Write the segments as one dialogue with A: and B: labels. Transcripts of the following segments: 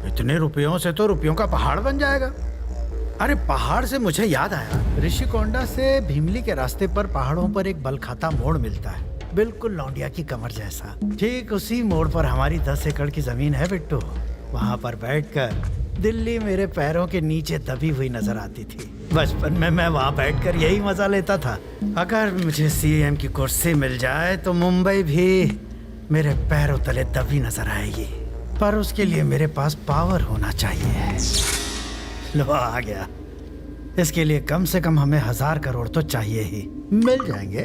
A: इतने रुपयों से तो रुपयों का पहाड़ बन जाएगा। अरे पहाड़ से मुझे याद आया, ऋषिकोंडा से भीमली के रास्ते पर पहाड़ों पर एक बलखाता मोड़ मिलता है, बिल्कुल लौंडिया की कमर जैसा। ठीक उसी मोड़ पर हमारी 10 एकड़ की जमीन है बिट्टू। वहाँ पर बैठकर दिल्ली मेरे पैरों के नीचे दबी हुई नजर आती थी। बचपन में मैं वहाँ बैठकर यही मजा लेता था। अगर मुझे सीएम की कुर्सी मिल जाए तो मुंबई भी मेरे पैरों तले दबी नजर आएगी, पर उसके लिए मेरे पास पावर होना चाहिए। लो आ गया। इसके लिए कम से कम हमें 1000 करोड़ तो चाहिए ही। मिल जाएंगे।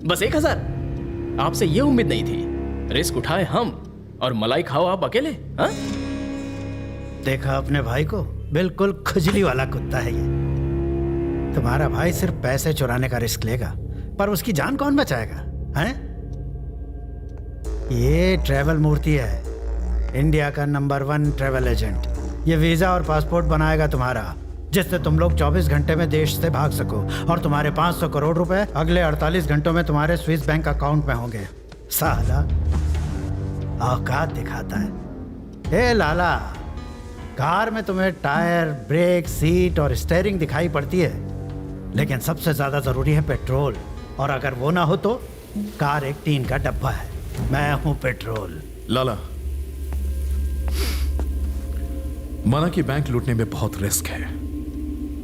B: बस 1000? आपसे ये उम्मीद नहीं थी। रिस्क उठाए हम और मलाई खाओ आप अकेले। हाँ?
A: देखा अपने भाई को, बिल्कुल खुजली वाला कुत्ता है ये। तुम्हारा भाई सिर्फ पैसे चुराने का रिस्क लेगा, पर उसकी जान कौन बचाएगा? हैं? ये ट्रैवल मूर्ति है, इंडिया का नंबर 1 ट्रैवल एजेंट। ये वीजा और पासपोर्ट बनाएगा तुम्हारा, जिससे तुम लोग 24 घंटे में देश से भाग सको, और तुम्हारे 500 करोड़ रुपए अगले 48 घंटों में तुम्हारे स्विस बैंक अकाउंट में होंगे। साला औकात दिखाता है। ए लाला, कार में तुम्हें टायर, ब्रेक, सीट और स्टीयरिंग दिखाई पड़ती है, लेकिन सबसे ज्यादा जरूरी है पेट्रोल, और अगर वो ना हो तो कार एक टीन का डब्बा है। मैं हूं पेट्रोल।
C: लाला, माना कि बैंक लूटने में बहुत रिस्क है,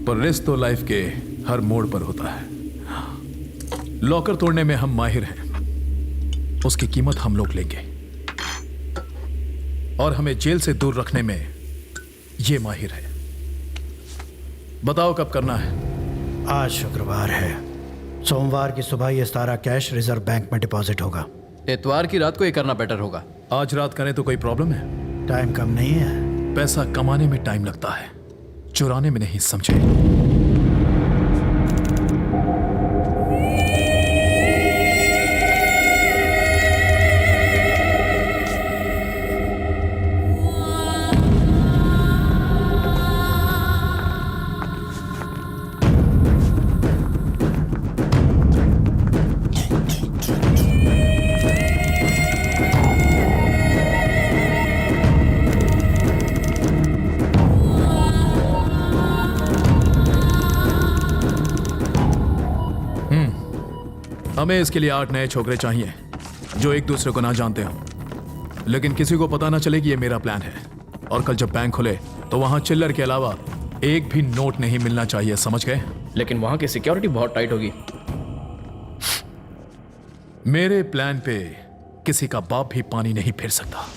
C: पर रिस्क तो लाइफ के हर मोड़ पर होता है। लॉकर तोड़ने में हम माहिर हैं, उसकी कीमत हम लोग लेंगे, और हमें जेल से दूर रखने में ये माहिर है। बताओ कब करना है?
A: आज शुक्रवार है, सोमवार की सुबह ये सारा कैश रिजर्व बैंक में डिपॉजिट होगा।
B: इतवार की रात को ये करना बेटर होगा।
C: आज रात करें तो कोई प्रॉब्लम है?
A: टाइम कम नहीं है।
C: पैसा कमाने में टाइम लगता है, चुराने में नहीं, समझे? हमें इसके लिए 8 नए छोकरे चाहिए जो एक दूसरे को ना जानते हो, लेकिन किसी को पता ना चले कि ये मेरा प्लान है। और कल जब बैंक खुले तो वहां चिल्लर के अलावा एक भी नोट नहीं मिलना चाहिए, समझ गए?
B: लेकिन वहां की सिक्योरिटी बहुत टाइट होगी।
C: मेरे प्लान पे किसी का बाप भी पानी नहीं फेर सकता।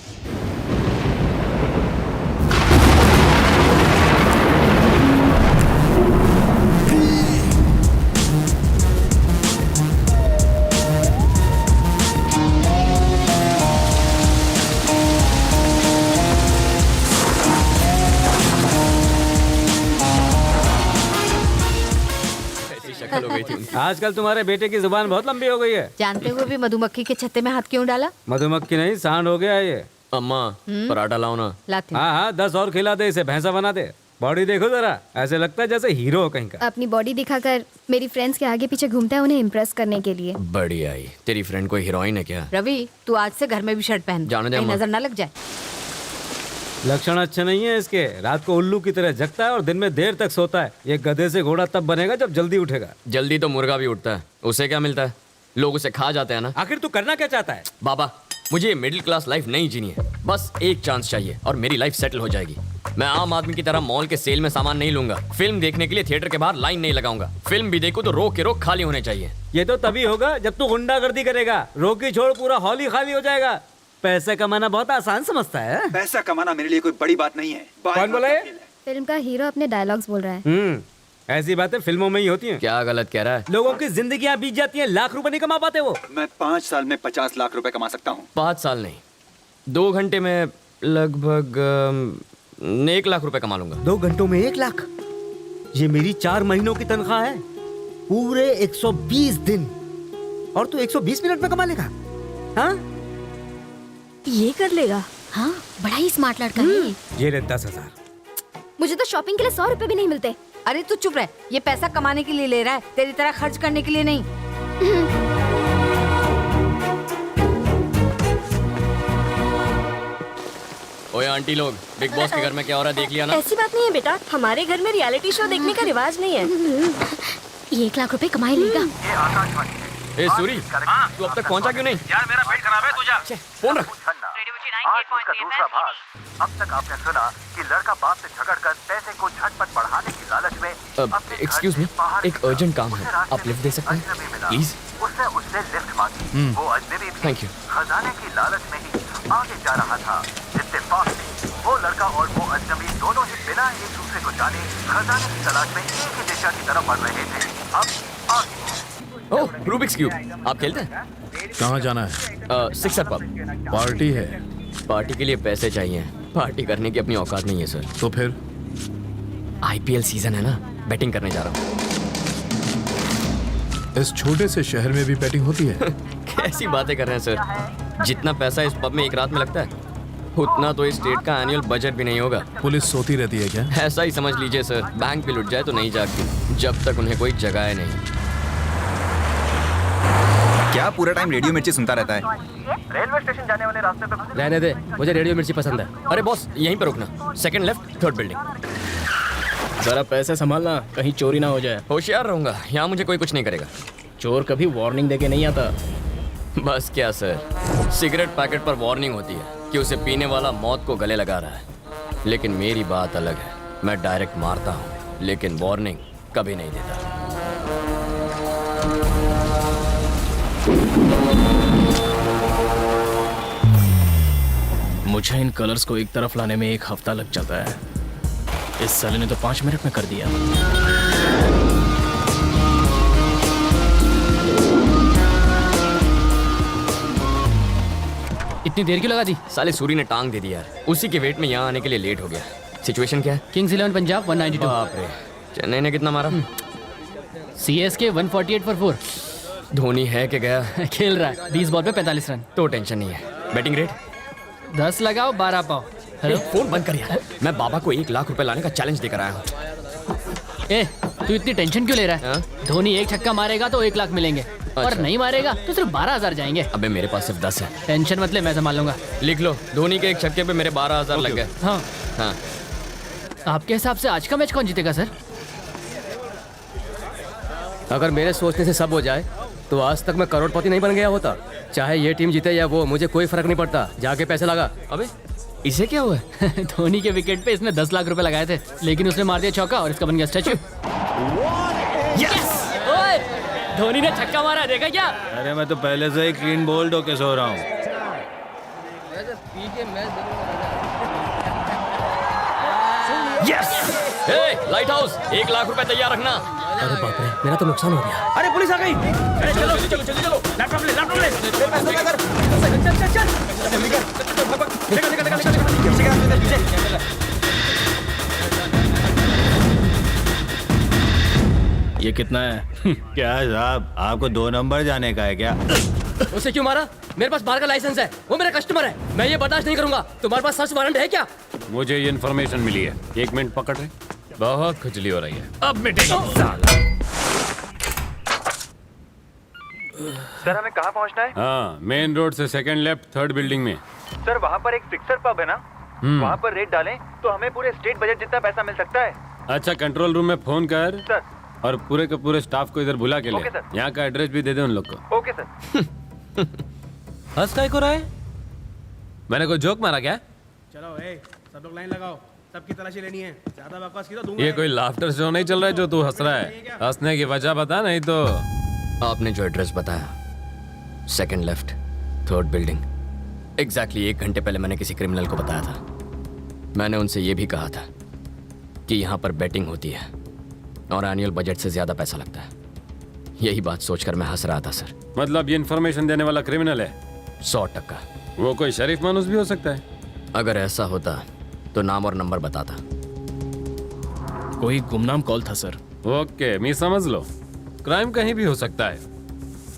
D: आजकल तुम्हारे बेटे की जुबान बहुत लंबी हो गई है।
E: जानते हुए भी मधुमक्खी के छत्ते में हाथ क्यों डाला?
D: मधुमक्खी नहीं, सांड हो गया ये।
B: अम्मा पराठा लाओ ना।
E: लाती।
D: हाँ हाँ, 10 और खिला दे, इसे भैंसा बना दे। बॉडी देखो जरा, ऐसे लगता है जैसे हीरो हो कहीं का।
F: अपनी बॉडी दिखाकर मेरी फ्रेंड्स के आगे पीछे घूमता है उन्हें इम्प्रेस करने के लिए।
B: बढ़िया ही। तेरी फ्रेंड कोई हीरोइन है क्या?
E: रवि, तू आज से घर में भी शर्ट पहन,
B: जाने दे
E: कहीं
B: अम्मा।
E: नजर ना लग जाए।
D: लक्षण अच्छे नहीं है इसके। रात को उल्लू की तरह जगता है और दिन में देर तक सोता है। ये गधे से घोड़ा तब बनेगा जब जल्दी उठेगा।
B: जल्दी तो मुर्गा भी उठता है, उसे क्या मिलता है? लोग उसे खा जाते हैं ना।
D: आखिर तू करना क्या चाहता है?
B: बाबा, मुझे ये मिडिल क्लास लाइफ नहीं जीनी है। बस एक चांस चाहिए और मेरी लाइफ सेटल हो जाएगी। मैं आम आदमी की तरह मॉल के सेल में सामान नहीं लूंगा। फिल्म देखने के लिए थिएटर के बाहर लाइन नहीं लगाऊंगा। फिल्म भी देखूं तो रोक के रोक खाली होने चाहिए।
D: ये तो तभी होगा जब तू गुंडागर्दी करेगा। रोकी छोड़ पूरा हॉल ही खाली हो जाएगा। पैसा कमाना बहुत आसान समझता है।
G: पैसा कमाना मेरे लिए कोई बड़ी बात नहीं है।
D: कौन बोला है?
F: फिल्म का हीरो अपने डायलॉग्स बोल रहा है।
D: ऐसी बातें फिल्मों में ही होती हैं।
B: क्या गलत कह रहा है?
D: लोगों की जिंदगियां बीत जाती हैं, लाख रुपए नहीं कमा पाते वो।
G: मैं 5 साल में 50 लाख रुपए कमा सकता हूँ।
B: 5 साल नहीं, 2 घंटे में लगभग 1 लाख रुपए कमा लूंगा।
D: 2 घंटों में 1 लाख? ये मेरी 4 महीनों की तनख्वाह है, पूरे 120 दिन। और तू 120 मिनट में कमा लेगा? हाँ,
F: ये कर लेगा। हाँ, बड़ा ही स्मार्ट लड़का है।
D: ये ले 10,000।
F: मुझे तो शॉपिंग के लिए 100 रुपए भी नहीं मिलते।
E: अरे तू चुप रह, ये पैसा कमाने के लिए ले रहा है, तेरी तरह खर्च करने के लिए नहीं।
B: आंटी लोग, बिग बॉस के घर में क्या हो रहा है देख लिया ना?
H: ऐसी बात नहीं है बेटा, हमारे घर में रियलिटी शो देखने का रिवाज नहीं है।
F: ये 1 लाख रुपए कमाई लेगा।
B: ए सूरी, तू अब तक पहुंचा क्यों नहीं?
I: यार मेरा पेट खराब है, तू जा।
B: फोन रख।
I: आज उसका दूसरा भाग। अब तक आपने सुना कि लड़का बाप से झगड़कर पैसे को झटपट बढ़ाने की लालच में
B: एक्सक्यूज मी, एक अर्जेंट काम है, आप लिफ्ट दे सकते हैं प्लीज?
I: उसने उससे लिफ्ट मांगी। वो अजनबी भी
B: थैंक यू।
I: खजाने की लालच में ही आगे जा रहा था। इत्तेफाक से वो लड़का और वो अजनबी दोनों ही बिना एक दूसरे को जाने खजाने की तलाश में एक ही दिशा की तरफ बढ़ रहे थे। अब आगे
B: ओह, रूबिक्स क्यूब, आप खेलते हैं?
C: कहाँ जाना है?
B: Sixer pub.
C: पार्टी है
B: पार्टी के लिए पैसे चाहिए, पार्टी करने की अपनी औकात नहीं है सर।
C: तो फिर
B: आईपीएल सीजन है ना, बैटिंग करने जा रहा हूँ।
C: इस छोटे से शहर में भी बैटिंग होती है?
B: कैसी बातें कर रहे हैं सर, जितना पैसा इस पब में एक रात में लगता है उतना तो इस स्टेट का एनुअल बजट भी नहीं होगा।
C: पुलिस सोती रहती है क्या?
B: ऐसा ही समझ लीजिए सर, बैंक भी लुट जाए तो नहीं जागती जब तक उन्हें कोई जगाए नहीं।
G: क्या पूरा टाइम रेडियो मिर्ची सुनता रहता है?
I: रेलवे स्टेशन जाने वाले रास्ते पे
B: रहने दे, मुझे रेडियो मिर्ची पसंद है। अरे बॉस, यहीं पर रुकना, सेकंड लेफ्ट, थर्ड बिल्डिंग।
J: जरा पैसे संभालना, कहीं चोरी ना हो जाए।
B: होशियार रहूंगा, यहाँ मुझे कोई कुछ नहीं करेगा।
J: चोर कभी वार्निंग देके नहीं आता।
B: बस क्या सर, सिगरेट पैकेट पर वार्निंग होती है कि उसे पीने वाला मौत को गले लगा रहा है, लेकिन मेरी बात अलग है। मैं डायरेक्ट मारता हूँ, लेकिन वार्निंग कभी नहीं देता।
J: मुझे इन कलर्स को एक तरफ लाने में 1 हफ्ता लग जाता है। इस साले ने तो 5 मिनट में कर दिया।
K: इतनी देर क्यों लगा दी?
B: साले सूरी ने टांग दे दी यार, उसी के वेट में यहाँ आने के लिए लेट हो गया। सिचुएशन क्या है?
K: किंग्स 11 पंजाब 192।
B: बाप रे, चेन्नई ने कितना मारा?
K: CSK 148 for 4।
B: धोनी है कि गया?
K: खेल रहा है, 20 बॉल पे 45 रन।
B: तो टेंशन नहीं है। बैटिंग रेट
K: 10 लगाओ 12 पाओ।
B: हेलो, फोन बंद कर यार। मैं बाबा को 1 लाख रुपए लाने का चैलेंज देकर आया हूँ।
K: ए, तू इतनी टेंशन क्यों ले रहा है? धोनी 1 छक्का मारेगा तो 1 लाख मिलेंगे, और नहीं मारेगा तो सिर्फ 12,000 जाएंगे।
B: अबे मेरे पास सिर्फ 10 है।
K: टेंशन मत ले, मैं संभाल लूंगा।
B: लिख लो, धोनी के 1 छक्के पे मेरे 12,000 लग गए।
K: हाँ
B: हाँ।
K: आपके हिसाब से आज का मैच कौन जीतेगा सर?
J: अगर मेरे सोचने से सब हो जाए तो आज तक मैं करोड़पति नहीं बन गया होता। चाहे ये टीम जीते या वो, मुझे कोई फर्क नहीं पड़ता। जाके पैसे लगा।
B: अबे इसे क्या हुआ?
K: धोनी के विकेट पे इसने 10 लाख रुपए लगाए थे, लेकिन उसने मार दिया चौका और इसका बन गया स्टैचू। ओए, धोनी ने छक्का मारा, देखा क्या?
L: अरे मैं तो पहले से ही क्लीन बोल्ड होके सो रहा हूँ।
B: लाइट हाउस, 1 लाख रुपए तैयार रखना।
J: अरे बाप रे, मेरा तो नुकसान हो गया।
L: अरे पुलिस आ गई।
B: अरे चलो चलो चलो चलो,
L: लैपटॉप ले, लैपटॉप ले।
J: ये कितना है?
L: क्या साहब, आपको 2 नंबर जाने का है क्या?
J: उसे क्यों मारा? मेरे पास बार का लाइसेंस है, वो मेरा कस्टमर है। मैं ये बर्दाश्त नहीं करूंगा। तुम्हारे पास सर्च वारंट है क्या?
I: मुझे ये इन्फॉर्मेशन मिली है। 1 मिनट पकड़ रहे। बहुत खुजली हो रही है।
B: अब मिटेगी।
I: सर हमें कहाँ पहुँचना है? हाँ, मेन रोड से सेकंड लेफ्ट, थर्ड बिल्डिंग में।
G: सर वहाँ पर एक फिक्सर पब है ना, वहाँ पर रेट डालें तो हमें पूरे स्टेट बजट जितना पैसा मिल सकता है।
I: अच्छा, कंट्रोल रूम में फोन कर
G: सर।
I: और पूरे के पूरे स्टाफ को इधर बुला के ले।
G: Okay sir.
I: यहाँ का एड्रेस भी दे दे उन लोग को।
G: Okay sir.
L: हंस काय को रहा है?
I: मैंने कोई जोक मारा क्या?
L: चलो सब लोग लाइन लगाओ, सबकी तलाशी लेनी है। ज्यादा बकवास की तो दूंगा।
I: ये कोई लाफ्टर शो नहीं चल रहा है जो तू हंस रहा है। हंसने की वजह बता, नहीं तो।
B: आपने जो एड्रेस बताया, second left, third building, exactly 1 घंटे पहले मैंने किसी क्रिमिनल को बताया था। मैंने उनसे ये भी कहा था कि यहाँ पर बैटिंग होती है और एनुअल बजट से ज्यादा पैसा लगता है। यही बात सोचकर मैं हंस रहा था सर।
I: मतलब ये इन्फॉर्मेशन देने वाला क्रिमिनल है?
B: 100%।
I: वो कोई शरीफ मानुस भी हो सकता है।
B: अगर ऐसा होता तो नाम और नंबर बताता।
J: कोई गुमनाम कॉल था सर।
I: ओके, मैं समझ लो। क्राइम कहीं भी हो सकता है,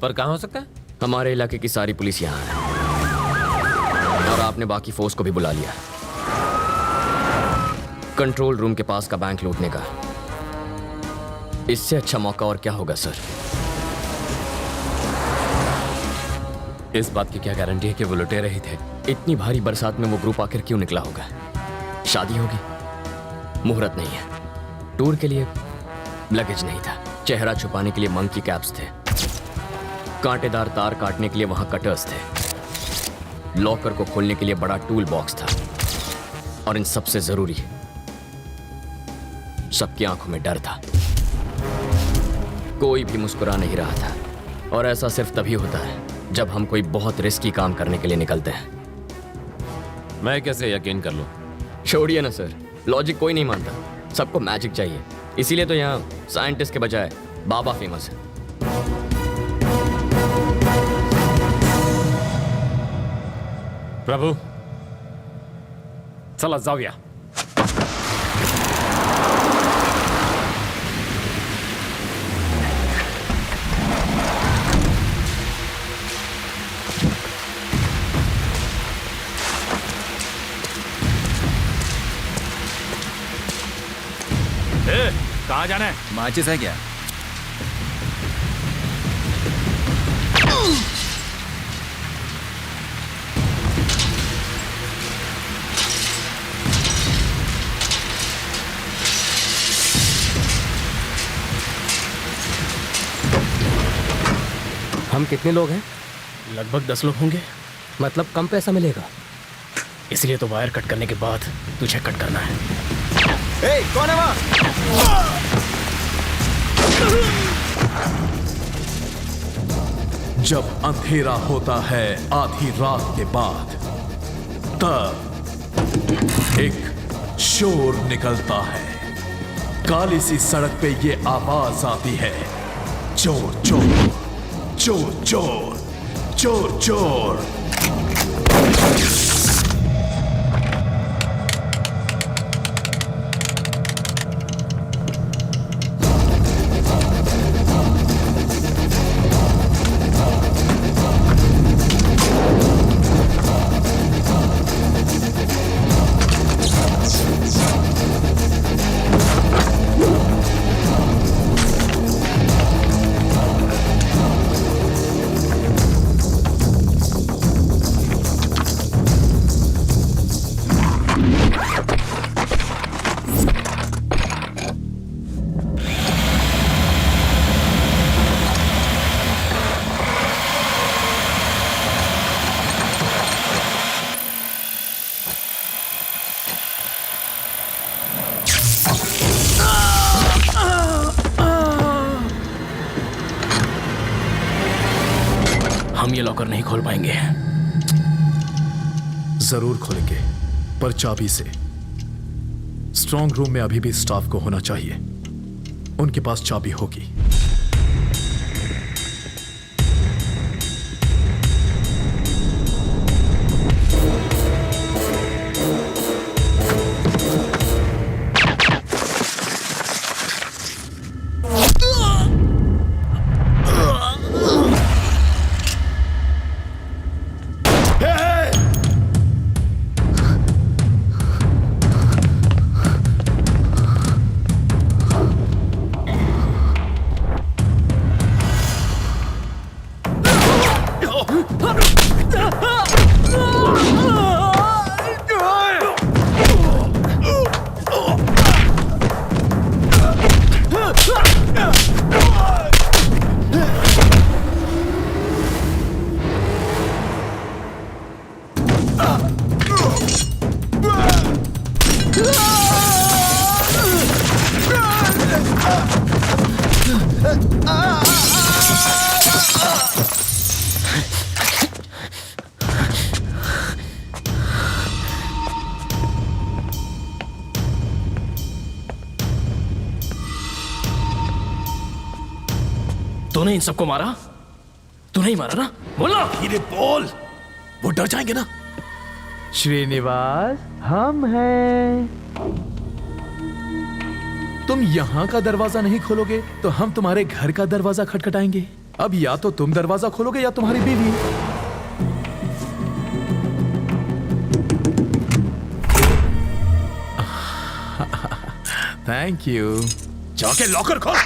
I: पर कहाँ हो सकता है?
B: हमारे इलाके की सारी पुलिस यहाँ है और आपने बाकी फोर्स को भी बुला लिया। कंट्रोल रूम के पास का बैंक लूटने का इससे अच्छा मौका और क्या होगा सर?
I: इस बात की क्या गारंटी है कि वो लुटेरे ही थे?
B: इतनी भारी बरसात में वो ग्रुप आखिर क्यों निकला होगा? शादी होगी, मुहूर्त नहीं है। टूर के लिए लगेज नहीं था, चेहरा छुपाने के लिए मंकी कैप्स थे, कांटेदार तार काटने के लिए वहां कटर्स थे, लॉकर को खोलने के लिए बड़ा टूल बॉक्स था, और इन सबसे जरूरी सबकी आंखों में डर था। कोई भी मुस्कुरा नहीं रहा था, और ऐसा सिर्फ तभी होता है जब हम कोई बहुत रिस्की काम करने के लिए निकलते हैं।
M: मैं कैसे यकीन कर लूं?
B: छोड़िए ना सर, लॉजिक कोई नहीं मानता, सबको मैजिक चाहिए। इसीलिए तो यहाँ साइंटिस्ट के बजाय बाबा फेमस है।
M: प्रभु, चला जाऊया।
N: कहाँ जाना है?
O: माचिस है क्या?
J: हम कितने लोग हैं?
K: लगभग 10 लोग होंगे।
J: मतलब कम पैसा मिलेगा?
K: इसलिए तो वायर कट करने के बाद तुझे कट करना है।
O: ए, कौन है वहाँ?
C: जब अंधेरा होता है आधी रात के बाद, तब एक शोर निकलता है। काली सी सड़क पे ये आवाज आती है, चोर चोर चोर चोर चोर चोर।
K: हम ये लॉकर नहीं खोल पाएंगे।
C: जरूर खोलेंगे, पर चाबी से। स्ट्रांग रूम में अभी भी स्टाफ को होना चाहिए, उनके पास चाबी होगी।
K: तूने इन सबको मारा? तू नहीं मारा ना? बोला
C: धीरे बोल, वो डर जाएंगे ना।
O: श्रीनिवास, हम हैं।
C: तुम यहाँ का दरवाजा नहीं खोलोगे तो हम तुम्हारे घर का दरवाजा खटखटाएंगे। अब या तो तुम दरवाजा खोलोगे या तुम्हारी बीवी। Thank you.
N: जाके लॉकर खोल।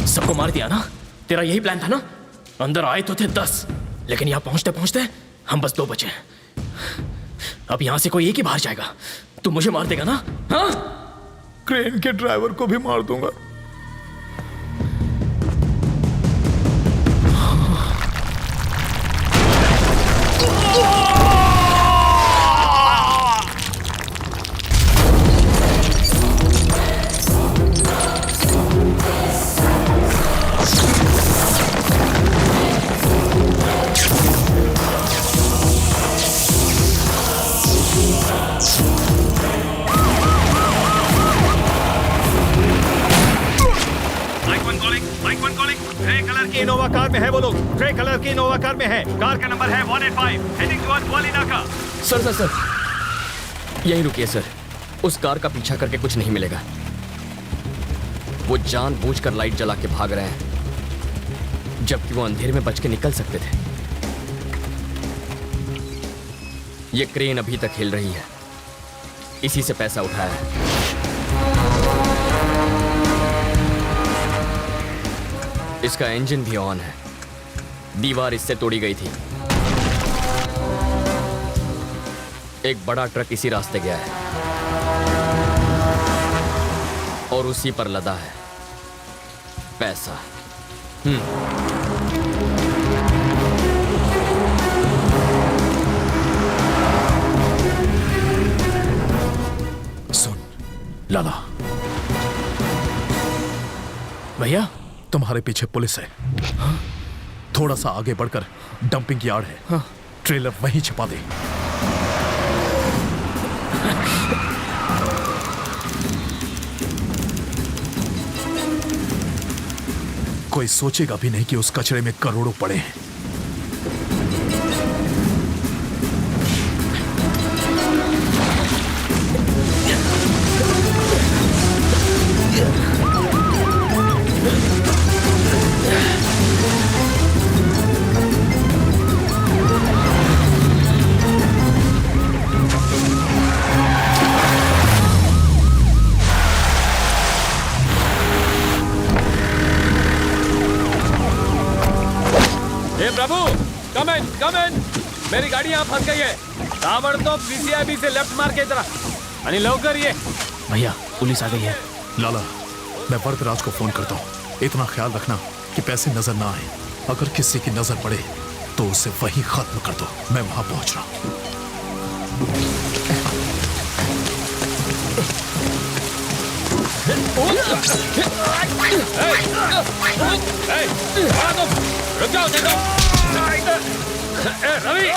J: सबको मार दिया ना? तेरा यही प्लान था ना? अंदर आए तो थे 10, लेकिन यहाँ पहुंचते पहुंचते हम बस 2 बचे। अब यहाँ से कोई एक ही बाहर जाएगा। तू मुझे मार देगा ना? हाँ?
C: क्रेन के ड्राइवर को भी मार दूंगा।
N: इनोवा कार में है वो लोग। ग्रे कलर की इनोवा कार में है। कार का नंबर है 185, हेडिंग टुवर्ड्स वाली नाका।
B: सर यहीं रुकिए सर। उस कार का पीछा करके कुछ नहीं मिलेगा। वो जानबूझकर लाइट जला के भाग रहे हैं, जबकि वो अंधेरे में बच के निकल सकते थे। ये क्रेन अभी तक हिल रही है, इसी से पैसा उठाया है। इसका इंजन भी ऑन है। दीवार इससे तोड़ी गई थी। एक बड़ा ट्रक इसी रास्ते गया है और उसी पर लदा है पैसा।
C: सुन लाला,
J: भैया
C: तुम्हारे पीछे पुलिस है। हाँ? थोड़ा सा आगे बढ़कर डंपिंग यार्ड है। हाँ? ट्रेलर वहीं छिपा दे। कोई सोचेगा भी नहीं कि उस कचरे में करोड़ों पड़े हैं।
M: प्रभु, कम इन। मेरी गाड़ी यहाँ फंस गई है। ताबड़तोब सीसीआईबी से लेफ्ट मार के इधर आणि लवकर ये।
J: भैया पुलिस आ गई है।
C: लाला, मैं वरदराज को फोन करता हूँ। इतना ख्याल रखना कि पैसे नजर ना आए। अगर किसी की नजर पड़े तो उसे वहीं खत्म कर दो। मैं वहां पहुंच रहा हूं।
M: रुक जाओ, रवि,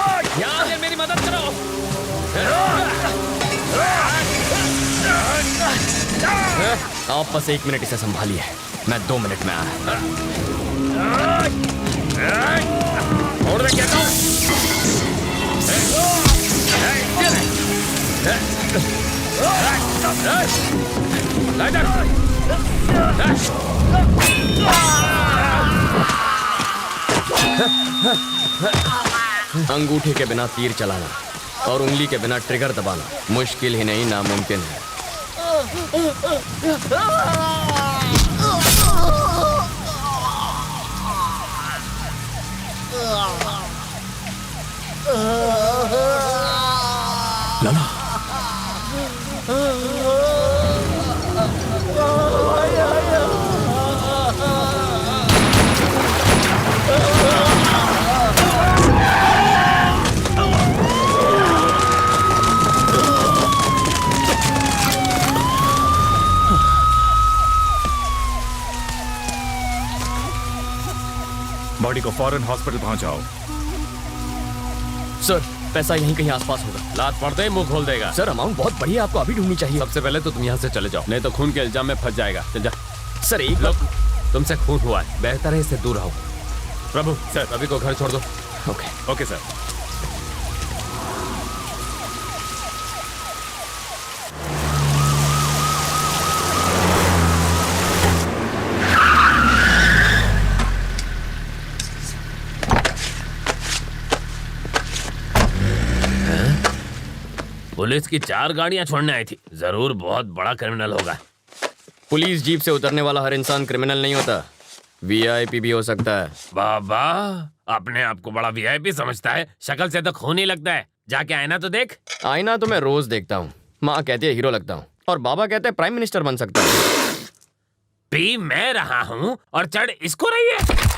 M: यहाँ से मेरी मदद करो।
B: आप बस 1 मिनट इसे संभालिए, मैं 2 मिनट में आया।
M: और मैं कहता हूँ
B: अंगूठे के बिना तीर चलाना और उंगली के बिना ट्रिगर दबाना मुश्किल ही नहीं, नामुमकिन है।
C: लाला,
N: बॉडी को फौरन हॉस्पिटल पहुंचाओ।
B: सर, पैसा यहीं कहीं आसपास होगा।
M: लात पड़ते ही मुंह खोल देगा।
B: सर, अमाउंट बहुत बड़ी है, आपको अभी ढूंढनी चाहिए।
M: सबसे पहले तो तुम यहाँ से चले जाओ, नहीं तो खून के इल्जाम में फंस जाएगा। चल जा।
B: सर, एक
M: लोग, तुमसे खून हुआ है, बेहतर है इससे दूर रहो। प्रभु, सर रवि को घर छोड़ दो।
N: Okay sir.
M: पुलिस की 4 गाड़ियां छोड़ने आई थी। जरूर बहुत बड़ा क्रिमिनल होगा।
B: पुलिस जीप से उतरने वाला हर इंसान क्रिमिनल नहीं होता। वीआईपी भी हो सकता है।
M: बाबा अपने आप को बड़ा वीआईपी समझता है, शक्ल से तो खून ही लगता है। जाके आईना तो देख।
B: आईना तो मैं रोज देखता हूँ। माँ कहती है हीरो लगता हूँ और बाबा कहते हैं प्राइम मिनिस्टर बन सकता हूँ।
M: पी मैं रहा हूँ और चढ़ इसको रही है।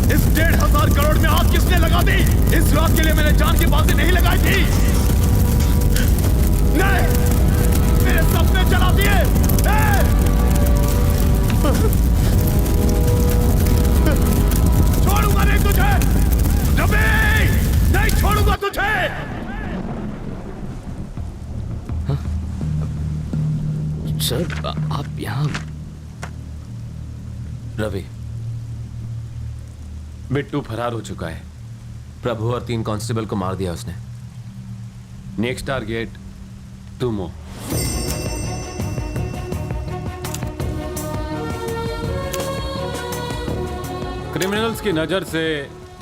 C: इस 1,500 करोड़ में आग किसने लगा दी? इस रात के लिए मैंने जान की बाजी नहीं लगाई थी। नहीं, मेरे सपने जला दिए। छोड़ूंगा नहीं तुझे रवि, नहीं छोड़ूंगा तुझे।
B: सर आप यहाँ?
M: रवि, बिट्टू फरार हो चुका है। प्रभु और 3 कांस्टेबल को मार दिया उसने। Next target तुमो। क्रिमिनल्स की नजर से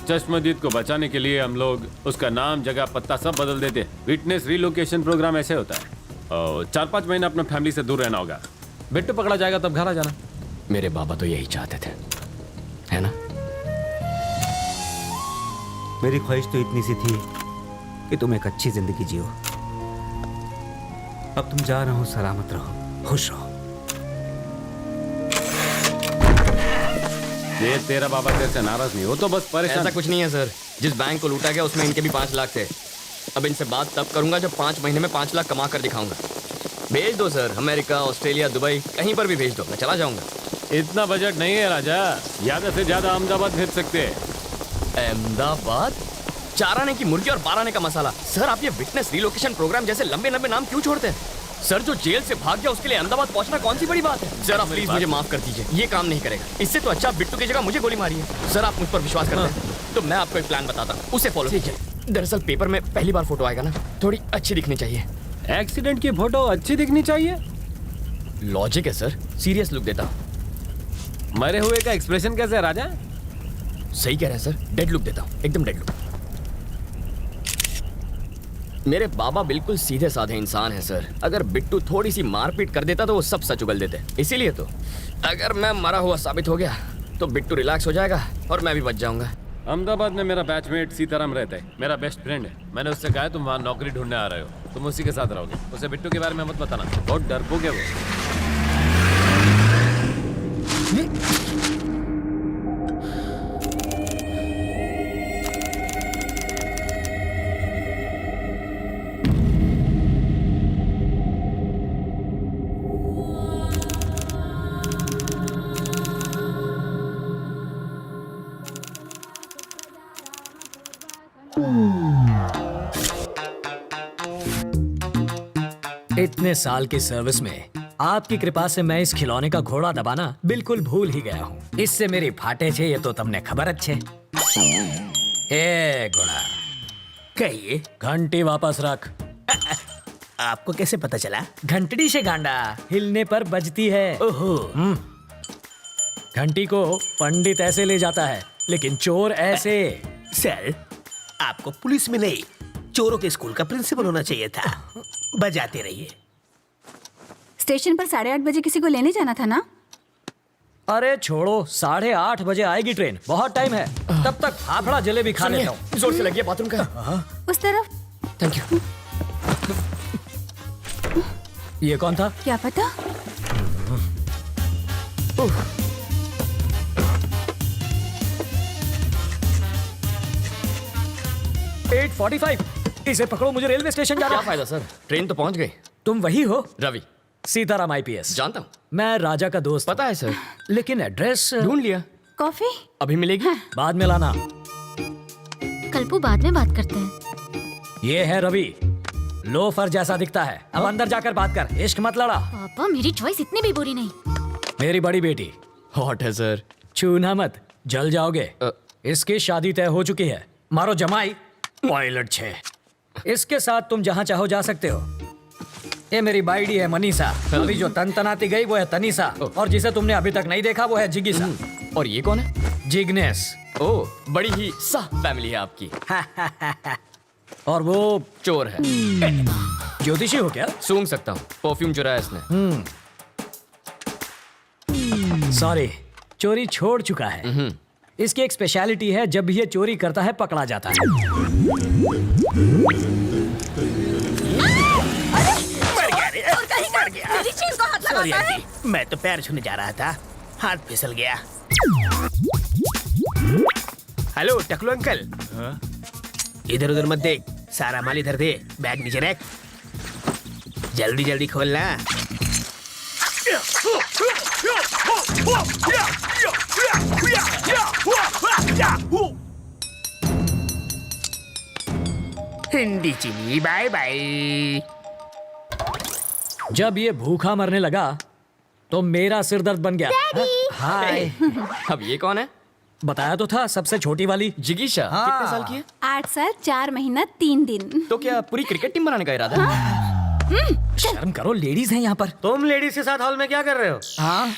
M: चश्मदीद को बचाने के लिए हम लोग उसका नाम, जगह, पत्ता सब बदल देते हैं। विटनेस रिलोकेशन प्रोग्राम ऐसे होता है। और 4-5 महीने अपने फैमिली से दूर रहना होगा। बिट्टू पकड़ा जाएगा तब घर आ जाना।
B: मेरे बाबा तो यही चाहते थे, है ना?
D: मेरी ख्वाहिश तो इतनी सी थी कि तुम एक अच्छी जिंदगी जियो। अब तुम जा रहे हो, सलामत रहो, खुश रहो।
M: ये तेरा बाबा तेरे से नाराज नहीं हो तो बस परेशान।
B: ऐसा कुछ नहीं है सर। जिस बैंक को लूटा गया उसमें इनके भी 5 लाख थे। अब इनसे बात तब करूंगा जब 5 महीने में 5 लाख कमा कर दिखाऊंगा। भेज दो सर, अमेरिका, ऑस्ट्रेलिया, दुबई, कहीं पर भी भेज दो, मैं चला जाऊंगा।
M: इतना बजट नहीं है राजा, ज्यादा से ज्यादा अहमदाबाद भेज सकते हैं।
B: अहमदाबाद? 4 आने की मुर्गी और 12 आने का मसाला। सर आप ये विटनेस रिलोकेशन प्रोग्राम जैसे लंबे लंबे नाम क्यों छोड़ते हैं? सर जो जेल से भाग गया उसके लिए अहमदाबाद पहुंचना कौन सी बड़ी बात है? सर आप प्लीज मुझे माफ कर दीजिए, ये काम नहीं करेगा। इससे तो अच्छा बिट्टू की जगह मुझे गोली मारी है। सर आप मुझ पर विश्वास करते हैं तो मैं आपको एक प्लान बताता हूँ, उसे फॉलो कीजिए। दरअसल पेपर में पहली बार फोटो आएगा ना, थोड़ी अच्छी दिखनी चाहिए।
M: एक्सीडेंट की फोटो अच्छी दिखनी चाहिए?
B: लॉजिक है सर, सीरियस लुक देता हूँ।
M: मरे हुए का एक्सप्रेशन कैसे है राजा?
B: सही कह रहे हैं सर, डेड लुक देता हूँ, एकदम डेड लुक। मेरे बाबा बिल्कुल सीधे साधे इंसान हैं सर। अगर बिट्टू थोड़ी सी मारपीट कर देता तो वो सब सच उगल देते। इसीलिए तो अगर मैं मरा हुआ साबित हो गया तो बिट्टू रिलैक्स हो जाएगा और मैं भी बच जाऊंगा।
M: अहमदाबाद में मेरा बैचमेट सीताराम रहता है, मेरा बेस्ट फ्रेंड है। मैंने उससे कहा तुम वहाँ नौकरी ढूंढने आ रहे हो, तुम उसी के साथ रहोगे। उसे बिट्टू के बारे में मत बताना, बहुत डरपोक है वो।
P: इतने साल की सर्विस में आपकी कृपा से मैं इस खिलौने का घोड़ा दबाना बिल्कुल भूल ही गया हूँ। इससे मेरी फाटे छे ये तो तुमने खबर अच्छे। ए घोड़ा, कहिए घंटी वापस रख।
J: आपको कैसे पता चला?
P: घंटड़ी से गांडा हिलने पर बजती है।
J: ओहो।
P: घंटी को पंडित ऐसे ले जाता है लेकिन चोर ऐसे।
J: सर आपको पुलिस में नहीं चोरों के स्कूल का प्रिंसिपल होना चाहिए था। बजाते रहिए।
F: स्टेशन पर 8:30 बजे किसी को लेने जाना था ना?
P: अरे छोड़ो, 8:30 बजे आएगी ट्रेन, बहुत टाइम है। तब तक फाफड़ा जलेबी खा लेता हूँ।
B: जोर से लगी है बाथरूम का।
E: उस तरफ।
B: Thank you.
P: ये कौन था?
E: क्या पता।
P: 8:45। इसे पकड़ो, मुझे रेलवे स्टेशन जाना।
B: क्या फायदा सर, ट्रेन तो पहुंच गई।
P: तुम वही हो?
B: रवि।
P: सीताराम IPS।
B: जानता हूँ।
P: मैं राजा का दोस्त।
B: पता है सर,
P: लेकिन एड्रेस
B: ढूंढ लिया।
E: कॉफी
B: अभी मिलेगी?
P: बाद में लाना।
F: कल्पू, बाद में बात करते हैं।
P: ये है रवि, लोफर जैसा दिखता है। अब अंदर जाकर बात कर, इश्क मत लड़ा।
F: पापा, मेरी चॉइस इतनी भी बुरी नहीं।
P: मेरी बड़ी बेटी।
B: हॉट है सर।
P: छूना मत, जल जाओगे। इसकी शादी तय हो चुकी है। मारो जमाई। टॉयलेट 6। इसके साथ तुम जहाँ चाहो जा सकते हो। ये मेरी बाइडी है मनीषा। अभी जो तनाती गई वो है तनीषा, और जिसे तुमने अभी तक नहीं देखा वो है जिगिसा।
B: और ये कौन है?
P: जिग्नेस।
B: ओह, बड़ी ही साफ फैमिली है आपकी।
P: और वो
B: चोर है।
P: ज्योतिषी हो क्या?
B: सूंघ सकता हूँ, परफ्यूम चुराया इसने।
P: सॉरी, चोरी छोड़ चुका है। इसकी एक स्पेशलिटी है, जब भी ये चोरी करता है पकड़ा जाता है।
H: मेरी चीज को हाथ लगाता है।
L: मैं तो पैर छूने जा रहा था, हाथ फिसल गया। हेलो टकलू अंकल। इधर उधर मत देख, सारा माल इधर दे। बैग नीचे रख, जल्दी जल्दी खोलना। हिंदी चीनी बाय बाय।
P: जब ये भूखा मरने लगा तो मेरा सिर दर्द बन गया। हाय।
B: अब ये कौन है?
P: बताया तो था, सबसे छोटी वाली
B: जिगीशा। कितने साल की है?
E: 8 साल 4 महीना 3 दिन।
B: तो क्या पूरी क्रिकेट टीम बनाने का इरादा है?
P: शर्म करो, लेडीज हैं यहाँ पर।
D: तुम लेडीज के साथ हॉल में क्या कर रहे हो?
P: हाँ,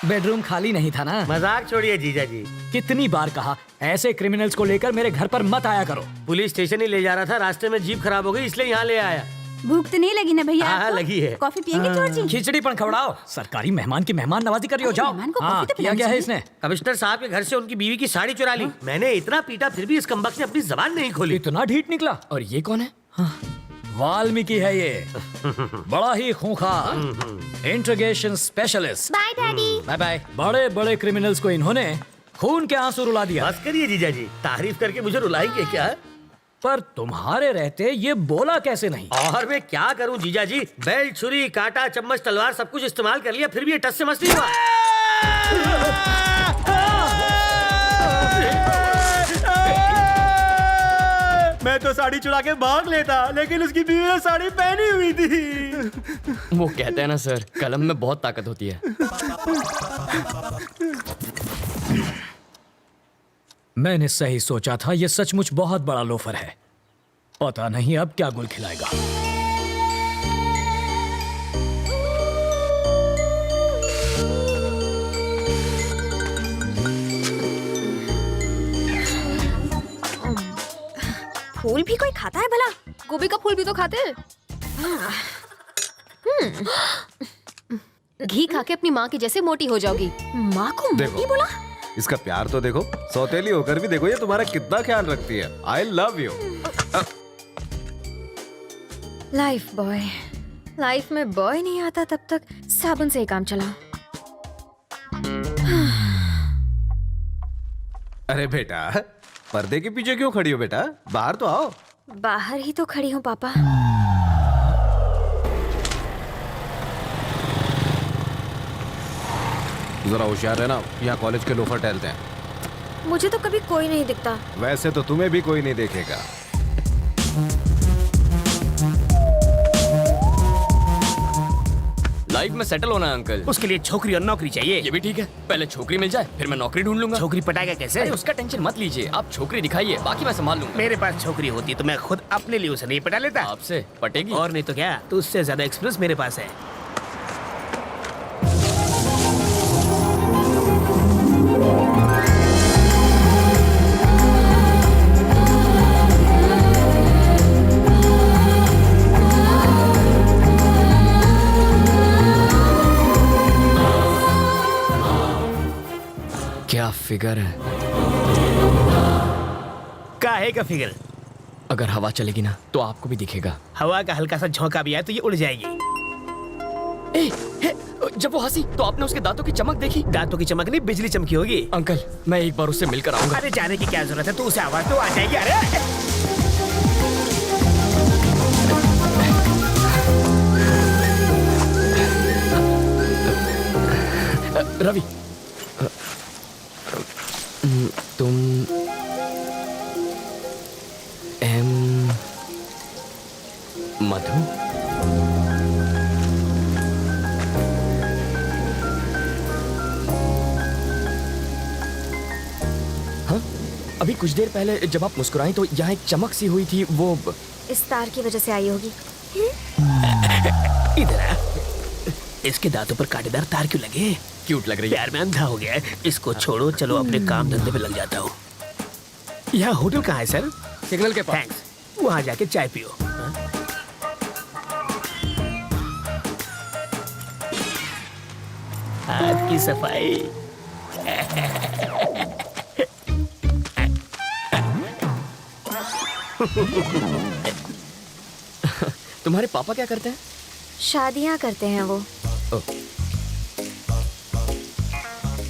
P: बेडरूम खाली नहीं था ना।
D: मजाक छोड़िए जीजा जी।
P: कितनी बार कहा, ऐसे क्रिमिनल्स को लेकर मेरे घर पर मत आया करो।
D: पुलिस स्टेशन ही ले जा रहा था, रास्ते में जीप खराब हो गई इसलिए यहाँ ले आया।
E: भूख तो नहीं लगी ना भैया?
D: हाँ, लगी है।
E: कॉफी पियेंगे चोर जी?
P: खिचड़ी पण खवड़ाओ। सरकारी मेहमान की मेहमान नवाजी कर रही हो, जाओ। हाँ, किया गया है इसने।
D: कमिश्नर साहब के घर से उनकी बीवी की साड़ी चुरा ली। मैंने इतना पीटा फिर भी इस कमबख्त ने अपनी जबान नहीं खोली।
P: इतना ढीठ निकला।
B: और ये कौन है?
P: वाल्मीकि है ये, बड़ा ही खूंखार interrogation specialist.
F: Bye daddy.
P: Bye bye. बड़े बड़े क्रिमिनल्स को इन्होंने खून के आंसू रुला दिया।
D: बस करिए जीजा जी, तारीफ करके मुझे रुलाएंगे क्या?
P: पर तुम्हारे रहते ये बोला कैसे नहीं?
D: और मैं क्या करूं जीजा जी, बेल्ट, छुरी, कांटा, चम्मच, तलवार सब कुछ इस्तेमाल कर लिया, फिर भी ये टस से मस नहीं हुआ। मैं तो साड़ी चुरा के भाग लेता, लेकिन उसकी बीवी ने साड़ी पहनी हुई थी।
B: वो कहते हैं ना सर, कलम में बहुत ताकत होती है।
P: मैंने सही सोचा था, ये सचमुच बहुत बड़ा लोफर है। पता नहीं अब क्या गुल खिलाएगा।
H: फूल भी कोई खाता है भला?
E: गोभी का फूल भी तो खाते हैं। घी खा के अपनी माँ की जैसे मोटी हो जाओगी।
H: माँ को मोटी बोला?
Q: इसका प्यार तो देखो, सौतेली होकर भी देखो ये तुम्हारा कितना ख्याल रखती है। I love you.
H: Life boy. Life में बॉय नहीं आता तब तक साबुन से ही काम चला।
Q: अरे बेटा, पर्दे के पीछे क्यों खड़ी हो बेटा? बाहर तो आओ।
H: बाहर ही तो खड़ी हूँ पापा।
Q: जरा होशियार रहना, यहाँ कॉलेज के लोफर टहलते हैं।
H: मुझे तो कभी कोई नहीं दिखता।
Q: वैसे तो तुम्हें भी कोई नहीं देखेगा।
B: लाइफ में सेटल होना है अंकल।
L: उसके लिए छोकरी और नौकरी चाहिए।
B: ये भी ठीक है, पहले छोकरी मिल जाए फिर मैं नौकरी ढूंढ लूंगा।
L: छोकरी पटाएगा कैसे?
B: अरे उसका टेंशन मत लीजिए, आप छोकरी दिखाइए, बाकी मैं संभाल लूंगा।
L: मेरे पास छोकरी होती तो मैं खुद अपने लिए उसे नहीं पटा लेता।
B: आपसे पटेगी?
L: और नहीं तो क्या, तो उससे ज्यादा एक्सपीरियंस मेरे पास है।
B: क्या फिगर है?
L: काहे का फिगर?
B: अगर हवा चलेगी ना तो आपको भी दिखेगा।
L: हवा का हल्का सा झोंका भी आए तो ये उड़ जाएगी।
B: जब वो हंसी तो आपने उसके दांतों की चमक देखी?
L: दांतों की चमक नहीं, बिजली चमकी होगी।
B: अंकल, मैं एक बार उससे मिलकर आऊंगा।
L: अरे जाने की क्या जरूरत है, तू उसे आवाज तो आ जाएगी। अरे
B: रवि, तुम मधु? हाँ, अभी कुछ देर पहले जब आप मुस्कुराई तो यहाँ एक चमक सी हुई थी, वो
H: इस तार की वजह से आई होगी।
L: इधर आ। इसके दांतों पर कांटेदार तार क्यों लगे?
B: क्यूट लग रही है।
L: यार मैं अंधा हो गया है। इसको छोड़ो, चलो अपने काम धंधे पे लग जाता हूँ। यहाँ होटल कहाँ है सर?
K: सिग्नल के पास।
L: थैंक्स। वहाँ जाके चाय पियो। हाथ की सफाई।
B: तुम्हारे पापा क्या करते हैं?
H: शादियाँ करते हैं वो।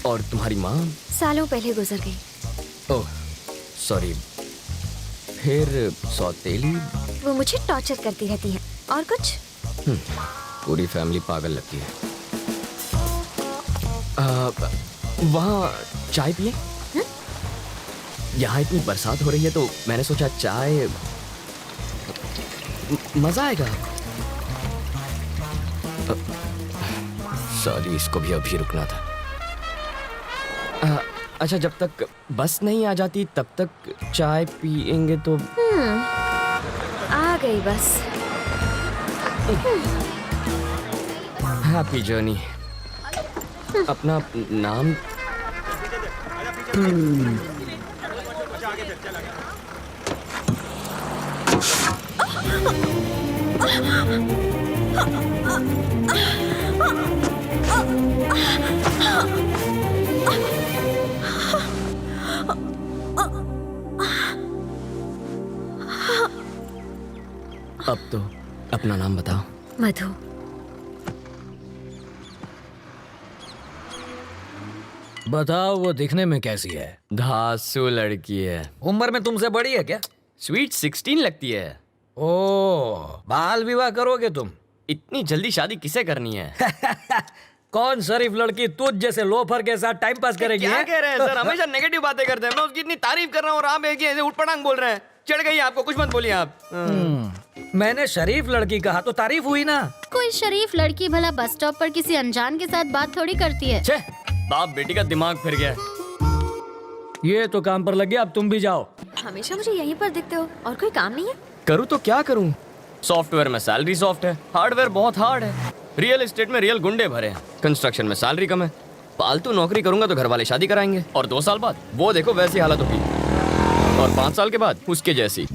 B: और तुम्हारी माँ?
H: सालों पहले गुजर गई।
B: ओह, सॉरी। फिर सौतेली?
H: वो मुझे टॉर्चर करती रहती है। और कुछ?
B: पूरी फैमिली पागल लगती है। वहाँ चाय पिए? यहाँ इतनी बरसात हो रही है तो मैंने सोचा चाय मजा आएगा। सॉरी, इसको भी अभी रुकना था। अच्छा, जब तक बस नहीं आ जाती तब तक चाय पिएंगे तो?
H: आ गई बस।
B: Happy journey. अपना नाम? अब तो अपना नाम बताओ।
H: मधु।
P: बताओ, वो दिखने में कैसी है?
B: धांसू लड़की है।
P: उम्र में तुमसे बड़ी है क्या?
B: स्वीट 16 लगती है।
P: ओह, बाल विवाह करोगे तुम?
B: इतनी जल्दी शादी किसे करनी है?
P: कौन शरीफ लड़की तुझ जैसे लोफर के साथ टाइम पास करेगी?
B: क्या कह रहे हैं सर? हमेशा नेगेटिव बातें करते हैं। मैं उसकी इतनी तारीफ कर रहा हूँ और आप एक ही ऐसे उठपटांग बोल रहे हैं। चढ़ गई आपको, कुछ मत बोलिए आप।
P: मैंने शरीफ लड़की कहा तो तारीफ हुई ना।
F: कोई शरीफ लड़की भला बस स्टॉप पर किसी अनजान के साथ बात थोड़ी करती है।
B: छे, बाप बेटी का दिमाग फिर गया।
P: ये तो काम पर लग गया, अब तुम भी जाओ।
H: हमेशा मुझे यहीं पर दिखते हो, और कोई काम नहीं है?
B: करूँ तो क्या करूँ? सॉफ्टवेयर में सैलरी सॉफ्ट है, हार्डवेयर बहुत हार्ड है। रियल एस्टेट में रियल गुंडे भरे हैं, कंस्ट्रक्शन में सैलरी कम है। फालतू नौकरी करूंगा तो घर वाले शादी कराएंगे, और 2 साल बाद वो देखो वैसी हालत होगी, और 5 साल के बाद उसके जैसी।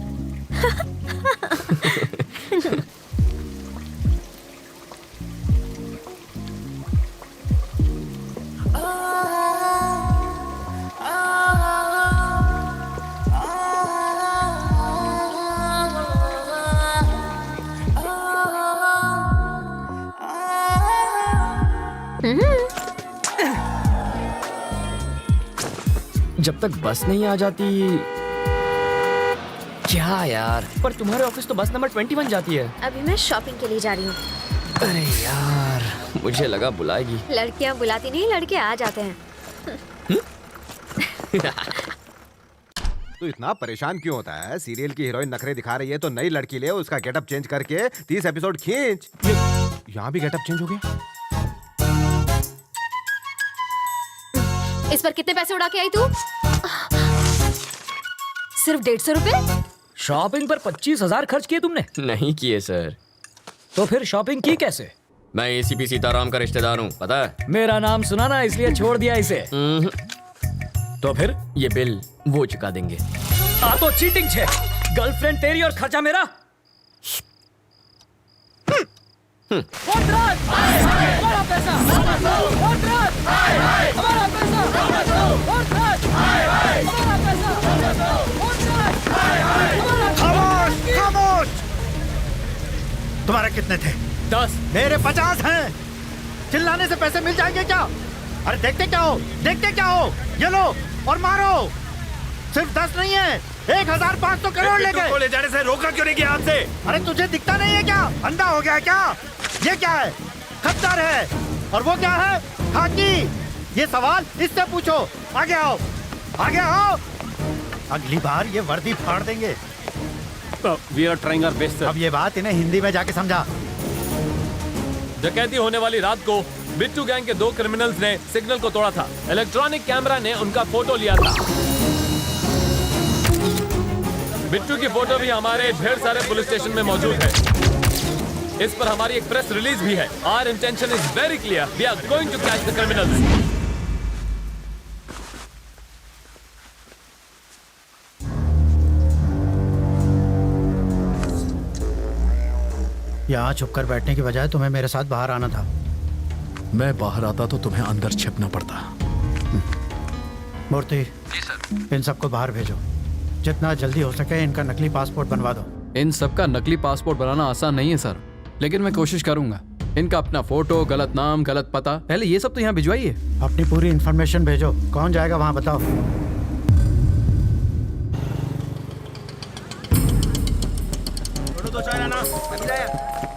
B: जब तक बस नहीं आ जाती। क्या यार, पर तुम्हारे ऑफिस तो बस नंबर 21 जाती है।
H: अभी मैं शॉपिंग के लिए जा रही हूँ।
B: अरे यार, मुझे लगा बुलाएगी।
H: लड़कियाँ बुलाती नहीं, लड़के आ जाते हैं।
Q: तू इतना परेशान क्यों होता है? सीरियल की हीरोइन नखरे दिखा रही है तो नई लड़की ले, उसका गेटअप चेंज करके 30 एपिसोड खींच। यहाँ भी गेटअप चेंज हो गया।
H: इस पर कितने पैसे उड़ा के आई तू? सिर्फ 150 रुपए?
P: शॉपिंग पर 25,000 खर्च किए तुमने?
B: नहीं किए सर।
P: तो फिर शॉपिंग की कैसे?
B: मैं एसीपी सीताराम का रिश्तेदार हूँ, पता है?
P: मेरा नाम सुना ना, इसलिए छोड़ दिया इसे। तो फिर
B: ये बिल वो चुका देंगे।
P: आ तो चीटिंग छे। गर्लफ्रेंड तेरी और खर्चा मेरा। हमारा पैसा, हमारा पैसा।
A: तुम्हारे कितने थे?
K: 10।
A: मेरे 50 हैं। चिल्लाने से पैसे मिल जाएंगे क्या? अरे देखते क्या हो, देखते क्या हो? ये लो और मारो। सिर्फ 10 नहीं है, 1500 करोड़ ले गए।
N: ले जाने से रोका क्यों नहीं किया आपसे?
A: अरे तुझे दिखता नहीं है क्या? अंधा हो गया क्या? ये क्या है? खद्दार है। और वो क्या है? खाकी। ये सवाल इससे पूछो। आगे आओ, आगे आओ। अगली बार ये वर्दी फाड़ देंगे।
M: We are trying our best, sir.
A: अब ये बात इन्हें हिंदी में जाके समझा।
M: डकैती होने वाली रात को बिट्टू गैंग के 2 क्रिमिनल्स ने सिग्नल को तोड़ा था। इलेक्ट्रॉनिक कैमरा ने उनका फोटो लिया था। बिट्टू की फोटो भी हमारे ढेर सारे पुलिस स्टेशन में मौजूद है। इस पर हमारी एक प्रेस रिलीज भी है। Our intention is very clear. We are going to catch the criminals.
A: यहाँ छुप कर बैठने की बजाय तुम्हें मेरे साथ बाहर आना था।
C: मैं बाहर आता तो तुम्हें अंदर छिपना पड़ता।
A: मूर्ति, जी सर। इन सबको बाहर भेजो। जितना जल्दी हो सके इनका नकली पासपोर्ट बनवा दो।
R: इन सबका नकली पासपोर्ट बनाना आसान नहीं है सर, लेकिन मैं कोशिश करूंगा। इनका अपना फोटो, गलत नाम, गलत पता, पहले ये सब तो यहाँ भिजवाइए।
A: अपनी पूरी इन्फॉर्मेशन भेजो। कौन जाएगा वहाँ बताओ।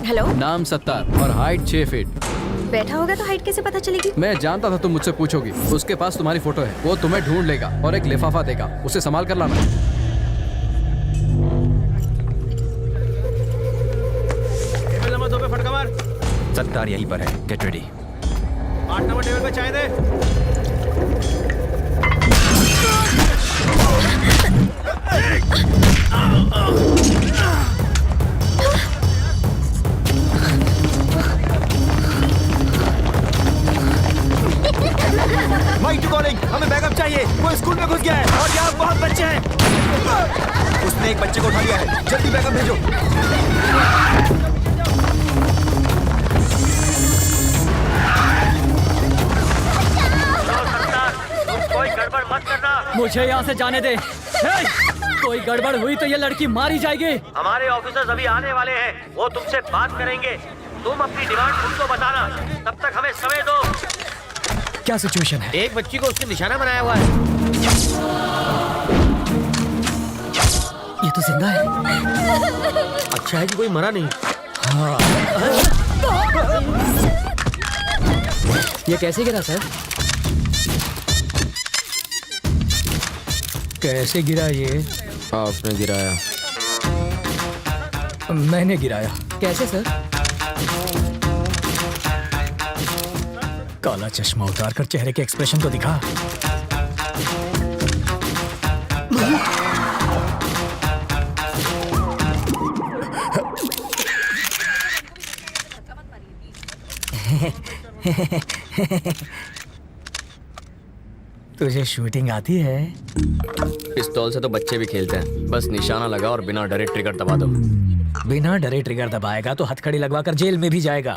H: हेलो।
R: नाम सत्तार और हाइट 6 फीट।
H: बैठा होगा तो हाइट कैसे पता चलेगी?
R: मैं जानता था तुम मुझसे पूछोगी। उसके पास तुम्हारी फोटो है। वो तुम्हें ढूंढ लेगा और एक लिफाफा देगा, उसे संभाल कर लाना।
N: फटका मार।
G: सत्तार यहीं पर है, गेट रेडी।
N: 8 नंबर टेबल पे चाय दे।
L: माइक टू कॉलिंग, हमें बैकअप चाहिए। वो स्कूल में घुस गया है और यहाँ बहुत बच्चे हैं। उसने एक बच्चे को उठा लिया है, जल्दी बैकअप भेजो। कोई गड़बड़ मत करना।
K: मुझे यहाँ से जाने दे। कोई गड़बड़ हुई तो ये लड़की मारी जाएगी।
L: हमारे ऑफिसर्स अभी आने वाले हैं, वो तुमसे बात करेंगे। तुम अपनी डिमांड उनको बताना, तब तक हमें समय दो।
K: क्या सिचुएशन है?
L: एक बच्ची को उसने निशाना बनाया हुआ है।
K: ये तो जिंदा है।
L: अच्छा है कि कोई मरा नहीं।
K: हाँ। ये कैसे गिरा सर? कैसे गिरा ये?
R: आपने गिराया।
K: मैंने गिराया। कैसे सर? काला चश्मा उतार कर चेहरे के एक्सप्रेशन को दिखा। तुझे शूटिंग आती है?
B: पिस्तौल से तो बच्चे भी खेलते हैं। बस निशाना लगा और बिना डरे ट्रिगर दबा दो।
K: बिना डरे ट्रिगर दबाएगा तो हथकड़ी लगवाकर जेल में भी जाएगा।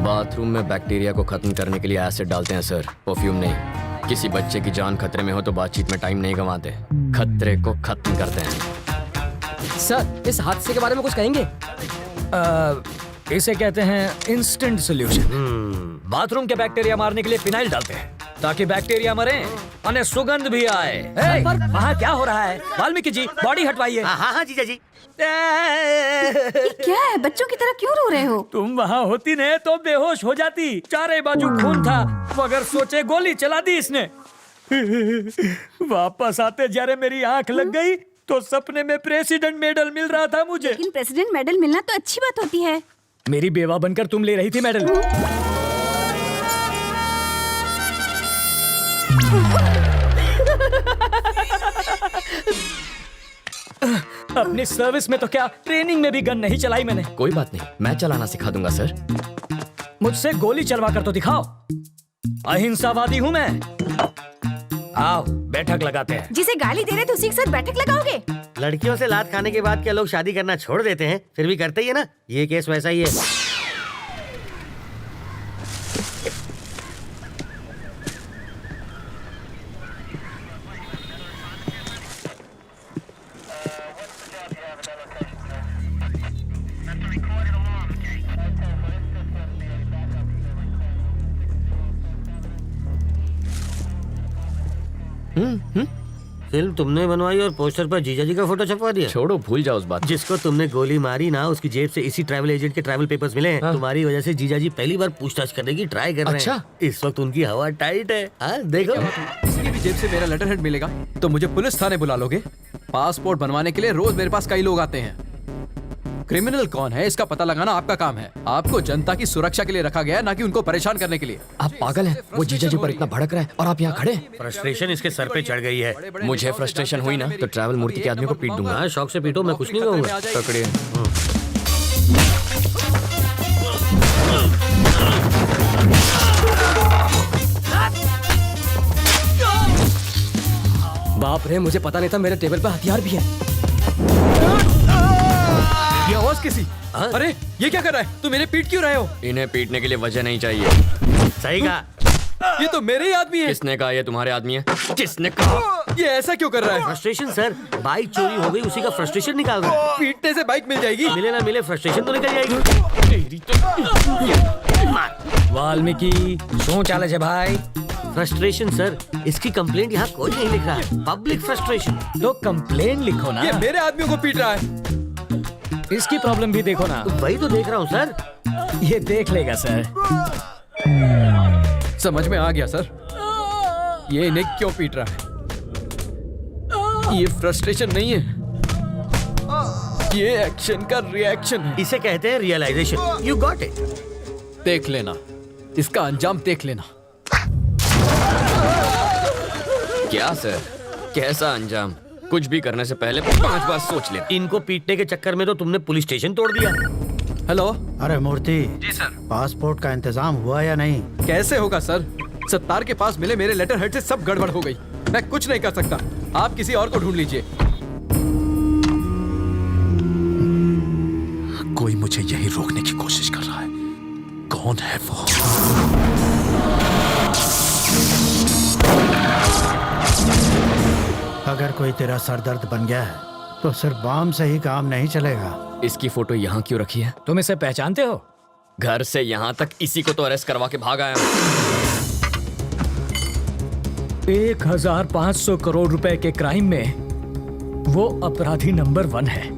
B: बाथरूम में बैक्टीरिया को खत्म करने के लिए एसिड डालते हैं सर, परफ्यूम नहीं। किसी बच्चे की जान खतरे में हो तो बातचीत में टाइम नहीं गंवाते, खतरे को खत्म करते हैं।
K: सर, इस हादसे के बारे में कुछ कहेंगे? इसे कहते हैं इंस्टेंट सॉल्यूशन। बाथरूम के बैक्टीरिया मारने के लिए फिनाइल डालते हैं ताकि बैक्टीरिया मरे और सुगंध भी आए। पर वहाँ क्या हो रहा है? वाल्मीकि जी, बॉडी हटवाइए।
L: हाँ जीजा जी।
E: क्या है? बच्चों की तरह क्यों रो रहे हो?
K: तुम वहाँ होती न तो बेहोश हो जाती। चारे बाजू खून था, मगर सोचे गोली चला दी इसने। वापस आते जरे मेरी आंख लग गई तो सपने में प्रेसिडेंट मेडल मिल रहा था मुझे।
E: लेकिन प्रेसिडेंट मेडल मिलना तो अच्छी बात होती है।
K: मेरी बेवा बनकर तुम ले रही थी मेडल। अपनी सर्विस में तो क्या, ट्रेनिंग में भी गन नहीं चलाई मैंने।
B: कोई बात नहीं, मैं चलाना सिखा दूंगा सर।
K: मुझसे गोली चलवा कर तो दिखाओ। अहिंसावादी हूँ मैं। आओ बैठक लगाते हैं।
E: जिसे गाली दे रहे थे उसी के साथ बैठक लगाओगे?
L: लड़कियों से लात खाने के बाद क्या लोग शादी करना छोड़ देते हैं? फिर भी करते ही है ना। ये केस वैसा ही है।
D: फिल्म तुमने बनवाई और पोस्टर पर जीजा जी का फोटो छपवा दिया।
B: छोड़ो, भूल जाओ उस बात।
D: जिसको तुमने गोली मारी ना, उसकी जेब से इसी ट्रैवल एजेंट के ट्रैवल पेपर्स मिले हैं। तुम्हारी वजह से जीजा जी पहली बार पूछताछ करने की ट्राई कर रहे हैं। इस वक्त उनकी हवा टाइट है। हाँ देखो,
R: इसकी भी जेब से मेरा लेटर हेड मिलेगा तो मुझे पुलिस थाने बुला लोगे? पासपोर्ट बनवाने के लिए रोज मेरे पास कई लोग आते हैं। क्रिमिनल कौन है इसका पता लगाना आपका काम है। आपको जनता की सुरक्षा के लिए रखा गया है, ना कि उनको परेशान करने के लिए।
B: आप पागल हैं? वो जीजा जी पर इतना भड़क रहा है और आप यहाँ खड़े।
D: फ्रस्ट्रेशन इसके सर पे चढ़ गई है।
B: मुझे फ्रस्ट्रेशन हुई ना तो ट्रैवल मूर्ति के आदमी को पीट दूंगा।
D: हाँ, शौक से पीटो, मैं कुछ नहीं कहूँगा।
B: पकड़िए।
J: बाप रे, मुझे पता नहीं था मेरे टेबल पे हथियार भी है।
R: ये आवाज किसी? अरे ये क्या कर रहा है? तू मेरे पीट क्यों रहे हो?
B: इन्हें पीटने के लिए वजह नहीं चाहिए।
D: सही कहा।
R: ये तो मेरे ही आदमी है।
B: किसने कहा ये तुम्हारे आदमी है? किसने कहा?
R: ये ऐसा क्यों कर रहा है?
D: फ्रस्ट्रेशन सर, बाइक चोरी हो गई, उसी का फ्रस्ट्रेशन निकाल रहा है।
R: पीटने से बाइक मिल जाएगी?
D: मिले ना मिले, फ्रस्ट्रेशन तो निकल जाएगी।
P: वाल्मीकि शो चाले छे भाई?
D: फ्रस्ट्रेशन सर, इसकी कंप्लेंट यहाँ कोई नहीं लिख रहा है। Public frustration.
P: तो कंप्लेंट लिखो ना।
R: ये मेरे आदमियों को पीट रहा है।
P: इसकी प्रॉब्लम भी देखो ना।
D: वही तो देख रहा हूँ सर।
P: ये देख लेगा सर।
R: समझ में आ गया सर, ये इन्हें क्यों पीट रहा है। ये फ्रस्ट्रेशन नहीं है, ये एक्शन का रिएक्शन है।
D: इसे कहते हैं रियलाइजेशन। You got it.
R: देख लेना, इसका अंजाम देख लेना।
B: क्या सर, कैसा अंजाम? कुछ भी करने से पहले 5 बार सोच ले।
D: इनको पीटने के चक्कर में तो तुमने पुलिस स्टेशन तोड़ दिया।
R: हेलो।
A: अरे मूर्ति
R: जी सर,
A: पासपोर्ट का इंतजाम हुआ या नहीं?
R: कैसे होगा सर, सत्तार के पास मिले मेरे लेटर हेड से सब गड़बड़ हो गई। मैं कुछ नहीं कर सकता, आप किसी और को ढूंढ लीजिए।
C: कोई मुझे यही रोकने की कोशिश कर रहा है। कौन है वो?
A: अगर कोई तेरा सरदर्द बन गया है तो सिर्फ बाम से ही काम नहीं चलेगा।
B: इसकी फोटो यहाँ क्यों रखी है?
P: तुम इसे पहचानते हो?
B: घर से यहाँ तक इसी को तो अरेस्ट करवा के भाग आया हूँ।
P: 1500 करोड़ रुपए के क्राइम में वो अपराधी नंबर 1 है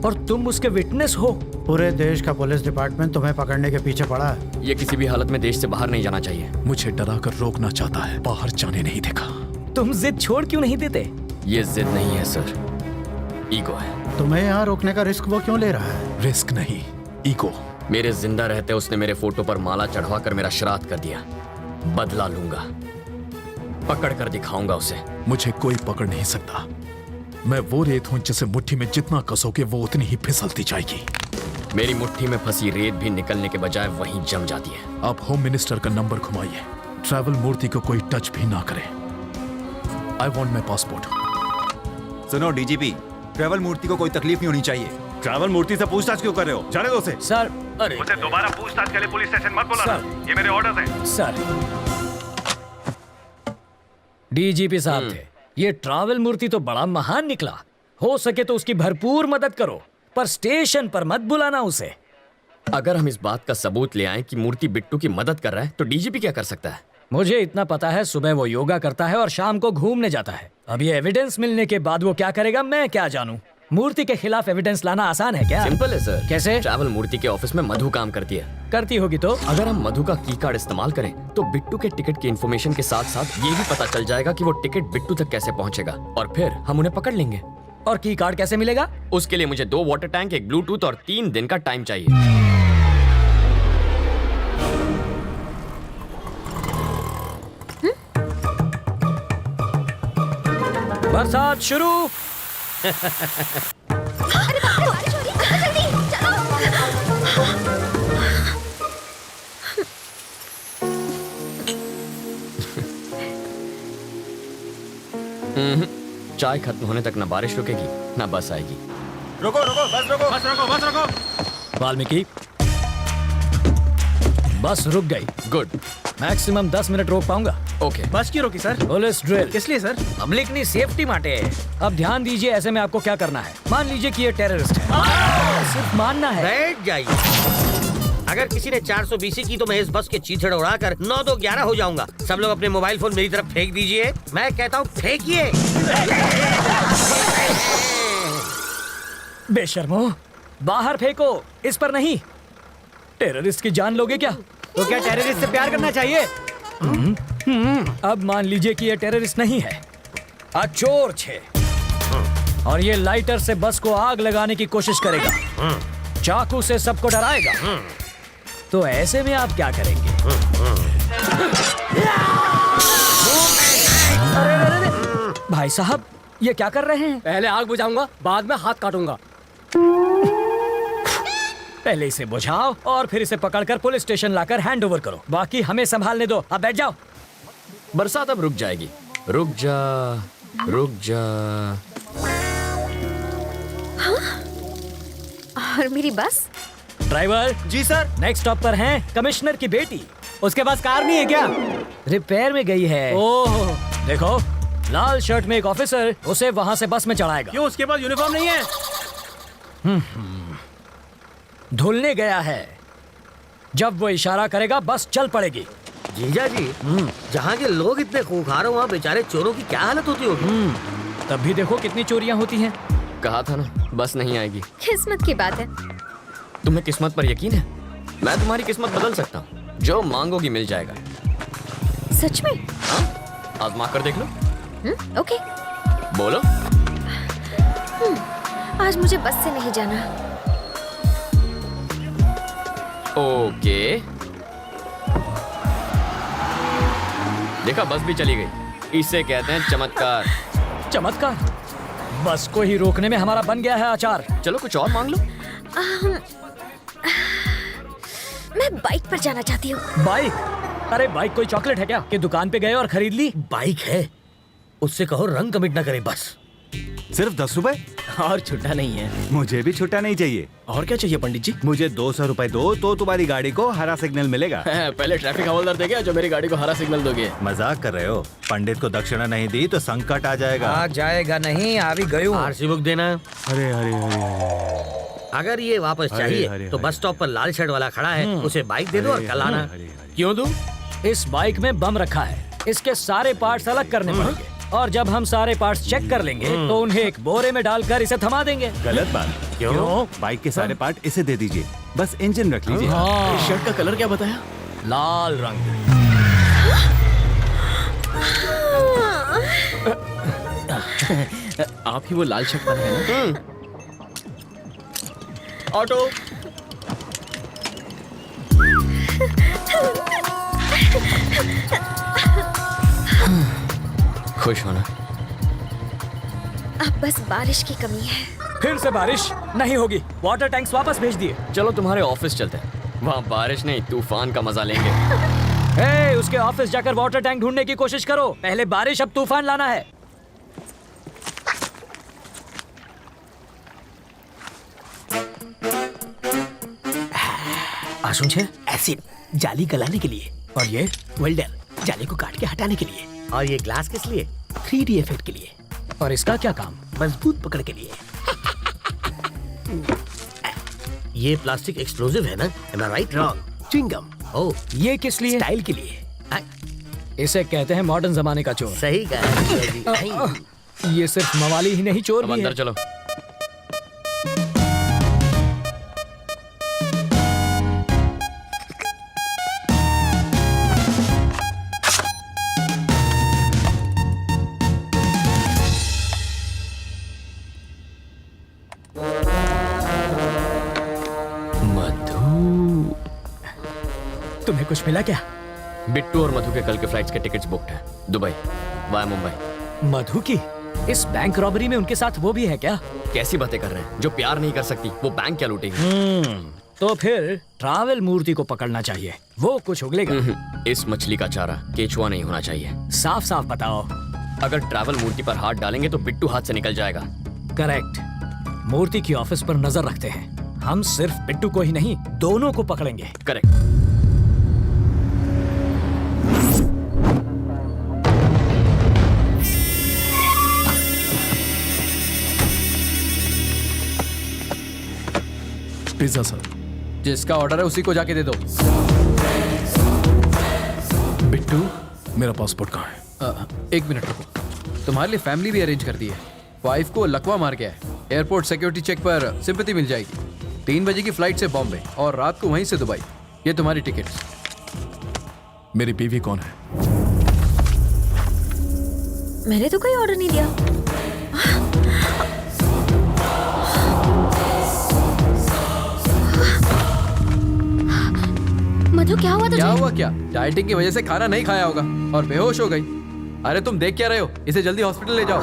P: और तुम उसके विटनेस हो।
A: पूरे देश का पुलिस डिपार्टमेंट तुम्हें पकड़ने के पीछे पड़ा है।
B: ये किसी भी हालत में देश से बाहर नहीं जाना चाहिए।
C: मुझे डरा कर रोकना चाहता है, बाहर जाने नहीं देगा।
P: तुम जिद छोड़ क्यों नहीं देते?
B: ये जिद नहीं है सर, ईगो है।
A: तुम्हें यहाँ रोकने का रिस्क वो क्यों ले रहा है?
C: रिस्क नहीं, ईगो।
B: मेरे जिंदा रहते उसने मेरे फोटो पर माला चढ़वा कर मेरा श्राद्ध कर दिया। बदला लूंगा, पकड़ कर दिखाऊंगा उसे।
C: मुझे कोई पकड़ नहीं सकता। मैं वो रेत हूं जिसे मुट्ठी में जितना कसोगे वो उतनी ही फिसलती जाएगी।
B: मेरी मुट्ठी में फंसी रेत भी निकलने के बजाय वहीं जम जाती है।
C: आप होम मिनिस्टर का नंबर घुमाइए, ट्रैवल मूर्ति को कोई टच भी ना करे। I want my passport.
N: सुनो डीजीपी, ट्रैवल मूर्ति को कोई तकलीफ नहीं होनी चाहिए। ट्रैवल मूर्ति से पूछताछ क्यों कर रहे हो? जाने दो उसे।
P: सर, अरे
N: उसे दोबारा पूछताछ के लिए पुलिस स्टेशन मत बुलाना। ये मेरे ऑर्डर्स हैं।
P: सर, डीजीपी साहब थे, ये ट्रैवल मूर्ति तो बड़ा महान निकला। हो सके तो उसकी भरपूर मदद करो, पर स्टेशन पर मत बुलाना उसे।
B: अगर हम इस बात का सबूत ले आए कि मूर्ति बिट्टू की मदद कर रहा है तो डीजीपी क्या कर सकता है?
P: मुझे इतना पता है, सुबह वो योगा करता है और शाम को घूमने जाता है। अब ये एविडेंस मिलने के बाद वो क्या करेगा मैं क्या जानूं। मूर्ति के खिलाफ एविडेंस लाना आसान है क्या?
B: सिंपल है सर।
P: कैसे?
B: ट्रैवल मूर्ति के ऑफिस में मधु काम करती है।
P: करती होगी तो?
B: अगर हम मधु का की कार्ड इस्तेमाल करें तो बिट्टू के टिकट की इन्फॉर्मेशन के साथ साथ ये भी पता चल जाएगा कि वो टिकट बिट्टू तक कैसे पहुंचेगा और फिर हम उन्हें पकड़ लेंगे।
P: और की कार्ड कैसे मिलेगा?
B: उसके लिए मुझे 2 वाटर टैंक, एक ब्लूटूथ और 3 दिन का टाइम चाहिए।
P: बरसात शुरू।
B: चाय खत्म होने तक ना बारिश रुकेगी ना बस आएगी।
N: रुको रुको, बस रुको, बस रुको, बस रुको।
P: वाल्मीकि, बस रुक गई।
B: गुड।
P: मैक्सिमम 10 मिनट रोक पाऊंगा।
B: ओके।
P: बस क्यों रोकी सर? Police drill. किस लिए सर? पब्लिक नहीं, सेफ्टी माटे। अब ध्यान दीजिए, ऐसे में आपको क्या करना है। मान लीजिए कि ये टेररिस्ट है, सिर्फ मानना है।
D: बैठ जाइए।
L: अगर किसी ने 420 की तो मैं इस बस के चीथड़ उड़ाकर 9-2-11 हो जाऊंगा। सब लोग अपने मोबाइल फोन मेरी तरफ फेंक दीजिए। मैं कहता हूँ फेंकिए।
P: बेशर्मो, बाहर फेंको, इस पर नहीं। टेररिस्ट की जान लोगे क्या?
D: तो क्या टेररिस्ट से प्यार करना चाहिए?
P: अब मान लीजिए कि ये टेररिस्ट नहीं है, चोर छे, और ये लाइटर से बस को आग लगाने की कोशिश करेगा, चाकू से सबको डराएगा। तो ऐसे में आप क्या करेंगे? अरे भाई साहब, ये क्या कर रहे हैं?
J: पहले आग बुझाऊंगा, बाद में हाथ काटूंगा।
P: पहले इसे बुझाओ और फिर इसे पकड़कर पुलिस स्टेशन लाकर हैंड ओवर करो। बाकी हमें संभालने दो। अब बैठ जाओ।
B: बरसात अब रुक जाएगी। रुक जा, रुक जा।
H: और मेरी बस?
P: ड्राइवर
O: जी सर।
P: नेक्स्ट स्टॉप पर हैं कमिश्नर की बेटी। उसके पास कार नहीं है क्या? रिपेयर में गई है। ओह, देखो, लाल शर्ट में एक ऑफिसर उसे वहां से बस में चढ़ाएगा।
J: क्यों, उसके पास यूनिफॉर्म नहीं है?
P: धुलने गया है। जब वो इशारा करेगा बस चल पड़ेगी।
L: जीजा जी, जहाँ के लोग इतने खूंखार हो, वहाँ बेचारे चोरों की क्या हालत होती होगी?
P: तब भी देखो कितनी चोरियां होती हैं।
B: कहा था ना, बस नहीं आएगी।
H: किस्मत की बात है।
B: तुम्हें किस्मत पर यकीन है? मैं तुम्हारी किस्मत बदल सकता हूँ। जो मांगोगी मिल जाएगा।
H: सच में?
B: हाँ, आजमा कर देख लो।
H: ओके।
B: बोलो।
H: आज मुझे बस से नहीं जाना।
B: ओके। देखा, बस भी चली गई। इसे कहते हैं चमत्कार।
P: चमत्कार? बस को ही रोकने में हमारा बन गया है अचार।
B: चलो कुछ और मांग लो।
H: मैं बाइक पर जाना चाहती हूँ।
P: बाइक? अरे बाइक कोई चॉकलेट है क्या कि दुकान पे गए और खरीद ली?
L: बाइक है, उससे कहो रंग कमिट ना करे बस।
N: सिर्फ 10 रुपए?
J: और छुट्टा नहीं है।
N: मुझे भी छुट्टा नहीं चाहिए।
J: और क्या चाहिए पंडित जी?
N: मुझे 200 रुपए दो तो तुम्हारी गाड़ी को हरा सिग्नल मिलेगा।
J: पहले ट्रैफिक हवलदार देगा जो मेरी गाड़ी को हरा सिग्नल दोगे।
N: मजाक कर रहे हो? पंडित को दक्षिणा नहीं दी तो संकट आ जाएगा।
K: आ जाएगा नहीं, आ भी गई हूँ।
L: आरसी बुक देना।
N: अरे अरे अरे,
L: अगर ये वापस चाहिए तो बस स्टॉप पर लाल शर्ट वाला खड़ा है, उसे बाइक दे दो और कल आना।
P: क्यों दूं? इस बाइक में बम रखा है, इसके सारे पार्ट्स अलग करने पड़ेंगे, और जब हम सारे पार्ट्स चेक कर लेंगे तो उन्हें एक बोरे में डालकर इसे थमा देंगे।
N: गलत बात।
P: क्यों?
N: बाइक के सारे पार्ट इसे दे दीजिए, बस इंजन रख लीजिए।
J: शर्ट का कलर क्या बताया?
P: लाल रंग।
J: आप ही वो लाल शर्ट वाले हैं ना?
B: ऑटो। खुश होना।
H: अब बस बारिश की कमी है।
P: फिर से बारिश नहीं होगी। वाटर टैंक्स वापस भेज दिए।
B: चलो तुम्हारे ऑफिस चलते हैं, वहाँ बारिश नहीं तूफान का मजा लेंगे।
P: हे, उसके ऑफिस जाकर वाटर टैंक ढूंढने की कोशिश करो। पहले बारिश, अब तूफान लाना है।
L: आशुन छे एसिड जाली गलाने के लिए,
P: और ये
L: वेल्डर जाली को काट के हटाने के लिए, और ये ग्लास किस लिए? 3D इफेक्ट के लिए।
P: और इसका क्या काम?
L: मजबूत पकड़ के लिए। ये प्लास्टिक एक्सप्लोसिव है ना? Am I right? Wrong? Chewing gum. Oh,
P: ये किस लिए?
L: स्टाइल के लिए।
P: इसे कहते हैं मॉडर्न जमाने का चोर।
L: सही कहा।
P: ये सिर्फ मवाली ही नहीं, चोर भी
B: अंदर
P: है।
B: चलो।
P: तुम्हें कुछ मिला क्या?
B: बिट्टू और मधु के कल के फ्लाइट्स के टिकट्स बुक्ड हैं, दुबई वाया मुंबई।
P: मधु की इस बैंक रॉबरी में उनके साथ वो भी है क्या?
B: कैसी बातें कर रहे हैं? जो प्यार नहीं कर सकती वो बैंक क्या लूटेगी?
P: तो फिर ट्रैवल मूर्ति को पकड़ना चाहिए, वो कुछ उगलेगा।
B: इस मछली का चारा केचुआ नहीं होना चाहिए।
P: साफ साफ बताओ।
B: अगर ट्रैवल मूर्ति पर हाथ डालेंगे तो बिट्टू हाथ से निकल जाएगा।
P: करेक्ट। मूर्ति की ऑफिस पर नजर रखते हैं। हम सिर्फ बिट्टू को ही नहीं, दोनों को पकड़ेंगे।
B: करेक्ट।
C: Pizza sir.
R: जिसका ऑर्डर है उसी को जाके दे दो।
C: बिट्टू, मेरा पासपोर्ट कहाँ है?
R: एक मिनट रुको, तुम्हारे लिए फैमिली भी अरेंज कर दी है। वाइफ को लकवा मार गया है, एयरपोर्ट सिक्योरिटी चेक पर सिंपैथी मिल जाएगी। 3 बजे की फ्लाइट से बॉम्बे और रात को वहीं से दुबई। ये तुम्हारी टिकट्स।
C: मेरी बीवी कौन है?
H: मैंने तो कोई ऑर्डर नहीं दिया।
F: मधु क्या हुआ तुझे?
R: क्या हुआ क्या? डाइटिंग की वजह से खाना नहीं खाया होगा और बेहोश हो गई। अरे तुम देख क्या रहे हो? इसे जल्दी हॉस्पिटल ले जाओ।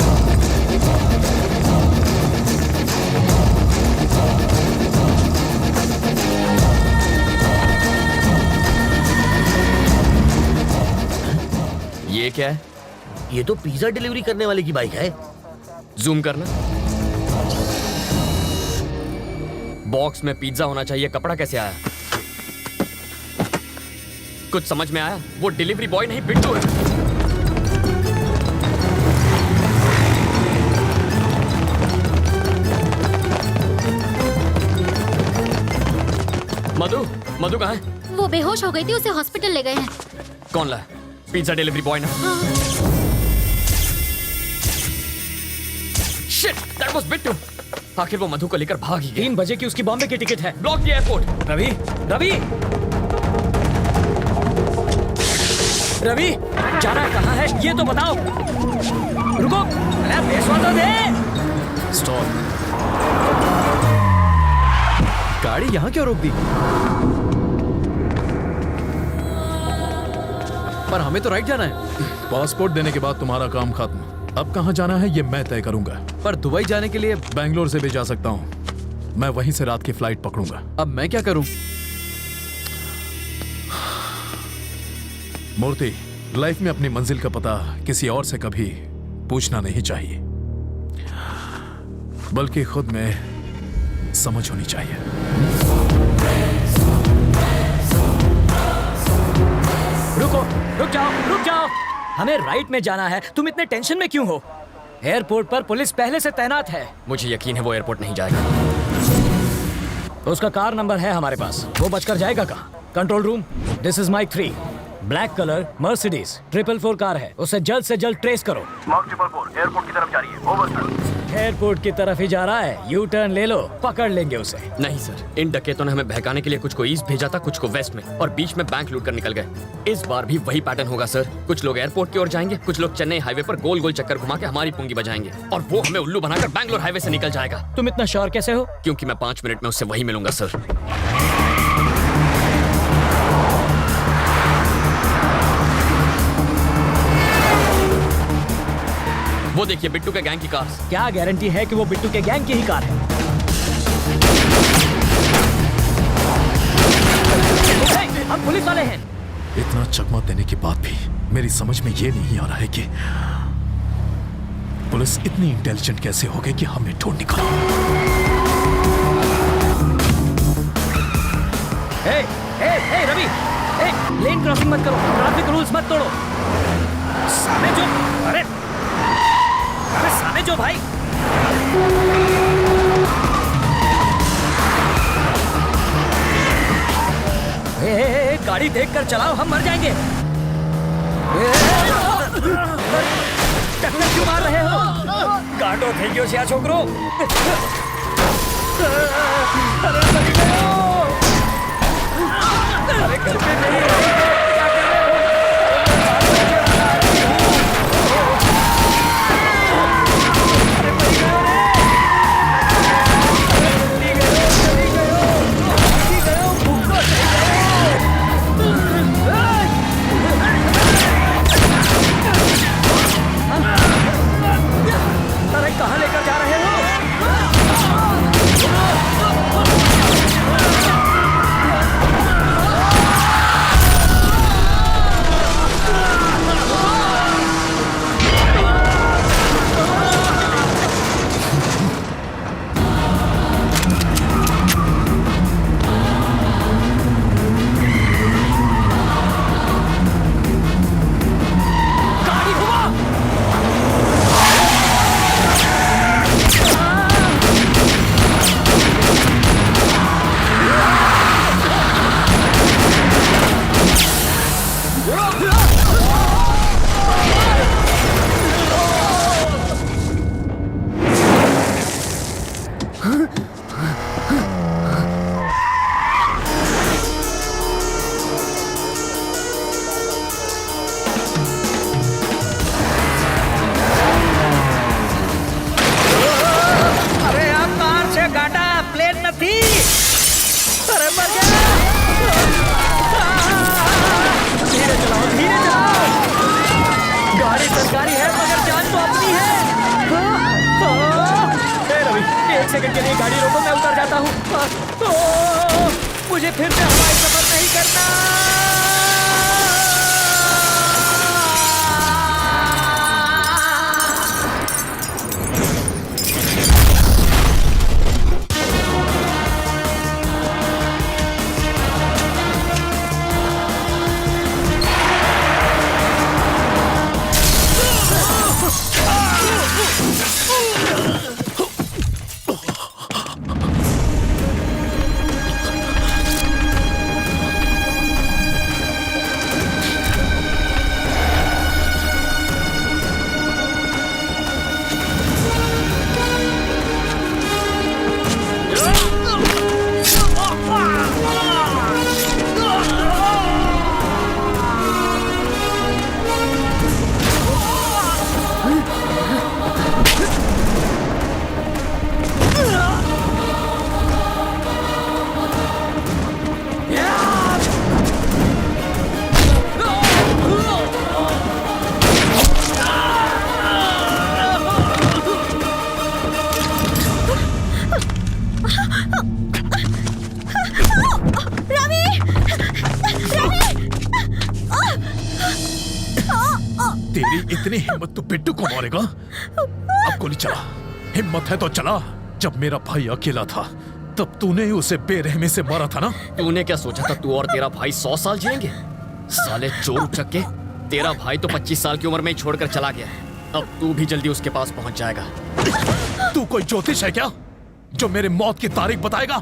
B: ये क्या है?
L: ये तो पिज्जा डिलीवरी करने वाले की बाइक है।
B: जूम करना। बॉक्स में पिज्जा होना चाहिए, कपड़ा कैसे आया? कुछ समझ में आया? वो डिलीवरी बॉय नहीं, बिट्टू है। मधु, मधु कहाँ है?
F: वो बेहोश हो गई थी, उसे हॉस्पिटल ले गए हैं।
B: कौन लाया? पिज्जा डिलीवरी बॉय ना? Shit, that was Bittu. आखिर वो मधु को लेकर भाग ही गया।
P: 3 बजे की उसकी बॉम्बे की टिकट है।
B: Block the airport.
P: Ravi, Ravi, Ravi, जाना कहाँ है ये तो बताओ। रुको, अरे पैसा तो दे।
C: स्टॉप।
R: गाड़ी यहाँ क्यों रोक दी? पर हमें तो राइट जाना है।
C: पासपोर्ट देने के बाद तुम्हारा काम खत्म। अब कहाँ जाना है ये मैं तय करूंगा।
R: पर दुबई जाने के लिए
C: बैंगलोर से भी जा सकता हूँ। मैं वहीं से रात की फ्लाइट पकड़ूंगा।
R: अब मैं क्या करूं?
C: मूर्ति, लाइफ में अपनी मंजिल का पता किसी और से कभी पूछना नहीं चाहिए, बल्कि खुद में समझ होनी चाहिए।
P: रुको, रुक जाओ, रुक जाओ। हमें राइट में जाना है, तुम इतने टेंशन में क्यों हो? एयरपोर्ट पर पुलिस पहले से तैनात है।
B: मुझे यकीन है वो एयरपोर्ट नहीं जाएगा।
P: उसका कार नंबर है हमारे पास, वो बचकर जाएगा कहाँ? Control room, this is Mike 3, black colour Mercedes 444 car है, उसे जल्द से जल्द ट्रेस करो।
I: मार्क 444 एयरपोर्ट की तरफ जा रही है। Over sir.
P: एयरपोर्ट की तरफ ही जा रहा है, यू टर्न ले लो, पकड़ लेंगे उसे।
B: नहीं सर, इन डकैतों ने हमें बहकाने के लिए कुछ को ईस्ट भेजा था, कुछ को वेस्ट में, और बीच में बैंक लूट कर निकल गए। इस बार भी वही पैटर्न होगा सर। कुछ लोग एयरपोर्ट की ओर जाएंगे, कुछ लोग चेन्नई हाईवे पर गोल गोल चक्कर घुमा के हमारी पुंगी बजाएंगे, और वो हमें उल्लू बनाकर बैंगलोर हाईवे से निकल जाएगा।
P: तुम इतना श्योर कैसे हो?
B: क्योंकि मैं 5 मिनट में उससे वही मिलूंगा सर। वो देखिए बिट्टू के गैंग की कार।
P: क्या गारंटी है कि वो बिट्टू के गैंग की ही कार है? हम पुलिस वाले हैं।
C: इतना चकमा देने के बाद भी मेरी समझ में ये नहीं आ रहा है कि पुलिस इतनी इंटेलिजेंट कैसे हो गई कि हमें ढूंढ निकाला।
P: रवि, लेन क्रॉसिंग मत करो, ट्रैफिक रूल्स मत तोड़ो। सामने जो, अरे सामने जो भाई। गाड़ी देखकर चलाओ, हम मर जाएंगे। टक्कर क्यों मार रहे हो? काटो फेंकियो से छोकरो। अरे घर पे नहीं है। कहाँ लेकर जा रहे हो? बेकारी है मगर जान तो अपनी है। ए रवि, 1 सेकंड के लिए गाड़ी रोको, मैं उतर जाता हूँ। मुझे फिर से हवाई सफर नहीं करना।
C: तेरी इतनी हिम्मत तो बिट्टू को मारेगा? अब गोली चला, हिम्मत है तो चला। जब मेरा भाई अकेला था तब तूने उसे बेरहमी से मारा था ना?
B: तूने क्या सोचा था तू और तेरा भाई 100 साल जिएंगे? साले चोर उचक्के, तेरा भाई तो 25 साल की उम्र में ही छोड़कर चला गया। अब तू भी जल्दी उसके पास पहुंच जाएगा।
C: तू कोई ज्योतिष है क्या जो मेरे मौत की तारीख बताएगा?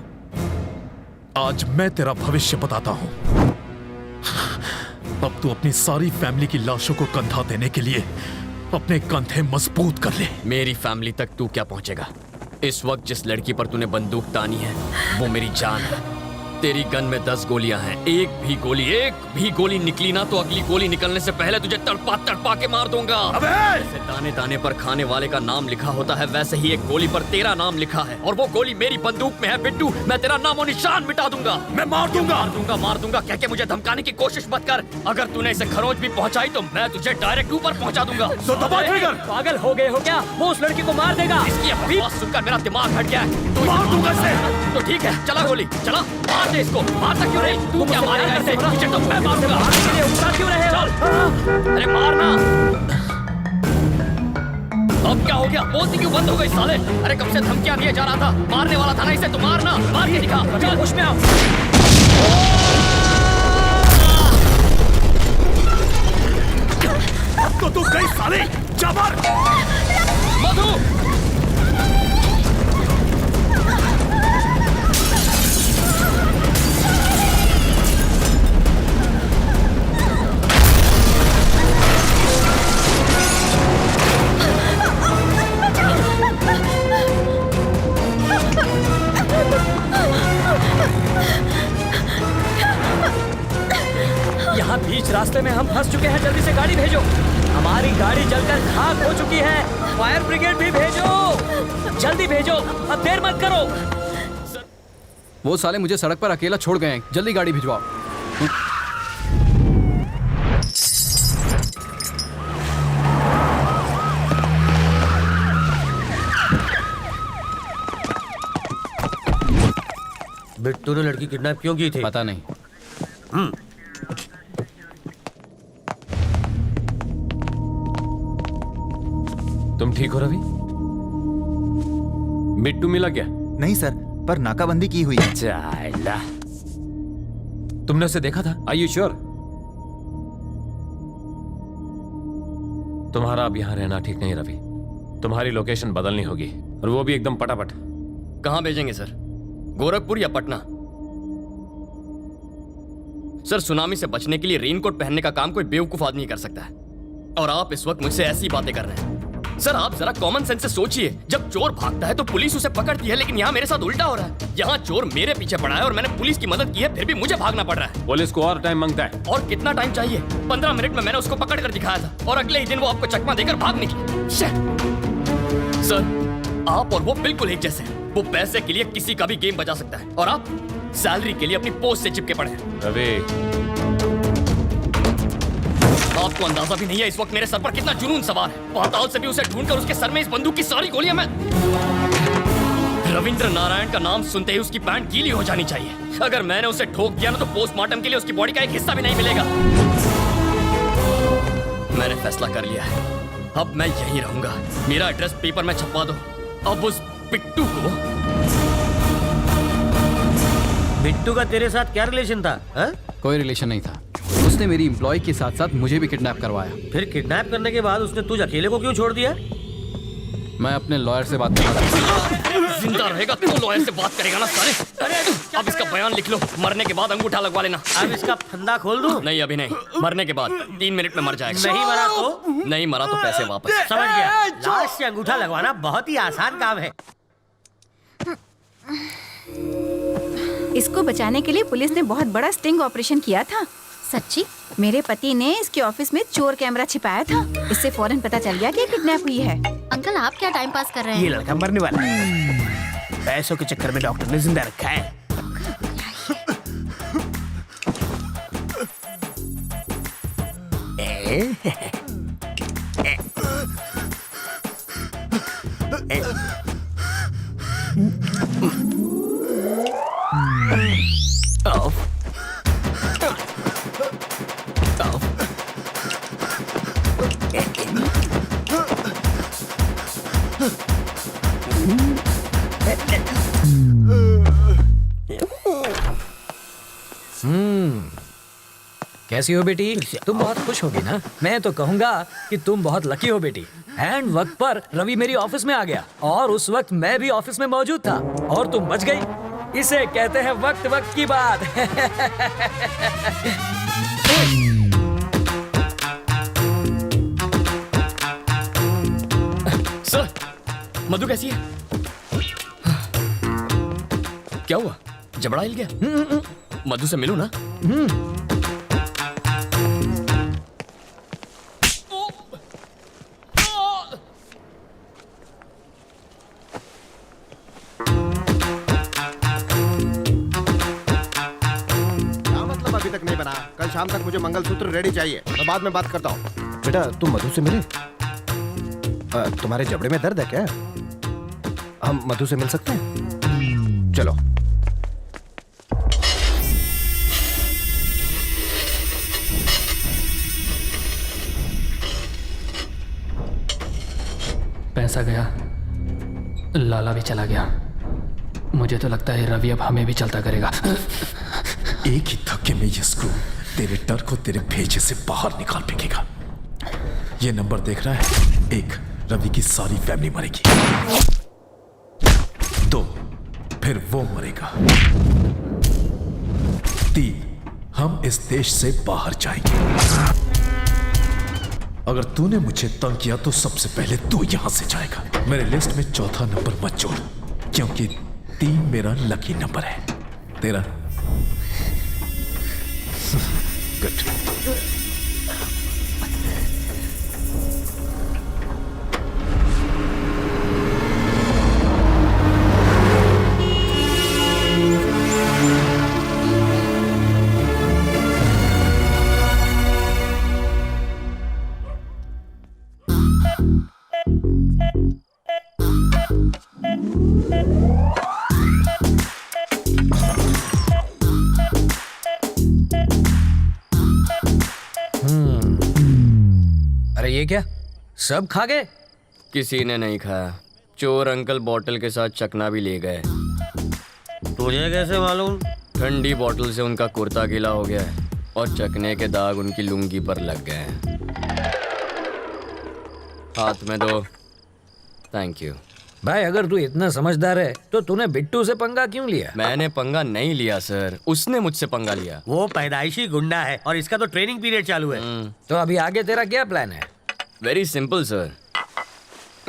C: आज मैं तेरा भविष्य बताता हूं। अब तू अपनी सारी फैमिली की लाशों को कंधा देने के लिए अपने कंधे मजबूत कर ले।
B: मेरी फैमिली तक तू क्या पहुंचेगा? इस वक्त जिस लड़की पर तूने बंदूक तानी है वो मेरी जान है। तेरी गन में 10 गोलियां हैं। एक भी गोली निकली ना तो अगली गोली निकलने से पहले तुझे तड़पा के मार दूंगा। जैसे दाने दाने पर खाने वाले का नाम लिखा होता है वैसे ही एक गोली पर तेरा नाम लिखा है और वो गोली मेरी बंदूक में है। बिट्टू, मैं तेरा नामो निशान मिटा दूंगा।
C: मैं मार दूंगा
B: कह के मुझे धमकाने की कोशिश मत कर। अगर तूने इसे खरोच भी पहुंचाई तो मैं तुझे डायरेक्ट ऊपर पहुंचा दूंगा।
C: तो दबा ट्रिगर।
P: पागल हो गए हो क्या? वो उस लड़की को मार देगा।
B: इसकी आवाज सुनकर मेरा दिमाग हट गया है।
C: मार दूंगा इसे।
B: तो ठीक है, चला गोली चला, मार दे इसको। मारता क्यों नहीं? तू क्या मारेगा इसे? तुझे तो मैं मारूंगा।
P: क्यों रहे हो?
B: अरे मारना। अब क्या हो गया? बोलती क्यों बंद हो गई साले? अरे कब से धमकियां दिए जा रहा था, मारने वाला था ना इसे, तो मारना। मार के दिखा। चल उसमें आओ।
C: अब तो तू गई साले, जा मार।
B: मधु,
P: यहाँ बीच रास्ते में हम फंस चुके हैं। जल्दी से गाड़ी भेजो। हमारी गाड़ी जलकर खाक हो चुकी है। फायर ब्रिगेड भी भेजो, जल्दी भेजो, अब देर मत करो।
R: वो साले मुझे सड़क पर अकेला छोड़ गए हैं, जल्दी गाड़ी भिजवाओ।
L: बिट्टू ने लड़की किडनैप क्यों की थी?
R: पता नहीं।
M: तुम ठीक हो रवि? बिट्टू मिला क्या?
G: नहीं सर, पर नाकाबंदी की हुई है।
M: चाइला, तुमने उसे देखा था? Are you sure? तुम्हारा अब यहां रहना ठीक नहीं रवि। तुम्हारी लोकेशन बदलनी होगी और वो भी एकदम पटापट।
B: कहां भेजेंगे सर? गोरखपुर या पटना? सर, सुनामी से बचने के लिए रेनकोट पहनने का काम कोई बेवकूफ आदमी कर सकता है और आप इस वक्त मुझसे ऐसी बातें कर रहे हैं। सर, आप जरा कॉमन सेंस से सोचिए। जब चोर भागता है तो पुलिस उसे पकड़ती है, लेकिन यहाँ मेरे साथ उल्टा हो रहा है। यहाँ चोर मेरे पीछे पड़ा है और मैंने पुलिस की मदद की है, फिर भी मुझे भागना पड़ रहा है।
M: पुलिस को और टाइम मांगता है।
B: और कितना टाइम चाहिए? 15 मिनट में मैंने उसको पकड़ कर दिखाया था और अगले ही दिन वो आपको चकमा देकर भाग निकली। सर, आप और वो बिल्कुल एक जैसे हैं। वो पैसे के लिए किसी का भी गेम बजा सकता है और आप सैलरी के लिए अपनी पोस्ट से चिपके पड़े हैं।
M: रवि,
B: आपको अंदाजा भी नहीं है इस वक्त मेरे सर पर कितना जुनून सवार है। पाताल से भी उसे ढूंढकर उसके सर में इस बंदूक की सारी गोलियां मैं रविंद्र नारायण का नाम सुनते ही उसकी पैंट गीली हो जानी चाहिए। अगर मैंने उसे ठोक दिया ना तो पोस्टमार्टम के लिए उसकी बॉडी का एक हिस्सा भी नहीं मिलेगा। मैंने फैसला कर लिया है, अब मैं यहीं रहूंगा। मेरा एड्रेस पेपर में छपवा दो। अब उस बिट्टू को।
D: बिट्टू का तेरे साथ क्या रिलेशन था? हा?
R: कोई रिलेशन नहीं था। उसने मेरी एम्प्लॉय के साथ साथ मुझे भी किडनैप करवाया।
D: फिर किडनैप करने के बाद उसने तुझे अकेले को क्यों छोड़ दिया?
R: मैं अपने लॉयर से बात कर रहा था।
B: जिंदा रहेगा तो लॉयर से बात करेगा ना साले। अब इसका बयान लिख लो, मरने के बाद अंगूठा लगवा लेना।
D: अब इसका फंदा खोल दूं?
B: नहीं अभी नहीं, मरने के बाद 3 मिनट में मर जाएगा।
D: नहीं मरा तो?
B: नहीं मरा तो पैसे वापस।
D: समझ गया। लाश से अंगूठा लगवाना बहुत ही आसान काम है।
E: इसको बचाने के लिए पुलिस ने बहुत बड़ा स्टिंग ऑपरेशन किया था।
F: सच्ची?
E: मेरे पति ने इसके ऑफिस में चोर कैमरा छिपाया था। इससे फौरन पता चल गया कि किडनैप हुई है।
F: अंकल आप क्या टाइम पास कर रहे हैं?
L: ये लड़का मरने वाला है। पैसों के चक्कर में डॉक्टर ने जिंदा रखा है।
P: कैसी हो बेटी? तुम बहुत खुश होगी ना? मैं तो कहूंगा कि तुम बहुत लकी हो बेटी। एंड वक्त पर रवि मेरी ऑफिस में आ गया और उस वक्त मैं भी ऑफिस में मौजूद था और तुम बच गई। इसे कहते हैं वक्त वक्त की बात।
B: सर, मधु कैसी है? क्या हुआ? जबड़ा हिल गया? मधु से मिलूं ना?
Q: कल शाम तक मुझे मंगलसूत्र रेडी चाहिए। मैं बाद में बात करता हूँ। बेटा तुम मधु से मिले? तुम्हारे जबड़े में दर्द है क्या? हम मधु से मिल सकते हैं? चलो।
J: पैसा गया, लाला भी चला गया। मुझे तो लगता है रवि अब हमें भी चलता करेगा।
C: एक ही धक्के में ये स्क्रू तेरे डर को तेरे भेजे से बाहर निकाल फेंकेगा। ये नंबर देख रहा है? 1, रवि की सारी फैमिली मरेगी। 2, फिर वो मरेगा। 3, हम इस देश से बाहर जाएंगे। अगर तूने मुझे तंग किया तो सबसे पहले तू यहां से जाएगा। मेरे लिस्ट में चौथा नंबर मत जोड़, क्योंकि 3 मेरा लकी नंबर है। तेरा गुड।
P: अरे ये क्या? सब खा गए?
B: किसी ने नहीं खाया। चोर अंकल बोतल के साथ चकना भी ले गए।
D: तुझे कैसे मालूम?
B: ठंडी बोतल से उनका कुर्ता गीला हो गया है और चकने के दाग उनकी लुंगी पर लग गए हैं। हाथ में दो। Thank you.
P: भाई अगर तू इतना समझदार है तो तूने बिट्टू से पंगा क्यों लिया?
B: मैंने पंगा नहीं लिया सर, उसने मुझसे पंगा लिया।
D: वो पैदाइशी गुंडा है और इसका तो ट्रेनिंग पीरियड चालू है।
P: तो अभी आगे तेरा क्या प्लान है?
B: Very simple sir.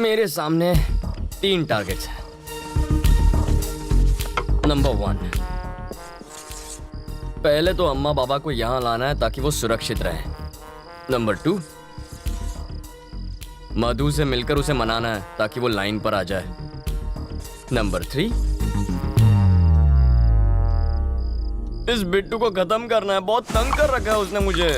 B: मेरे सामने 3 टारगेट्स हैं। नंबर 1, पहले तो अम्मा बाबा को यहाँ लाना है ताकि वो सुरक्षित रहें। नंबर 2, मधु से मिलकर उसे मनाना है ताकि वो लाइन पर आ जाए। नंबर 3, इस बिट्टू को खत्म करना है। बहुत तंग कर रखा है उसने मुझे।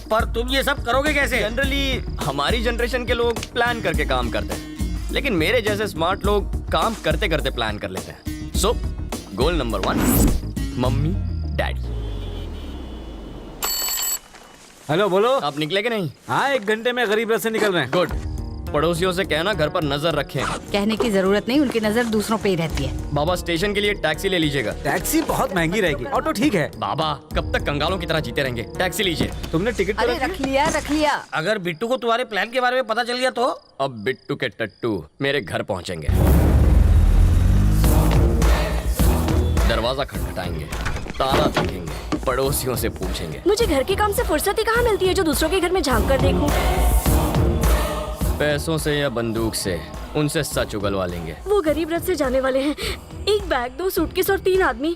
L: पर तुम ये सब करोगे कैसे?
B: जनरली हमारी जनरेशन के लोग प्लान करके काम करते हैं, लेकिन मेरे जैसे स्मार्ट लोग काम करते करते प्लान कर लेते हैं। So goal number 1, mummy daddy.
D: Hello, बोलो।
B: आप निकले कि नहीं?
D: हाँ, 1 घंटे में गरीब रथ से निकल रहे हैं।
B: गुड। पड़ोसियों से कहना घर पर नजर रखें।
E: कहने की जरूरत नहीं, उनकी नजर दूसरों पे ही रहती है।
B: बाबा स्टेशन के लिए टैक्सी ले लीजिएगा।
D: टैक्सी बहुत महंगी रहेगी, ऑटो ठीक है।
B: बाबा कब तक कंगालों की तरह जीते रहेंगे? टैक्सी लीजिए।
D: तुमने टिकट
E: अरे रख लिया।
L: अगर बिट्टू को तुम्हारे प्लान के बारे में पता चल गया तो?
B: अब बिट्टू के टट्टू मेरे घर पहुंचेंगे, दरवाजा खटखटाएंगे, ताला देखेंगे, पड़ोसियों से पूछेंगे।
F: मुझे घर के काम से फुर्सत ही कहाँ मिलती है जो दूसरों के घर में झांक कर देखूं।
B: पैसों से या बंदूक से उनसे सच उगलवा लेंगे।
F: वो गरीब रथ से जाने वाले हैं। 1 बैग, 2 सूटकेस और 3 आदमी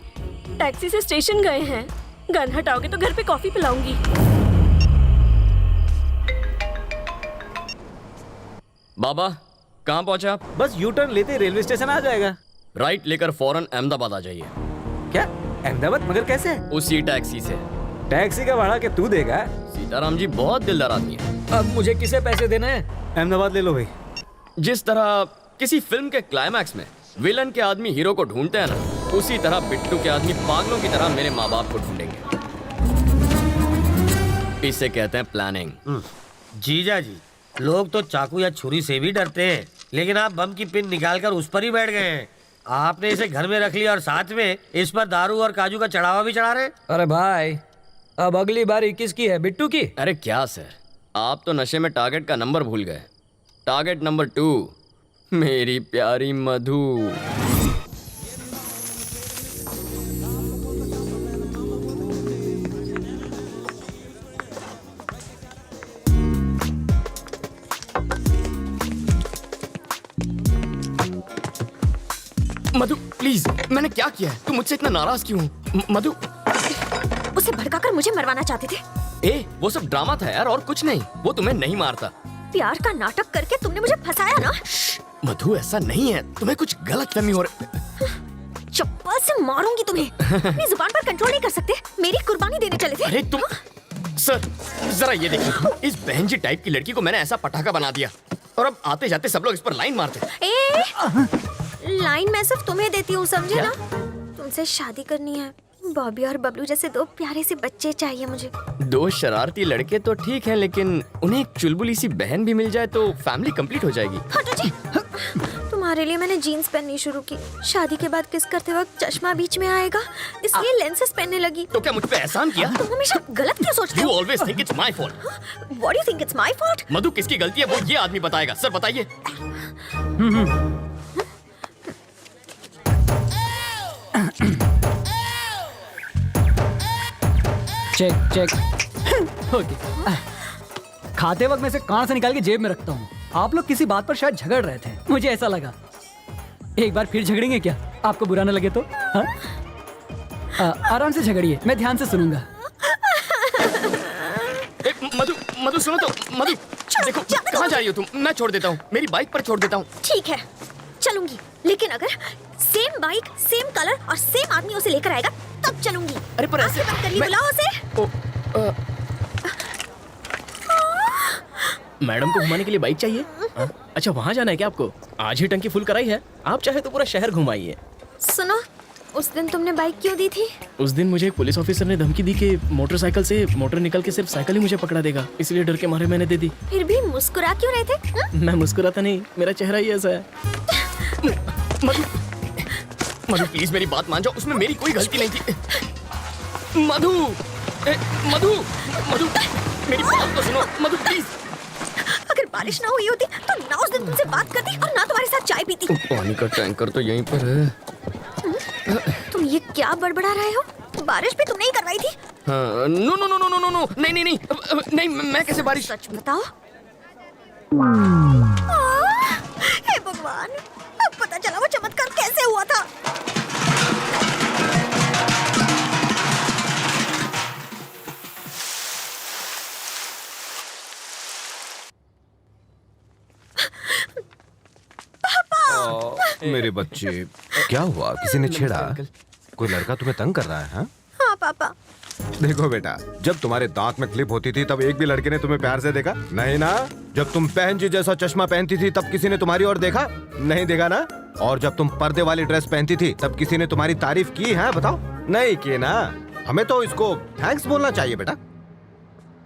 F: टैक्सी से स्टेशन गए हैं। गन हटाओगे तो घर पे कॉफी पिलाऊंगी।
B: बाबा कहाँ पहुँचे आप?
D: बस यू टर्न लेते रेलवे स्टेशन आ जाएगा।
B: राइट लेकर फौरन अहमदाबाद आ जाइए।
D: क्या अहमदाबाद? मगर कैसे?
B: उसी टैक्सी से।
D: टैक्सी का भाड़ा क्या तू देगा?
B: सीताराम जी बहुत दिलदार आदमी है।
P: अब मुझे किसे पैसे देने हैं?
D: अहमदाबाद ले लो भाई।
B: जिस तरह किसी फिल्म के क्लाइमैक्स में विलन के आदमी हीरो को ढूंढते हैं ना, उसी तरह बिट्टू के आदमी पागलों की तरह मेरे माँ बाप को ढूंढेंगे। इसे कहते हैं प्लानिंग।
L: जीजा जी, लोग तो चाकू या छुरी से भी डरते हैं, लेकिन आप बम की पिन निकालकर उस पर ही बैठ गए हैं। आपने इसे घर में रख लिया और साथ में इस पर दारू और काजू का चढ़ावा भी चढ़ा रहे।
P: अरे भाई, अब अगली बारी किसकी है? बिट्टू की?
B: अरे क्या सर, आप तो नशे में टारगेट का नंबर भूल गए। टारगेट नंबर 2 मेरी प्यारी मधु। मधु प्लीज, मैंने क्या किया है? तू मुझसे इतना नाराज क्यों? मधु।
F: उसे भड़काकर मुझे मरवाना चाहते थे।
B: वो सब ड्रामा था यार, और कुछ नहीं। वो तुम्हें नहीं मारता।
F: प्यार का नाटक करके तुमने मुझे फंसाया ना।
B: मधु ऐसा नहीं है, तुम्हें कुछ गलतफहमी हो रही।
F: चप्पल से मारूंगी तुम्हें। अपनी जुबान पर कंट्रोल नहीं कर सकते। मेरी कुर्बानी देने चले थे।
B: अरे तुम सर, जरा ये देखिए, इस बहन जी टाइप की लड़की को मैंने ऐसा पटाखा बना दिया, और अब आते जाते सब लोग इस पर लाइन मारते।
F: लाइन मैं सिर्फ तुम्हें देती हूँ, समझे ना? तुमसे शादी करनी है। बॉबी और बबलू जैसे 2 प्यारे से बच्चे चाहिए मुझे।
B: 2 शरारती लड़के तो ठीक हैं, लेकिन उन्हें एक चुलबुली सी बहन भी मिल जाए तो फैमिली कंप्लीट हो जाएगी।
F: हटो जी। तुम्हारे लिए मैंने जीन्स पहननी शुरू की। शादी के बाद किस करते वक्त चश्मा बीच में आएगा, इसलिए लेंसेज पहनने लगी।
B: तो क्या मुझ पे एहसान किया?
F: तुम हमेशा गलत क्यों सोचते हो?
B: You always think it's my fault.
F: What do you think it's my fault?
B: मधु किसकी गलती है वो ये आदमी बताएगा। सर बताइए।
P: चेक। ओके। खाते वक्त मैं इसे कान से निकाल के जेब में रखता हूँ। आप लोग किसी बात पर शायद झगड़ रहे थे, मुझे ऐसा लगा। एक बार फिर झगड़ेंगे क्या? आपको बुरा न लगे तो? हाँ? आराम से झगड़िए, मैं ध्यान से सुनूंगा।
B: मधु सुनो तो। मधु देखो, कहाँ जा रही हो तुम? मैं छोड़ देता हूँ, मेरी बाइक पर छोड़ देता हूँ।
F: ठीक है, चलूंगी, लेकिन अगर सेम बाइक, सेम कलर और सेम आदमी उसे लेकर आएगा तब चलूंगी।
B: अरे पर ऐसे
F: बंद कर ली, बुलाओ उसे।
J: मैडम को घुमाने के लिए बाइक चाहिए? अच्छा, वहाँ जाना है क्या आपको? आज ही टंकी फुल कराई है, आप चाहे तो पूरा शहर घुमाइए।
F: सुनो, उस दिन तुमने बाइक क्यों दी थी?
J: उस दिन मुझे एक पुलिस ऑफिसर ने धमकी दी कि मोटरसाइकिल से मोटर निकल के सिर्फ साइकिल ही मुझे पकड़ा देगा, इसलिए डर के मारे मैंने दे दी।
F: फिर भी मुस्कुरा क्यों रहे थे?
J: मैं मुस्कुराता नहीं, मेरा चेहरा ही ऐसा है।
B: मधु प्लीज मेरी बात मान जाओ, उसमें मेरी कोई गलती नहीं थी। मधु मेरी बात तो सुनो। मधु प्लीज।
F: अगर बारिश ना हुई होती तो ना उस दिन तुमसे बात करती और ना तुम्हारे साथ चाय पीती।
B: पानी का टैंकर तो यहीं पर है।
F: तुम ये क्या बड़बड़ा रहे हो? बारिश भी तुमने ही करवाई थी।
B: हाँ, नो, नहीं, मैं कैसे बारिश?
F: सच बताओ। हे भगवान, अब पता चला वो चमत्कार कैसे हुआ था।
Q: मेरे बच्चे, क्या हुआ? किसी ने छेड़ा? कोई लड़का तुम्हें तंग कर रहा है? हाँ
F: हाँ पापा,
Q: देखो बेटा, जब तुम्हारे दांत में क्लिप होती थी तब एक भी लड़के ने तुम्हें प्यार से देखा? नहीं ना। जब तुम बहन जी जैसा चश्मा पहनती थी तब किसी ने तुम्हारी ओर देखा? नहीं देखा ना। और जब तुम पर्दे वाली ड्रेस पहनती थी तब किसी ने तुम्हारी तारीफ की है? बताओ, नहीं की ना। हमें तो इसको थैंक्स बोलना चाहिए बेटा।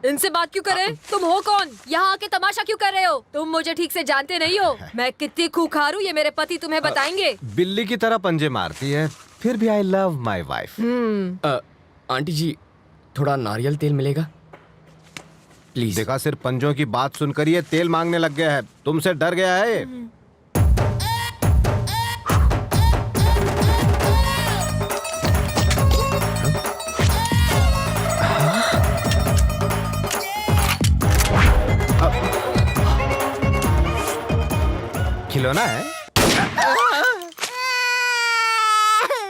H: इनसे बात क्यों कर रहे? तुम हो कौन? यहाँ आके तमाशा क्यों कर रहे हो? तुम मुझे ठीक से जानते नहीं हो। मैं कितनी खूंखार हूँ ये मेरे पति तुम्हें बताएंगे।
Q: बिल्ली की तरह पंजे मारती है, फिर भी I love my wife.
B: Aunty ji, थोड़ा नारियल तेल मिलेगा प्लीज?
Q: देखा, सिर्फ पंजों की बात सुनकर ये तेल मांगने लग गया है। तुमसे डर गया है। खिलौना है?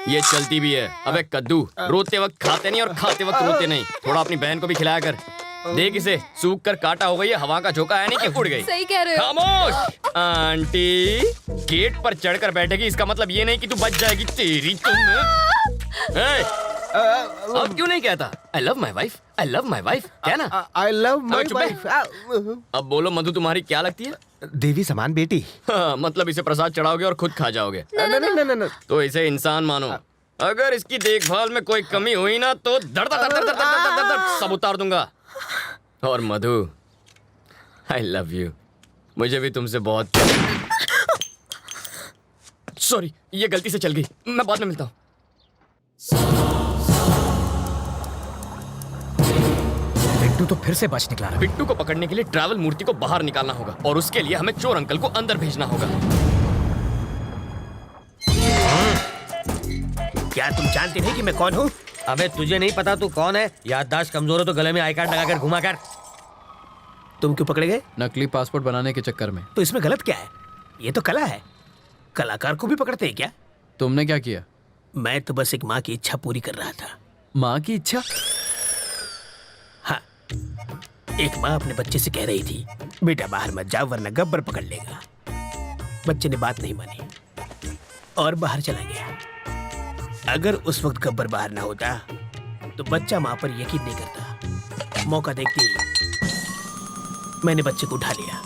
B: ये चलती भी है। अबे कद्दू, रोते वक्त खाते नहीं और खाते वक्त रोते नहीं। थोड़ा अपनी बहन को भी खिलाया कर। देख इसे, सूख कर काटा हो गई है, हवा का झोंका है नहीं कि उड़ गई।
H: सही कह रहे हो।
B: खामोश। आंटी गेट पर चढ़कर बैठेगी, इसका मतलब ये नहीं कि तू बच जाएगी। तेरी तुम अब क्यों नहीं कहता आई love my wife, I love my wife? क्या ना
Q: आई लव माई वाइफ।
B: अब बोलो मधु, तुम्हारी क्या लगती है?
Q: देवी समान बेटी।
B: हाँ, मतलब इसे प्रसाद चढ़ाओगे और खुद खा जाओगे?
Q: नहीं।
B: तो इसे इंसान मानो। अगर इसकी देखभाल में कोई कमी हुई ना तो दर्द दर्द दर्द दर्द दर्द सब उतार दूंगा। और मधु, आई लव यू। मुझे भी तुमसे बहुत। सॉरी, ये गलती से चल गई। मैं बाद में मिलता हूँ।
P: बिट्टू तो फिर से बच निकला रहा।
B: बिट्टू को पकड़ने के लिए ट्रैवल मूर्ति को बाहर निकालना होगा और उसके लिए हमें चोर अंकल को अंदर भेजना होगा।
L: क्या तुम जानते नहीं कि मैं कौन हूँ? अबे तुझे नहीं पता तू कौन है? याददाश्त कमजोर हो तो गले में आई कार्ड लगाकर घुमा कर। तुम क्यों पकड़े गए?
R: नकली पासपोर्ट बनाने के चक्कर में।
L: तो इसमें गलत क्या है? ये तो कला है। कलाकार को भी पकड़ते हैं क्या?
R: तुमने क्या किया?
L: मैं तो बस एक माँ की इच्छा पूरी कर रहा था।
R: माँ की इच्छा?
L: हाँ, एक माँ अपने बच्चे से कह रही थी, बेटा बाहर मत जाओ वरना गब्बर पकड़ लेगा। बच्चे ने बात नहीं मानी और बाहर चला गया। अगर उस वक्त गब्बर बाहर ना होता तो बच्चा माँ पर यकीन नहीं करता। मौका देखते ही मैंने बच्चे को उठा लिया।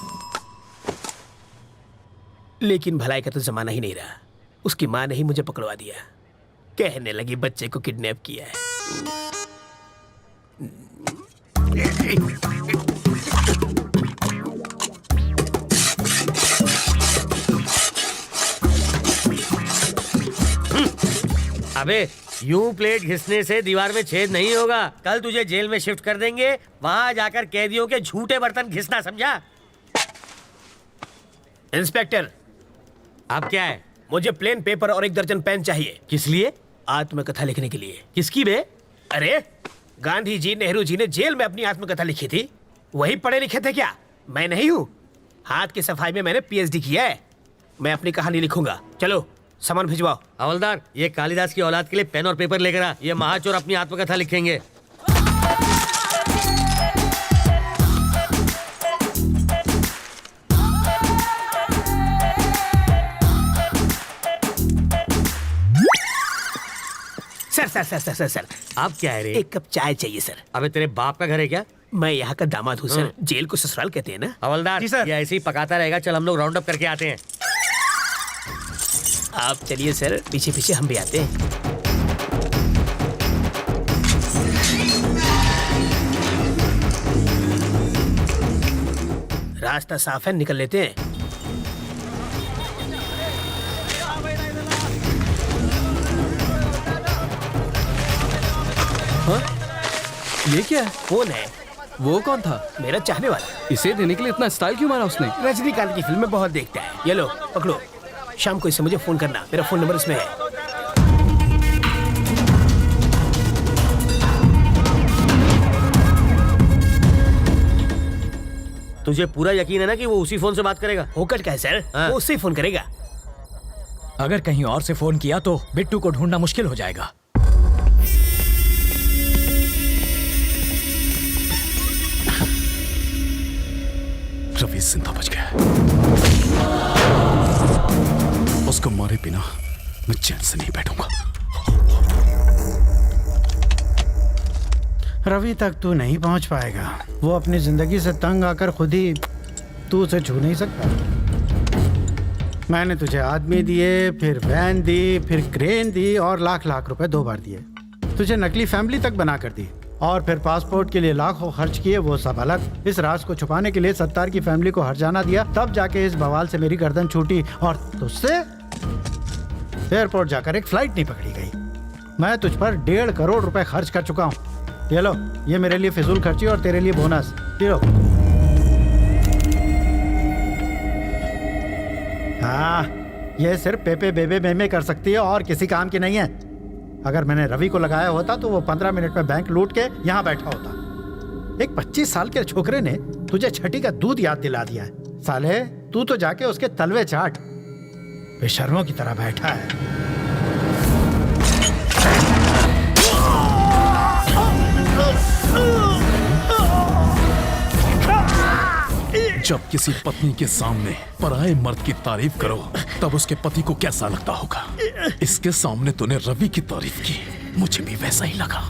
L: लेकिन भलाई का तो जमाना ही नहीं रहा। उसकी माँ ने ही मुझे पकड़वा दिया। कहने लगी बच्चे को किडनैप किया है। अबे यूं प्लेट घिसने से दीवार में छेद नहीं होगा। कल तुझे जेल में शिफ्ट कर देंगे, वहां जाकर कैदियों के झूठे बर्तन घिसना, समझा? इंस्पेक्टर, आप क्या है? मुझे प्लेन पेपर और 1 दर्जन पेन चाहिए। किस लिए? आत्मकथा लिखने के लिए। किसकी बे? अरे गांधी जी, नेहरू जी ने जेल में अपनी आत्मकथा लिखी थी। वही पढ़े लिखे थे क्या? मैं नहीं हूँ। हाथ की सफाई में मैंने PhD किया है। मैं अपनी कहानी लिखूंगा। चलो सामान भिजवाओ। हवलदार, ये कालिदास की औलाद के लिए पेन और पेपर लेकर आ। ये महाचोर अपनी आत्मकथा लिखेंगे। सर, आप क्या है रे? 1 कप चाय चाहिए सर। अबे तेरे बाप का घर है क्या? मैं यहाँ का दामाद हूँ सर। जेल को ससुराल कहते हैं ना। हवलदार जी सर, ये ऐसे ही पकाता रहेगा। चल हम लोग राउंड अप करके आते हैं। आप चलिए सर, पीछे पीछे हम भी आते हैं। रास्ता साफ है, निकल लेते हैं।
R: हाँ? ये क्या है?
L: कौन है?
R: वो कौन था?
L: मेरा चाहने वाला।
R: इसे देने के लिए इतना स्टाइल क्यों मारा उसने?
L: रजनीकांत की फिल्म में बहुत देखता है। ये लो पकड़ो। शाम को इसे मुझे फोन करना। मेरा फोन नंबर इसमें है। तुझे पूरा यकीन है ना कि वो उसी फोन से बात करेगा? होकर क्या है सर? वो उससे ही फोन करेगा।
P: अगर कहीं और से फोन किया तो बिट्टू को ढूंढना मुश्किल हो जाएगा।
C: रवि जिंदा बच गया। उसको मारे बिना मैं चैन से नहीं बैठूंगा।
A: रवि तक तू नहीं पहुंच पाएगा। वो अपनी जिंदगी से तंग आकर खुद ही तू उसे छू नहीं सकता। मैंने तुझे आदमी दिए, फिर वैन दी, फिर क्रेन दी और लाख लाख रुपए 2 बार दिए। तुझे नकली फैमिली तक बना कर दी और फिर पासपोर्ट के लिए लाखों खर्च किए, वो सब अलग। इस राज को छुपाने के लिए सत्तार की फैमिली को हरजाना दिया, तब जाके इस बवाल से मेरी गर्दन छूटी और तुझसे एयरपोर्ट जाकर एक फ्लाइट नहीं पकड़ी गई। मैं तुझ पर 1.5 करोड़ रुपए खर्च कर चुका हूँ। ये लो, ये मेरे लिए फिजूल खर्ची और तेरे लिए बोनस। ये लो। हाँ, ये सिर्फ पेपे बेबे मेमे कर सकती है और किसी काम की नहीं है। अगर मैंने रवि को लगाया होता तो वो 15 मिनट में बैंक लूट के यहाँ बैठा होता। एक 25 साल के छोकरे ने तुझे छठी का दूध याद दिला दिया है। साले, तू तो जाके उसके तलवे चाट। बेशर्मों की तरह बैठा है।
C: जब किसी पत्नी के सामने पराये मर्द की तारीफ करो तब उसके पति को कैसा लगता होगा। इसके सामने तूने रवि की तारीफ की, मुझे भी वैसा ही लगा।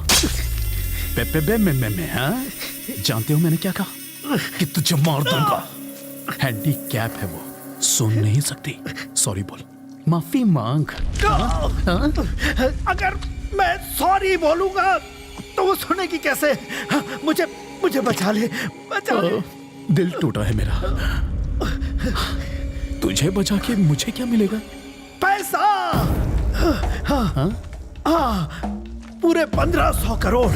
C: पेपे में हाँ? जानते हो मैंने क्या कहा? कि तुझे मार दूंगा। हैंडीकैप है वो, सुन नहीं सकती। सॉरी बोल, माफी मांग। हाँ?
A: अगर मैं सॉरी बोलूंगा तो वो सुनेगी कैसे? मुझे बचा ले, बचा ले।
C: दिल टूटा है मेरा। तुझे बचा के मुझे क्या मिलेगा?
A: पैसा। हाँ? पूरे 1500 करोड़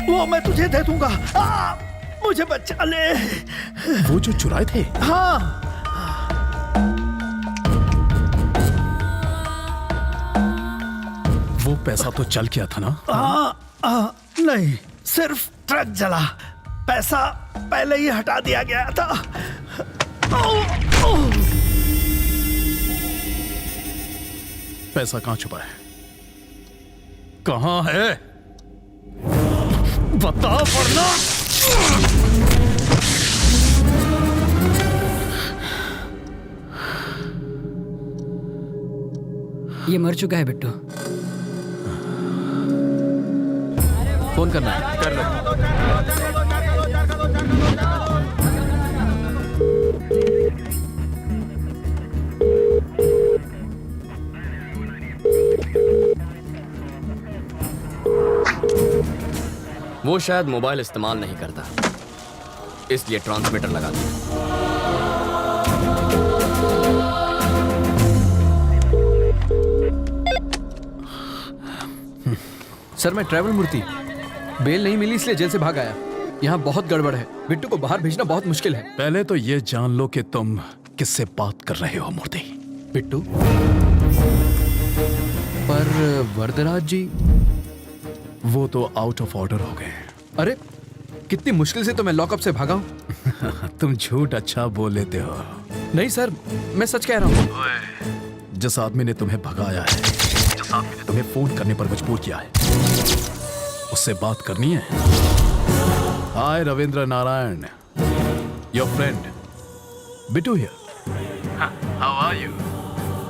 A: वो मैं तुझे दे दूंगा। मुझे बचा ले।
C: वो जो चुराए थे?
A: हाँ।
C: वो पैसा तो चल गया था ना?
A: नहीं, सिर्फ ट्रक जला। पैसा पहले ही हटा दिया गया था।
C: पैसा कहाँ छुपा है? कहाँ है? बता वरना।
P: ये मर चुका है बिट्टू।
R: फोन करना है, कर लो।
B: वो शायद मोबाइल इस्तेमाल नहीं करता, इसलिए ट्रांसमीटर लगा दिया।
R: सर, मैं ट्रैवल मूर्ति। बेल नहीं मिली इसलिए जेल से भाग आया। यहाँ बहुत गड़बड़ है। बिट्टू को बाहर भेजना बहुत मुश्किल है।
C: पहले तो ये जान लो कि तुम किससे बात कर रहे हो मूर्ति।
R: बिट्टू? पर वरदराज जी?
C: वो तो आउट ऑफ ऑर्डर हो गए।
R: अरे कितनी मुश्किल से तो मैं लॉकअप से भागा हूँ।
C: तुम झूठ अच्छा बोल लेते हो।
R: नहीं सर, मैं सच कह रहा हूँ।
C: जिस आदमी ने तुम्हें भगाया है, जिस आदमी ने तुम्हें फोन करने पर मजबूर किया है, उससे बात करनी है। Hi Ravindra Narayan, your friend Bittu here. How are you?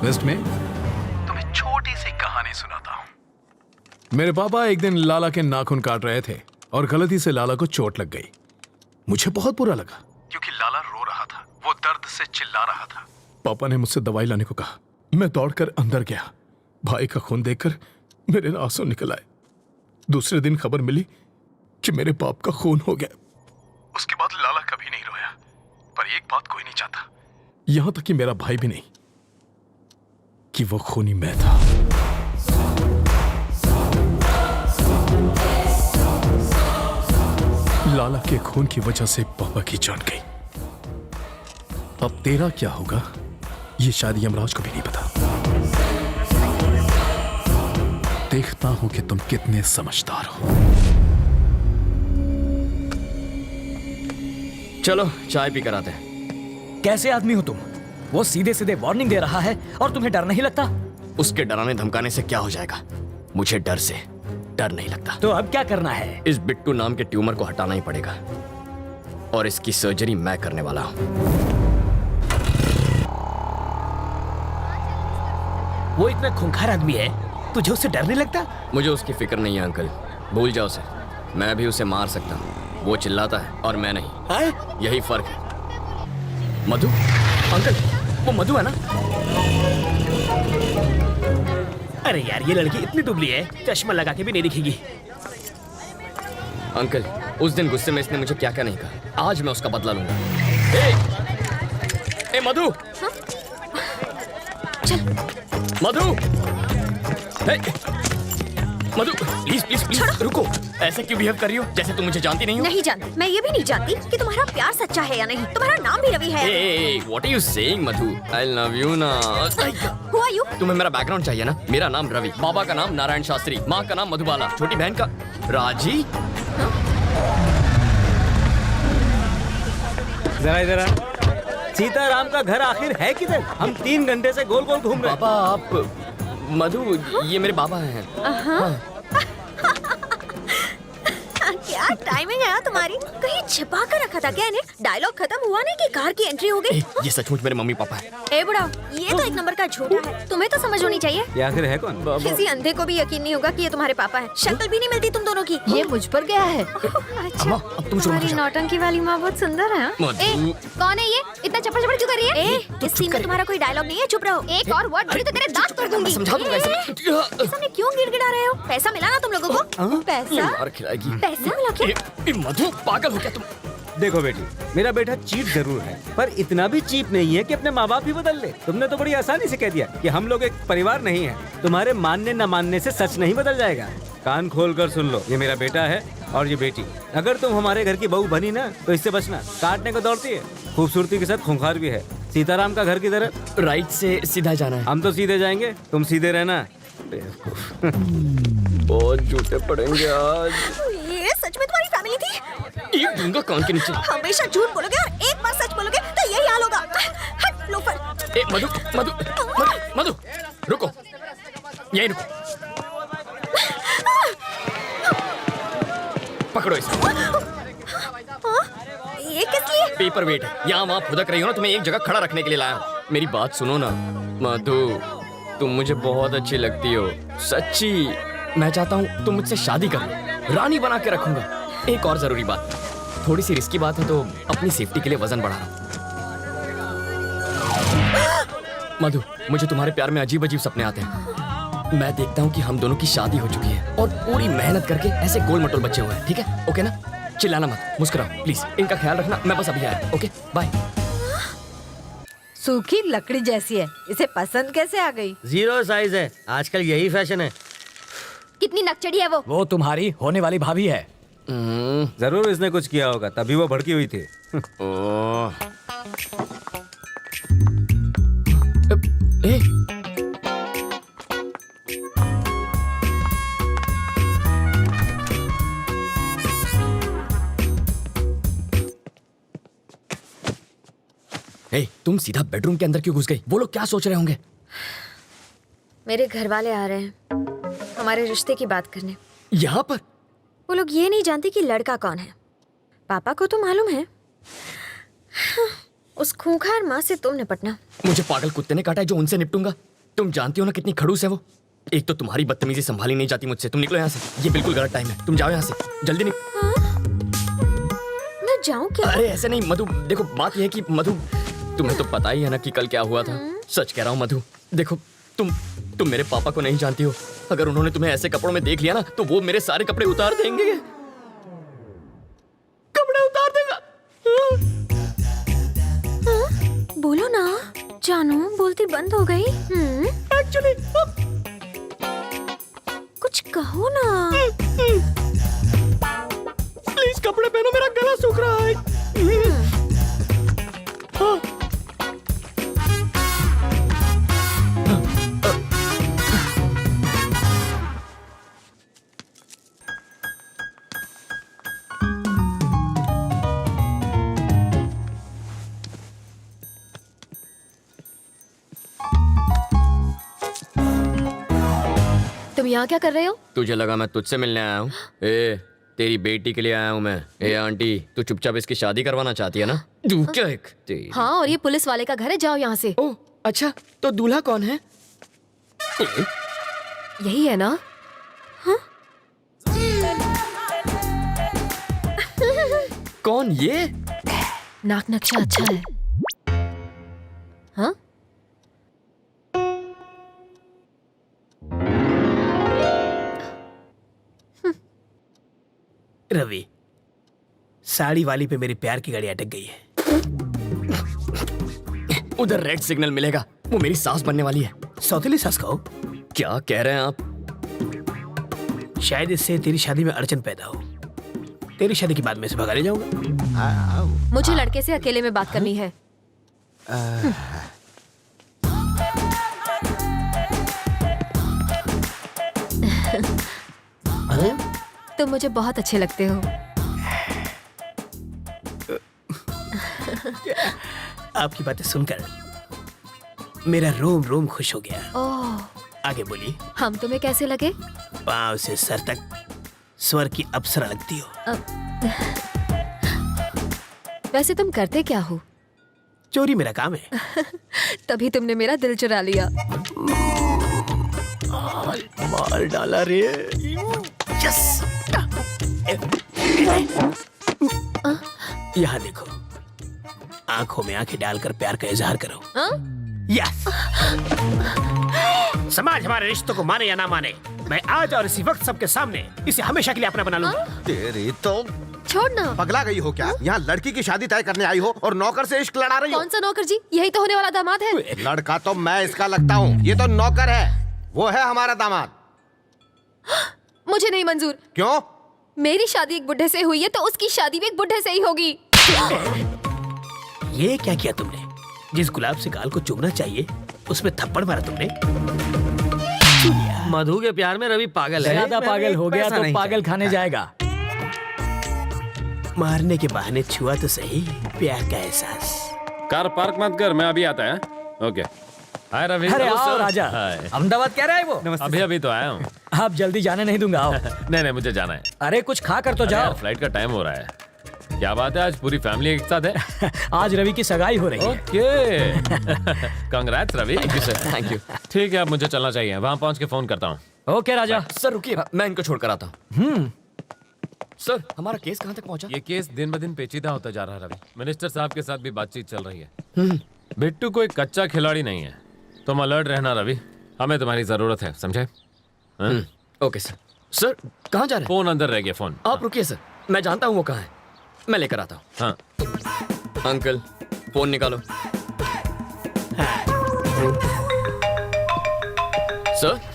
C: Best में तुम्हें छोटी सी कहानी सुनाता हूं। मेरे पापा एक दिन लाला के नाखून काट रहे थे और गलती से लाला को चोट लग गई। मुझे बहुत बुरा लगा क्योंकि लाला रो रहा था, वो दर्द से चिल्ला रहा था। पापा ने मुझसे दवाई लाने को कहा। मैं दौड़कर अंदर गया। भाई का खून देखकर मेरे आंसू निकल आए। दूसरे दिन खबर मिली कि मेरे बाप का खून हो गया। उसके बाद लाला कभी नहीं रोया, पर एक बात कोई नहीं चाहता, यहां तक कि मेरा भाई भी नहीं, कि वो खूनी मैं था। लाला के खून की वजह से पापा की जान गई। अब तेरा क्या होगा ये शायद यमराज को भी नहीं पता। देखता हूं कि तुम कितने समझदार हो।
B: चलो चाय पी कर आते हैं।
P: कैसे आदमी हो तुम? वो सीधे सीधे वार्निंग दे रहा है और तुम्हें डर नहीं लगता?
B: उसके डराने धमकाने से क्या हो जाएगा? मुझे डर से डर नहीं लगता।
P: तो अब क्या करना है?
B: इस बिट्टू नाम के ट्यूमर को हटाना ही पड़ेगा और इसकी सर्जरी मैं करने वाला हूं।
J: वो इतना खूंखार आदमी है, तुझे उससे डर नहीं लगता?
B: मुझे उसकी फिक्र नहीं है अंकल। भूल जाओ सर, मैं भी उसे मार सकता हूँ। वो चिल्लाता है और मैं नहीं। यही फर्क है। मधु, अंकल, वो मधु है ना?
J: अरे यार, ये लड़की इतनी दुबली है, चश्मा लगा के भी नहीं दिखेगी।
B: अंकल, उस दिन गुस्से में इसने मुझे क्या क्या नहीं कहा, आज मैं उसका बदला लूंगा। ए मधु, मधु, मधु, प्लीज प्लीज प्लीज रुको। ऐसे क्यों बिहेव कर रही हो जैसे तुम मुझे जानती नहीं हो?
F: नहीं जानती। मैं ये भी नहीं जानती कि तुम्हारा प्यार सच्चा है या नहीं। तुम्हारा नाम भी रवि है।
B: What are you saying, Madhu? I love you ना।
F: Who are you?
B: तुम्हें मेरा बैकग्राउंड चाहिए ना? मेरा नाम रवि, बाबा का नाम नारायण शास्त्री, माँ का नाम मधुबाला, छोटी बहन का राजी।
D: जरा इधर सीताराम का घर आखिर है किधर? हम 3 घंटे से गोल गोल घूम रहे हैं।
B: पापा, आप मधु, ये मेरे बाबा हैं। हाँ।
F: क्या टाइमिंग है तुम्हारी? कहीं छिपा कर रखा था क्या इन्हें? डायलॉग खत्म हुआ नहीं कि कार की एंट्री हो गई।
B: ये सचमुच मेरे मम्मी पापा है।
F: ए बुढ़ाओ, ये तो एक नंबर का झूठा है। तुम्हें तो समझ होनी चाहिए।
D: ये आखिर है कौन?
F: किसी अंधे को भी यकीन नहीं होगा कि ये तुम्हारे पापा है। शक्ल भी नहीं मिलती तुम दोनों की।
E: ये मुझ पर गया है।
F: अच्छा, तुम्हारी नौटंकी वाली माँ बहुत सुंदर है।
E: ए, कौन है ये? इतना चप्पल चप्पल क्यों कर रही है?
F: इस सीन में तुम्हारा कोई डायलॉग नहीं है, चुप रहो।
E: एक और वर्ड बोली तो तेरे दांत तोड़ दूंगी।
B: समझा दूंगा इसे।
F: सामने क्यों गिड़गिड़ा रहे हो? पैसा मिला ना तुम लोगों को? पैसा?
B: मार खिलाएगी।
F: पैसा मिला क्या?
B: मधु, पागल हो क्या तुम?
D: देखो बेटी, मेरा बेटा चीप जरूर है, पर इतना भी चीप नहीं है कि अपने माँ बाप ही बदल ले। तुमने तो बड़ी आसानी से कह दिया कि हम लोग एक परिवार नहीं है। तुम्हारे मानने न मानने से सच नहीं बदल जाएगा। कान खोल कर सुन लो, ये मेरा बेटा है और ये बेटी। अगर तुम हमारे घर की बहू बनी ना तो इससे बचना। काटने को दौड़ती है, खूबसूरती के साथ खूंखार भी है। सीताराम का घर किधर है?
B: राइट से सीधा जाना है।
D: हम तो सीधे जाएंगे, तुम सीधे रहना।
B: बहुत झूठे पड़ेंगे आज।
F: ये सच में तुम्हारी फैमिली थी?
B: एक दूंगा कान के नीचे।
F: हमेशा झूठ बोलोगे और एक बार सच बोलोगे तो यही हाल होगा। हट लोफर।
B: ए मधु, मधु, मधु, मधु, रुको, यहीं रुको। पकड़ो इसे।
F: ये किस लिए?
B: पेपर वेट है। यहाँ वहाँ फुदक रही हो ना, तुम्हें एक जगह खड़ा रखने के लिए लाया हूँ। मेरी बात सुनो ना मधु, तुम मुझे बहुत अच्छी लगती हो, सच्ची। मैं चाहता हूँ तुम मुझसे शादी कर लो, रानी बना के रखूंगा। एक और जरूरी बात, थोड़ी सी रिस्की बात है तो अपनी सेफ्टी के लिए वजन बढ़ा रहा हूँ। मधु, मुझे तुम्हारे प्यार में अजीब अजीब सपने आते हैं। मैं देखता हूँ कि हम दोनों की शादी हो चुकी है और पूरी मेहनत करके ऐसे गोल मटोल बच्चे हुए हैं। ठीक है? ओके ना? चिल्लाना मत, मुस्कुराओ प्लीज। इनका ख्याल रखना, मैं बस अभी आया। Okay, bye.
E: सूखी लकड़ी जैसी है, इसे पसंद कैसे आ गई?
L: 0 साइज है, आजकल यही फैशन है।
E: कितनी नकचड़ी है वो?
P: वो तुम्हारी होने वाली भाभी है।
D: जरूर इसने कुछ किया होगा, तभी वो भड़की हुई थी।
B: तुम सीधा बेडरूम के अंदर क्यों घुस गई? वो लोग क्या सोच रहे होंगे?
F: मेरे घर वाले आ रहे हैं हमारे रिश्ते की बात करने।
B: यहाँ पर?
F: वो लोग ये नहीं जानते कि लड़का कौन है। पापा को तो मालूम है। उस खूंखार माँ से तुम निपटना।
B: मुझे पागल कुत्ते ने काटा है जो उनसे निपटूंगा। तुम जानती हो ना कितनी खड़ूस है वो। एक तो तुम्हारी बदतमीजी संभाली नहीं जाती मुझसे। तुम निकलो यहाँ से, ये बिल्कुल गलत टाइम है। तुम जाओ यहाँ से, जल्दी
F: मैं जाऊँ क्या?
B: अरे ऐसे नहीं मधु, देखो बात यह है कि मधु, तुम्हें तो पता ही है ना कि कल क्या हुआ था। सच कह रहा हूँ मधु, देखो तुम मेरे पापा को नहीं जानती हो। अगर उन्होंने तुम्हें ऐसे कपड़ों में देख लिया ना तो वो मेरे सारे कपड़े उतार देंगे। कपड़े उतार देगा।
F: बोलो ना जानू, बोलती बंद हो गई।
B: एक्चुअली
F: कुछ कहो ना।
B: प्लीज कपड़े पहनो, मेरा गला सूख रहा है।
H: तुम यहाँ क्या कर रहे हो?
B: तुझे लगा मैं तुझसे मिलने आया हूँ? तेरी बेटी के लिए आया हूँ मैं। आंटी, तू चुपचाप इसकी शादी करवाना चाहती है ना? क्या एक
H: हाँ, और ये पुलिस वाले का घर है, जाओ यहाँ से।
B: ओह अच्छा, तो दूल्हा कौन है?
H: यही है ना?
F: हाँ?
B: कौन ये?
H: नाक नक्शा अच्छा है। हाँ?
S: रवि, साड़ी वाली पे मेरी प्यार की गाड़ी अटक गई है।
B: उधर रेड सिग्नल मिलेगा, वो मेरी सास बनने वाली है।
S: सौतेली सास कहो?
B: क्या कह रहे हैं आप?
S: शायद इससे तेरी शादी में अड़चन पैदा हो। तेरी शादी के बाद मैं इसे भगा ले जाऊंगा।
H: मुझे लड़के से अकेले में बात करनी है। तुम मुझे बहुत अच्छे लगते हो।
S: आपकी बातें सुनकर मेरा रोम रोम खुश हो गया।
H: ओह,
S: आगे बोलिए।
H: हम तुम्हें कैसे लगे?
S: पाँव से सर तक स्वर्ग की अप्सरा लगती हो।
H: वैसे तुम करते क्या हो?
S: चोरी मेरा काम है।
H: तभी तुमने मेरा दिल चुरा लिया।
S: मार डाला रे। यस। यहाँ देखो, आंखों में आंखें डालकर प्यार का इजहार करो। यस। समाज हमारे रिश्तों को माने या ना माने, मैं आज और इसी वक्त सबके सामने इसे हमेशा के लिए अपना बना लूंगा।
Q: तेरी तो
H: छोड़ना।
Q: पगला गई हो क्या? यहाँ लड़की की शादी तय करने आई हो और नौकर से इश्क लड़ा रही हो?
H: कौन सा नौकर जी? यही तो होने वाला दामाद है।
Q: लड़का तो मैं इसका लगता हूँ, ये तो नौकर है। वो है हमारा दामाद।
H: मुझे नहीं मंजूर।
Q: क्यों?
H: मेरी शादी एक बुढ़े से हुई है तो उसकी शादी भी एक बुढ़े से ही होगी।
S: ये क्या किया तुमने? जिस गुलाब से गाल को चूमना चाहिए उसमें थप्पड़ मारा तुमने।
L: मधु के प्यार में रवि पागल है।
P: ज्यादा पागल हो गया तो पागल खाने जाएगा।
S: मारने के बहाने छुआ तो सही प्यार का एहसास।
M: कार पार्क मत कर, मैं अभी आता है। ओके। हाय रवि।
P: अरे आओ राजा। अहमदाबाद कह रहा है वो?
M: अभी तो आया हूँ।
P: आप जल्दी जाने नहीं दूंगा, आओ।
M: नहीं मुझे जाना है।
P: अरे कुछ खा कर तो जाओ।
M: फ्लाइट का टाइम हो रहा है। क्या बात है, आज पूरी फैमिली एक साथ है?
P: आज रवि की सगाई हो रही है।
M: Okay. Congrats Ravi.
B: Thank you sir, thank you.
M: ठीक है, अब मुझे चलना चाहिए। वहाँ पहुँच के फोन करता हूँ।
P: ओके राजा।
B: सर रुकिए, मैं इनको छोड़कर आता हूँ। सर, हमारा केस कहाँ तक पहुँचा?
M: ये केस दिन ब दिन पेचीदा होता जा रहा है रवि। मिनिस्टर साहब के साथ भी बातचीत चल रही है। बिट्टू कोई कच्चा खिलाड़ी नहीं है। तुम अलर्ट रहना रवि, हमें तुम्हारी जरूरत है, समझे?
B: Okay sir. सर कहाँ जा रहे हैं?
M: फोन अंदर रह गया। फोन
B: आप रुकिए सर, मैं जानता हूँ वो कहाँ है, मैं लेकर आता हूँ।
M: हाँ।
B: अंकल फोन निकालो। सर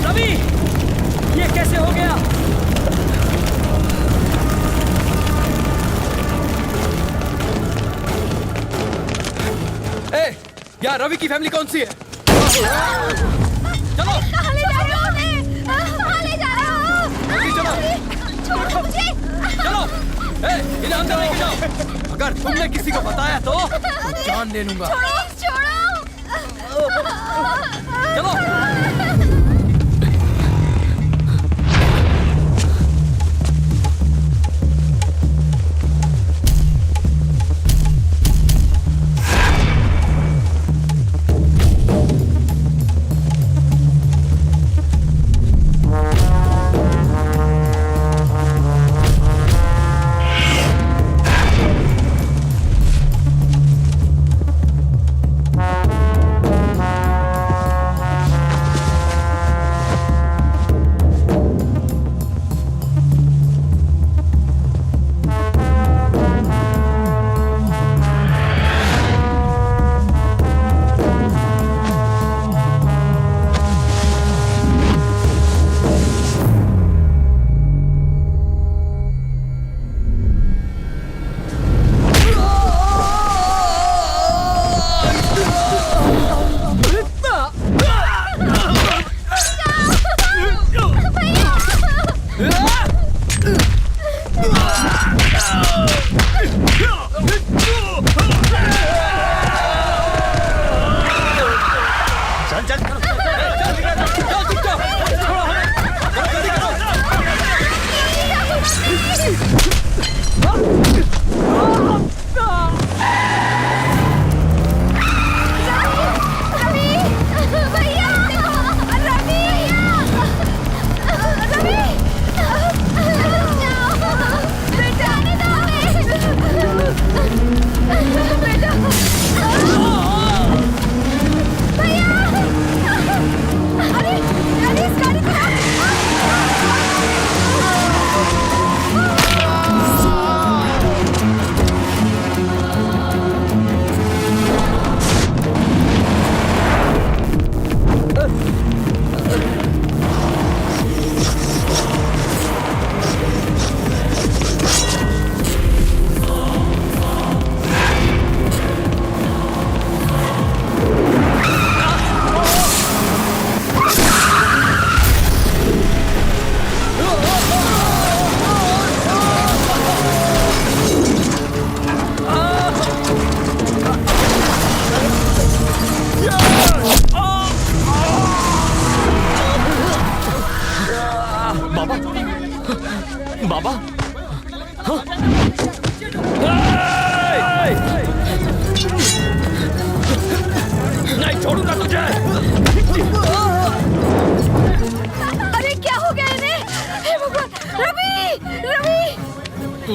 P: रवि, ये कैसे हो गया?
R: यार रवि की फैमिली कौन सी है?
P: चलो।
E: कहाँ ले जा रहे हो उन्हें? कहाँ ले जा रहे हो?
R: चलो।
E: छोड़ो मुझे।
R: चलो। इन्हें अंदर लेके जाओ। अगर तुमने किसी को बताया तो जान ले लूंगा।
E: छोड़ो।
R: चलो।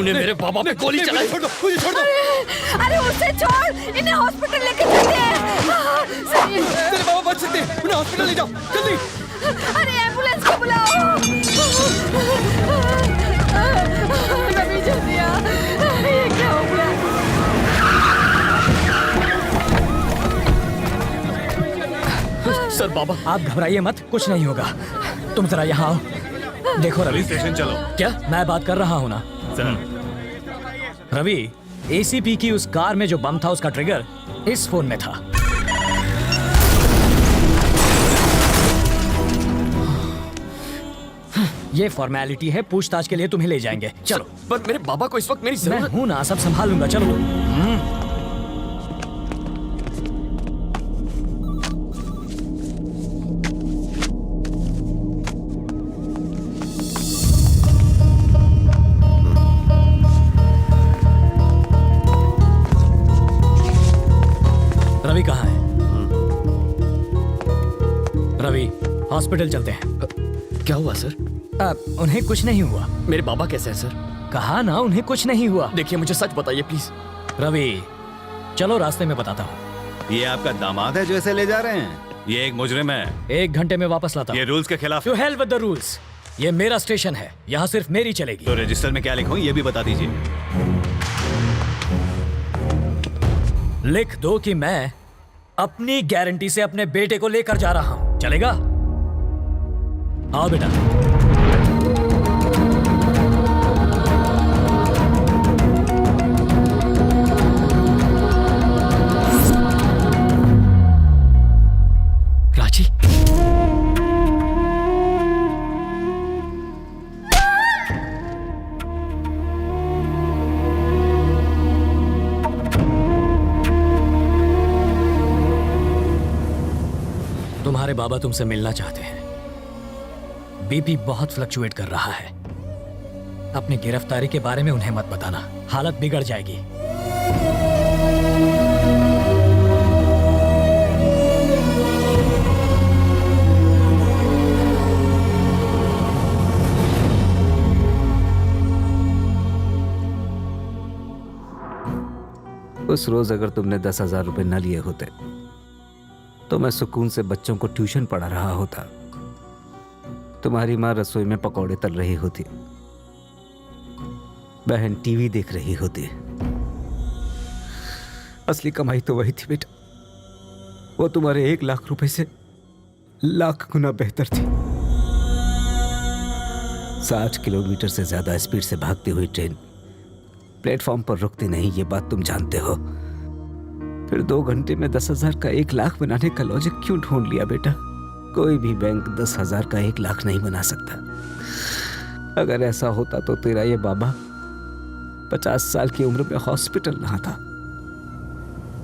B: तूने मेरे बाबा पे गोली चलाई।
R: छोड़ दो, मुझे छोड़ दो।
H: अरे उसे छोड़, इन्हें हॉस्पिटल लेके चलते हैं। सही है।
R: तेरे बाबा बच सकते हैं, उन्हें हॉस्पिटल ले जाओ जल्दी।
H: अरे एम्बुलेंस को बुलाओ। रवि जल्दी आ, ये क्या हो गया?
P: सर बाबा आप घबराइए मत, कुछ नहीं होगा। तुम जरा यहाँ आओ। देखो रवि,
N: स्टेशन चलो।
P: क्या मैं बात कर रहा हूँ ना
N: सर।
P: रवि, एसीपी की उस कार में जो बम था उसका ट्रिगर इस फोन में था। ये फॉर्मेलिटी है, पूछताछ के लिए तुम्हें ले जाएंगे। चलो।
B: पर मेरे बाबा को इस वक्त मेरी
P: मैं
B: जरूरत।
P: हूं ना, सब संभाल लूंगा। चलो। रवि कहाँ है? रवि, हॉस्पिटल चलते हैं।
B: क्या हुआ सर?
P: उन्हें कुछ नहीं हुआ।
B: मेरे बाबा कैसे हैं सर?
P: कहा ना उन्हें कुछ नहीं हुआ।
B: देखिए मुझे सच बताइए प्लीज।
P: रवि चलो, रास्ते में बताता हूँ।
N: ये आपका दामाद है जो इसे ले जा रहे हैं? ये एक मुजरिम है।
P: 1 घंटे में वापस लाता हूँ।
N: ये रूल्स के खिलाफ।
P: To hell with the rules. ये मेरा स्टेशन है, यहाँ सिर्फ मेरी चलेगी।
N: तो रजिस्टर में क्या लिखूं ये भी बता दीजिए।
P: लिख दो कि मैं अपनी गारंटी से अपने बेटे को लेकर जा रहा हूँ। चलेगा? आओ बेटा।
B: राजी,
P: तुम्हारे बाबा तुमसे मिलना चाहते हैं। बीपी बहुत फ्लक्चुएट कर रहा है। अपनी गिरफ्तारी के बारे में उन्हें मत बताना, हालत बिगड़ जाएगी।
D: उस रोज अगर तुमने 10,000 रुपए न लिए होते तो मैं सुकून से बच्चों को ट्यूशन पढ़ा रहा होता। तुम्हारी माँ रसोई में पकौड़े तल रही होती, बहन टीवी देख रही होती। असली कमाई तो वही थी बेटा, वो तुम्हारे 1 लाख रुपए से लाख गुना बेहतर थी। 60 किलोमीटर से ज्यादा स्पीड से भागती हुई ट्रेन प्लेटफॉर्म पर रुकती नहीं, ये बात तुम जानते हो। फिर 2 घंटे में 10,000 का 1 लाख बनाने का लॉजिक क्यों ढूंढ लिया बेटा? कोई भी बैंक 10,000 का 1 लाख नहीं बना सकता। अगर ऐसा होता तो तेरा ये बाबा 50 साल की उम्र में हॉस्पिटल रहा था।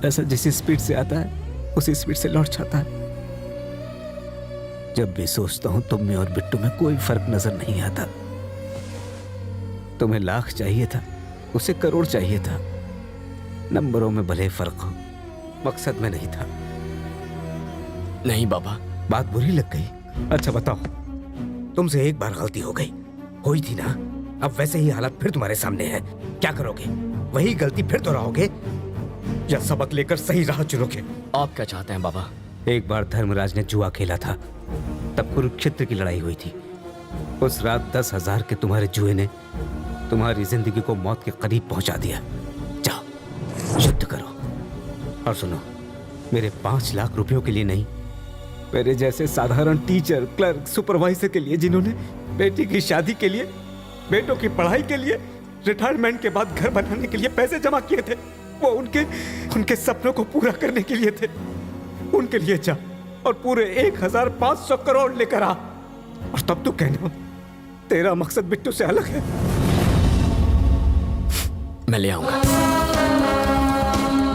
D: ऐसा जिस स्पीड से आता है उसी स्पीड से लौट जाता है। जब भी सोचता हूं तुम में और बिट्टू में कोई फर्क नजर नहीं आता। तुम्हें लाख चाहिए था, उसे करोड़ चाहिए था। नंबरों में भले फर्क हो, मकसद में नहीं था।
B: नहीं बाबा।
D: बात बुरी लग गई? अच्छा बताओ, तुमसे एक बार गलती हो गई, हुई थी ना? अब वैसे ही हालात फिर तुम्हारे सामने है। क्या करोगे? वही गलती फिर दोहराओगे या सबक लेकर सही राह चुनोगे?
B: आप क्या चाहते हैं बाबा?
D: एक बार धर्मराज ने जुआ खेला था, तब कुरुक्षेत्र की लड़ाई हुई थी। उस रात 10,000 के तुम्हारे जुए ने तुम्हारी जिंदगी को मौत के करीब पहुंचा दिया। जाओ युद्ध करो। और सुनो, मेरे 5 लाख रुपयों के लिए नहीं, मेरे जैसे साधारण टीचर, क्लर्क, सुपरवाइजर के लिए जिन्होंने बेटी की शादी के लिए, बेटों की पढ़ाई के लिए, रिटायरमेंट के बाद घर बनाने के लिए पैसे जमा किए थे, वो उनके सपनों को पूरा करने के लिए थे। उनके लिए जा और पूरे 1,500 करोड़ लेकर आ, और तब तू कहना तेरा मकसद बिट्टू से अलग है।
B: मैं ले आऊंगा।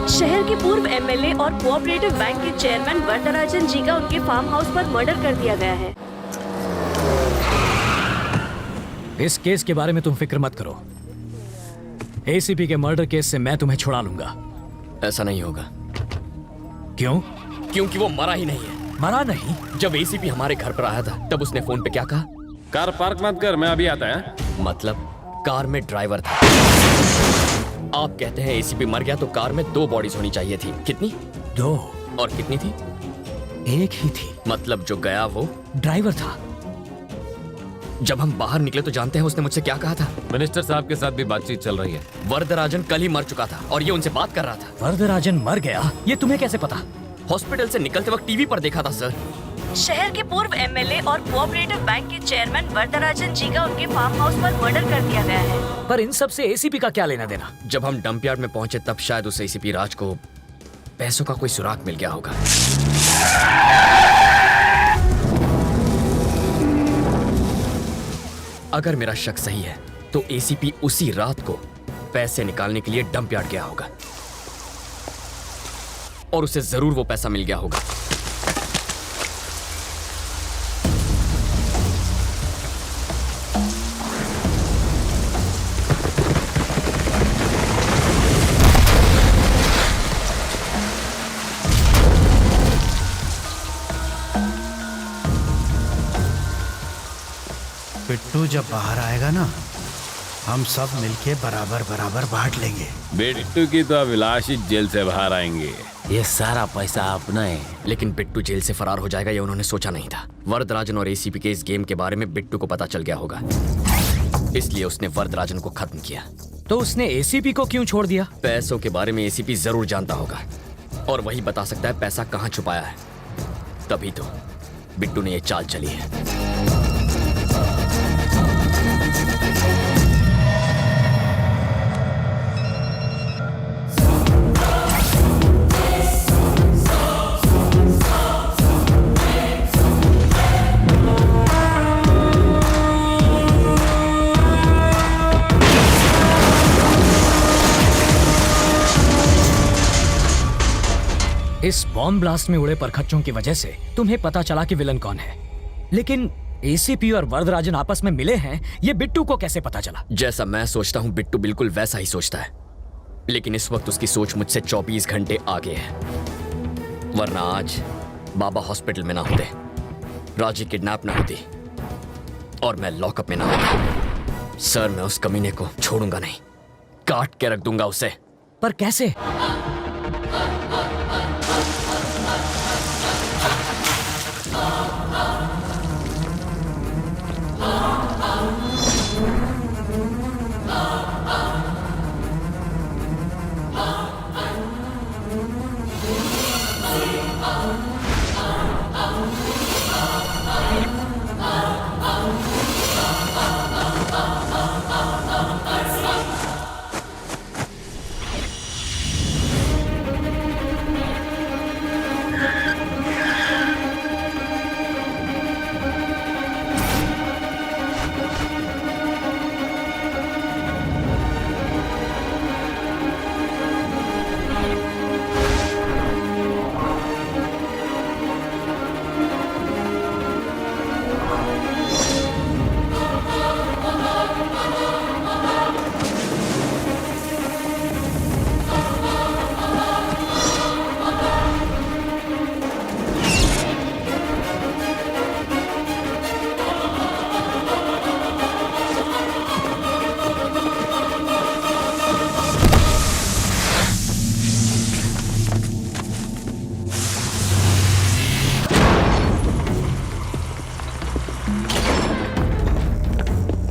F: शहर के पूर्व एमएलए और कोऑपरेटिव बैंक के चेयरमैन वरदराजन जी का उनके फार्म हाउस पर मर्डर कर दिया गया है।
P: इस केस के बारे में तुम फिक्र मत करो। एसीपी के मर्डर केस से मैं तुम्हें छुड़ा लूंगा।
B: ऐसा नहीं होगा।
P: क्यों?
B: क्योंकि वो मरा ही नहीं है।
P: मरा नहीं?
B: जब एसीपी हमारे घर पर आया था तब उसने फोन पे क्या कहा?
M: कार पार्क मत कर, मैं अभी आता है।
B: मतलब कार में ड्राइवर था। आप कहते हैं एसीपी मर गया तो कार में 2 बॉडीज होनी चाहिए थी। कितनी?
P: 2।
B: और कितनी थी?
P: 1 ही थी।
B: मतलब जो गया वो
P: ड्राइवर था।
B: जब हम बाहर निकले तो जानते हैं उसने मुझसे क्या कहा था?
M: मिनिस्टर साहब के साथ भी बातचीत चल रही है।
B: वरदराजन कल ही मर चुका था और ये उनसे बात कर रहा था।
P: वरदराजन मर गया? ये तुम्हें कैसे पता?
B: हॉस्पिटल से निकलते वक्त टीवी पर देखा था सर।
T: शहर के पूर्व एमएलए और कोऑपरेटिव बैंक के चेयरमैन वरदराजन जी का उनके फार्म हाउस पर मर्डर कर दिया गया है।
P: पर इन सब से एसीपी का क्या लेना देना?
B: जब हम डंप यार्ड में पहुंचे तब शायद उस एसीपी राज को पैसों का कोई सुराग मिल गया होगा। अगर मेरा शक सही है तो एसीपी उसी रात को पैसे निकालने के लिए डंप यार्ड गया होगा और उसे जरूर वो पैसा मिल गया होगा।
A: बिट्टू जब बाहर आएगा ना, हम सब मिलके बराबर बराबर बांट लेंगे।
M: बिट्टू की तो अभिलाष ही जेल से बाहर आएंगे।
L: ये सारा पैसा अपना है।
B: लेकिन बिट्टू जेल से फरार हो जाएगा ये उन्होंने सोचा नहीं था। वरदराजन और एसीपी के इस गेम के बारे में बिट्टू को पता चल गया होगा, इसलिए उसने वरदराजन को खत्म किया।
P: तो उसने एसीपी को क्यों छोड़ दिया?
B: पैसों के बारे में एसीपी जरूर जानता होगा और वही बता सकता है पैसा कहाँ छुपाया है। तभी तो बिट्टू ने ये चाल चली है।
P: इस बॉम्ब ब्लास्ट में उड़े परखच्चों की वजह से तुम्हें पता चला कि विलन कौन है, लेकिन एसीपी और वरदराजन आपस में मिले हैं, ये बिट्टू को कैसे पता चला?
B: जैसा मैं सोचता हूँ बिट्टू बिल्कुल वैसा ही सोचता है, लेकिन इस वक्त उसकी सोच मुझसे 24 घंटे आगे है। वरना आज बाबा हॉस्पिटल में ना होते, राजी किडनैप ना होती और मैं लॉकअप में ना होता। सर, मैं उस कमीने को छोड़ूंगा नहीं, काट के रख दूंगा उसे।
P: पर कैसे?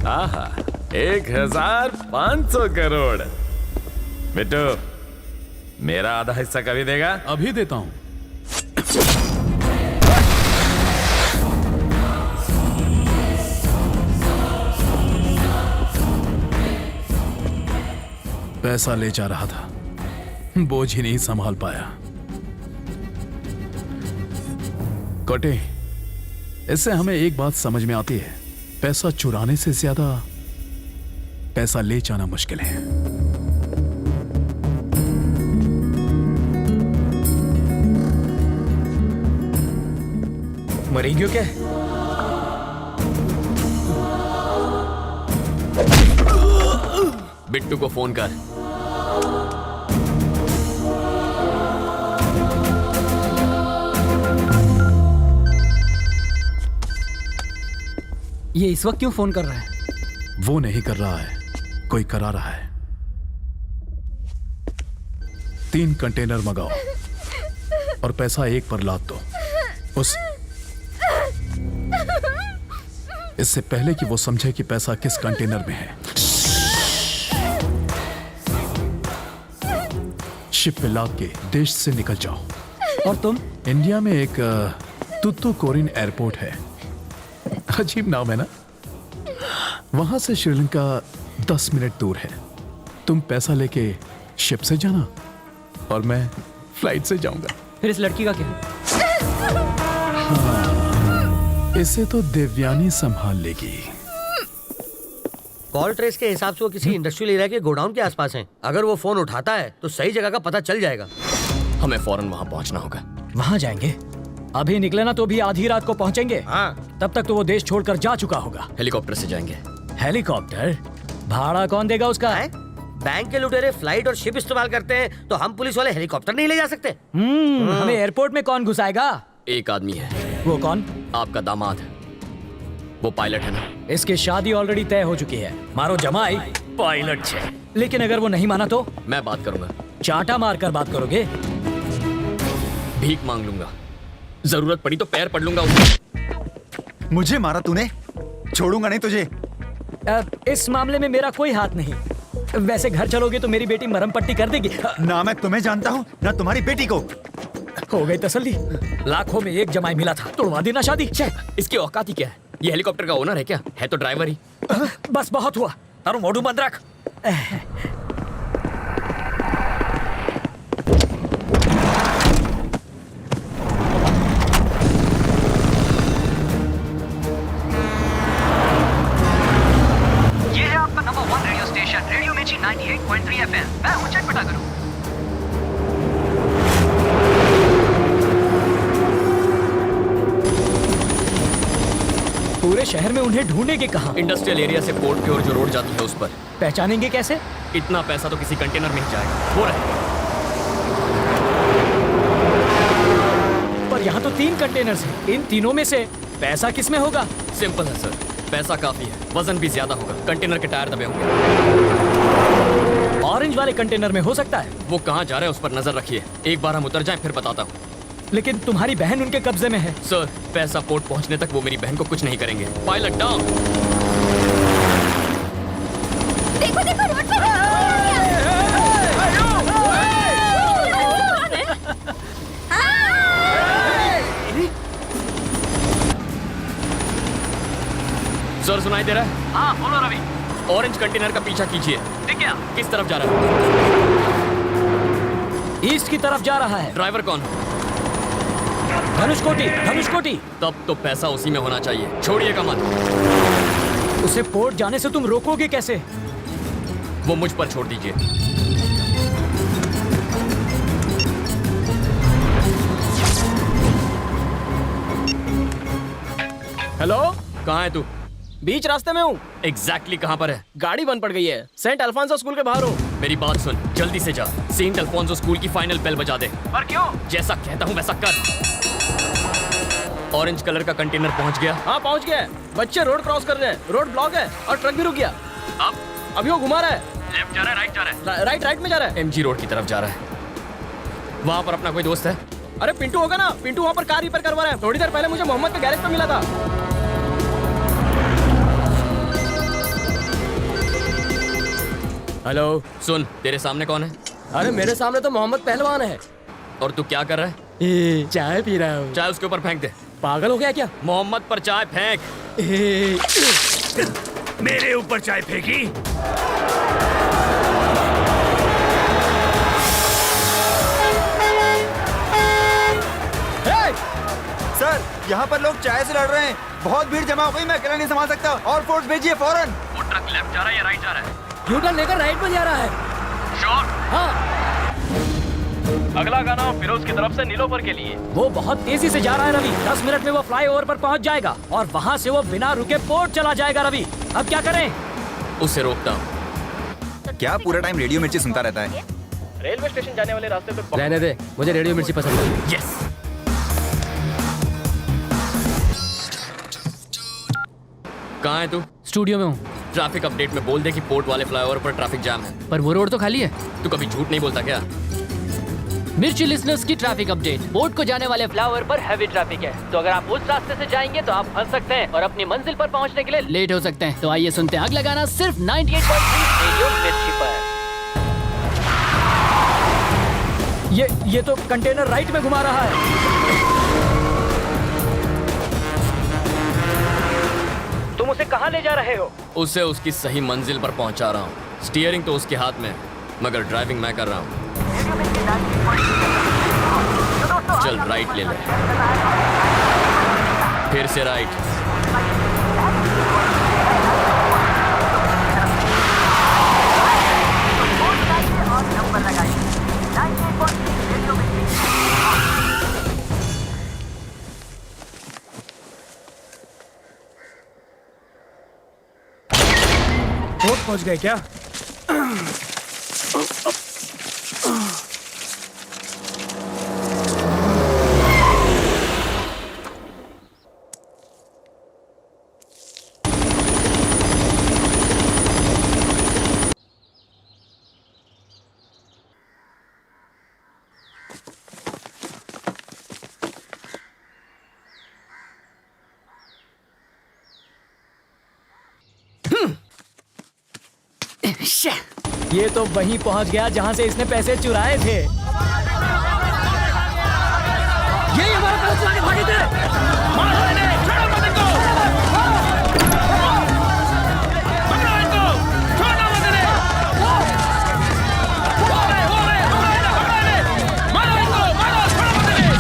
M: आहा, 1500 करोड़। बिट्टू, मेरा आधा हिस्सा कभी देगा?
C: अभी देता हूं। पैसा ले जा रहा था, बोझ ही नहीं संभाल पाया। कटे, इससे हमें एक बात समझ में आती है, पैसा चुराने से ज्यादा पैसा ले जाना मुश्किल है।
P: मरी क्यों क्या?
B: बिट्टू को फोन कर।
R: ये इस वक्त क्यों फोन कर रहा है?
C: वो नहीं कर रहा है, कोई करा रहा है। 3 कंटेनर मंगाओ और पैसा एक पर लाद दो। इससे पहले कि वो समझे कि पैसा किस कंटेनर में है, शिप पे लाद के देश से निकल जाओ।
P: और तुम?
C: इंडिया में एक तुतुकोरिन एयरपोर्ट है, अजीब नाम है ना। वहां से श्रीलंका 10 मिनट दूर है। तुम पैसा लेके शिप से जाना और मैं फ्लाइट से जाऊंगा।
P: फिर इस लड़की का क्या?
C: इसे तो देवयानी संभाल लेगी।
L: कॉल ट्रेस के हिसाब से वो किसी इंडस्ट्रियल एरिया के गोडाउन के आसपास हैं। अगर वो फोन उठाता है तो सही जगह का पता चल जाएगा।
B: हमें फौरन वहां पहुंचना होगा।
P: वहां जाएंगे? अभी निकले ना तो भी आधी रात को पहुंचेंगे।
L: हाँ।
P: तब तक तो वो देश छोड़कर जा चुका होगा।
B: हेलीकॉप्टर से जाएंगे।
P: हेलीकॉप्टर? भाड़ा कौन देगा उसका?
L: बैंक के लुटेरे फ्लाइट और शिप इस्तेमाल करते हैं तो हम पुलिस वाले हेलीकॉप्टर नहीं ले जा सकते।
P: हमें एयरपोर्ट में कौन घुसाएगा?
B: एक आदमी है।
P: वो कौन?
B: आपका दामाद। वो पायलट है ना।
P: इसकी शादी ऑलरेडी तय हो चुकी है। मारो जमाई पायलट है। लेकिन अगर वो नहीं माना तो?
B: मैं बात करूंगा।
P: चांटा मारकर बात करोगे?
B: भीख मांग लूंगा, जरूरत पड़ी तो पैर पड़ लूंगा उसके।
G: मुझे मारा तूने, छोड़ूंगा नहीं तुझे।
P: इस मामले में मेरा कोई हाथ नहीं। वैसे घर चलोगे तो मेरी बेटी मरहम पट्टी कर देगी।
G: ना मैं तुम्हें जानता हूँ ना तुम्हारी बेटी को।
P: हो गई तसल्ली। लाखों में एक जमाई मिला था, तोड़वा देना शादी।
B: इसकी औकात ही क्या है? ये हेलीकॉप्टर का ओनर है क्या? है तो ड्राइवर ही।
P: बस बहुत हुआ, तारू मोड़ू बंद रख।
T: ये है आपका नंबर 1 रेडियो स्टेशन, रेडियो मिर्ची 98.3 FM। मैं हूँ चटपटा करूँ।
P: पूरे शहर में उन्हें ढूंढेंगे कहाँ?
B: इंडस्ट्रियल एरिया से पोर्ट की ओर जो रोड जाती है उस पर।
P: पहचानेंगे कैसे?
B: इतना पैसा तो किसी कंटेनर में ही जाएगा। हो रहा है।
P: पर यहाँ तो 3 कंटेनर्स हैं। इन तीनों में से पैसा किस में होगा?
B: सिंपल है सर, पैसा काफी है, वजन भी ज्यादा होगा। कंटेनर के टायर दबे होंगे।
P: ऑरेंज वाले कंटेनर में हो सकता है।
B: वो कहाँ जा रहे हैं उस पर नजर रखिए। एक बार हम उतर जाएं फिर बताता हूँ।
P: लेकिन तुम्हारी बहन उनके कब्जे में है।
B: सर, पैसा पोर्ट पहुंचने तक वो मेरी बहन को कुछ नहीं करेंगे। Pilot down.
E: देखो देखो रोड पे
B: सर, सुनाई दे रहा है?
T: हाँ बोलो रवि।
B: ऑरेंज कंटेनर का पीछा कीजिए।
T: ठीक है।
B: किस तरफ जा रहा है?
P: ईस्ट की तरफ जा रहा है।
B: ड्राइवर कौन?
P: धनुषकोटी। धनुषकोटी।
B: तब तो पैसा उसी में होना चाहिए। छोड़िएगा मत।
P: उसे पोर्ट जाने से तुम रोकोगे कैसे?
B: वो मुझ पर छोड़ दीजिए।
J: हेलो,
B: कहाँ है तू?
J: बीच रास्ते में हूँ।
B: एग्जैक्टली कहाँ पर है?
J: गाड़ी बंद पड़ गई है। सेंट अल्फांसो स्कूल के बाहर हूँ।
B: मेरी बात सुन, जल्दी से जा। सेंट अल्फोंसो स्कूल की फाइनल बेल बजा दे।
T: पर क्यों?
B: जैसा कहता हूँ वैसा कर। ऑरेंज कलर का कंटेनर पहुँच गया?
J: हाँ पहुँच गया है। बच्चे रोड क्रॉस कर रहे हैं। रोड ब्लॉक है और ट्रक भी रुक गया।
B: अब
J: अभी वो घुमा रहा है।
B: लेफ्ट जा रहा है, राइट जा रहा है?
J: राइट में जा रहा है।
B: एमजी रोड की तरफ जा रहा है। वहाँ पर अपना कोई दोस्त है?
J: अरे पिंटू होगा ना। पिंटू वहाँ पर कार रिपेयर करवा रहा है। थोड़ी देर पहले मुझे मोहम्मद के गैरेज पे मिला था।
B: हेलो, सुन, तेरे सामने कौन है?
J: अरे मेरे सामने तो मोहम्मद पहलवान है।
B: और तू क्या कर रहा है?
J: चाय पी रहा हूँ।
B: चाय उसके ऊपर फेंक दे।
J: पागल हो गया क्या?
B: मोहम्मद पर चाय फेंक।
N: मेरे ऊपर चाय फेंकी?
G: सर, यहाँ पर लोग चाय से लड़ रहे हैं। बहुत भीड़ जमा हो गई, मैं अकेला नहीं संभाल सकता। और फोर्स भेजिए फौरन।
B: वो ट्रक लेफ्ट जा रहा है या राइट जा रहा है?
J: यूटर्न लेकर राइट में जा रहा है।
B: श्योर?
J: हाँ।
N: अगला गाना फिरोज की तरफ से नीलोफर के लिए।
P: वो बहुत तेजी से जा रहा है रवि। 10 मिनट में वो फ्लाईओवर पर पहुंच जाएगा और वहां से वो बिना रुके पोर्ट चला जाएगा। रवि, अब क्या करें?
B: उसे रोकता हूँ।
G: क्या पूरा टाइम रेडियो मिर्ची सुनता रहता है?
J: रेलवे स्टेशन जाने वाले रास्ते पे
D: रहने दे, मुझे रेडियो मिर्ची पसंद है।
B: यस। कहाँ है तू?
P: स्टूडियो में हूँ।
B: ट्रैफिक अपडेट में बोल दे कि पोर्ट वाले फ्लाईओवर पर ट्रैफिक जाम है।
U: पर वो रोड तो खाली है।
B: तू कभी झूठ नहीं बोलता क्या?
U: मिर्ची लिसनर्स की ट्रैफिक अपडेट। पोर्ट को जाने वाले फ्लाईओवर पर हैवी ट्रैफिक है, तो अगर आप उस रास्ते से जाएंगे तो आप फंस सकते हैं और अपनी मंजिल पर पहुंचने के लिए लेट हो सकते हैं। तो आइए सुनते हैं आग लगाना सिर्फ 98.3 रेडियो मिर्ची पर।
P: ये तो कंटेनर राइट में घुमा रहा है। तुम उसे कहाँ ले जा रहे हो?
B: उसे उसकी सही मंजिल पर पहुंचा रहा हूँ। स्टीयरिंग तो उसके हाथ में है, मगर ड्राइविंग मैं कर रहा हूँ। चल राइट ले ले, फिर से राइट।
S: पोर्ट पहुंच गए क्या?
P: ये तो वहीं पहुंच गया जहां से इसने पैसे चुराए थे। ये हमारा पैसे चुरा के भागे थे। मारो इन्हें, छोड़ो मत इनको। पकड़ो इनको, छोड़ो मत इन्हें। हो रहे, पकड़ो इन्हें। मारो इनको, मारो, छोड़ो मत
B: इन्हें।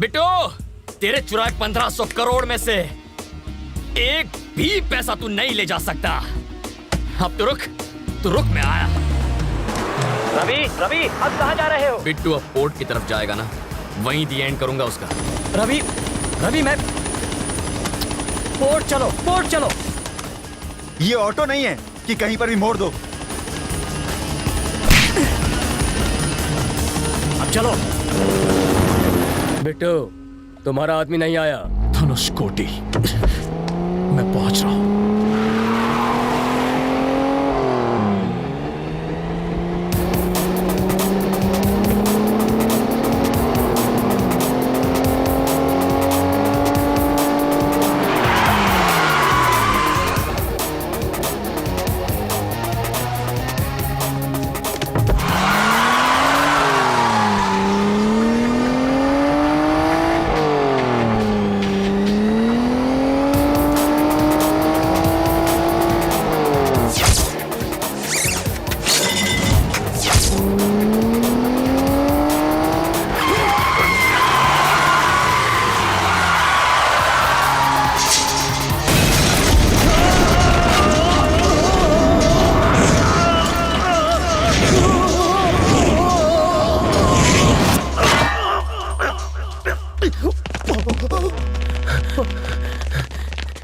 B: बिट्टू, तेरे चुराए 1500 करोड़ में से एक भी पैसा तू नहीं ले जा सकता। अब तू रुक, मैं आया।
P: रवि, अब कहाँ जा रहे हो?
B: बिट्टू अब पोर्ट की तरफ जाएगा ना, वहीं दी एंड करूंगा उसका।
P: रवि मैं पोर्ट चलो।
N: ये ऑटो नहीं है कि कहीं पर भी मोड़ दो।
P: अब चलो।
J: बिट्टू, तुम्हारा आदमी नहीं आया।
C: धनुषकोटि, मैं पहुंच रहा हूं।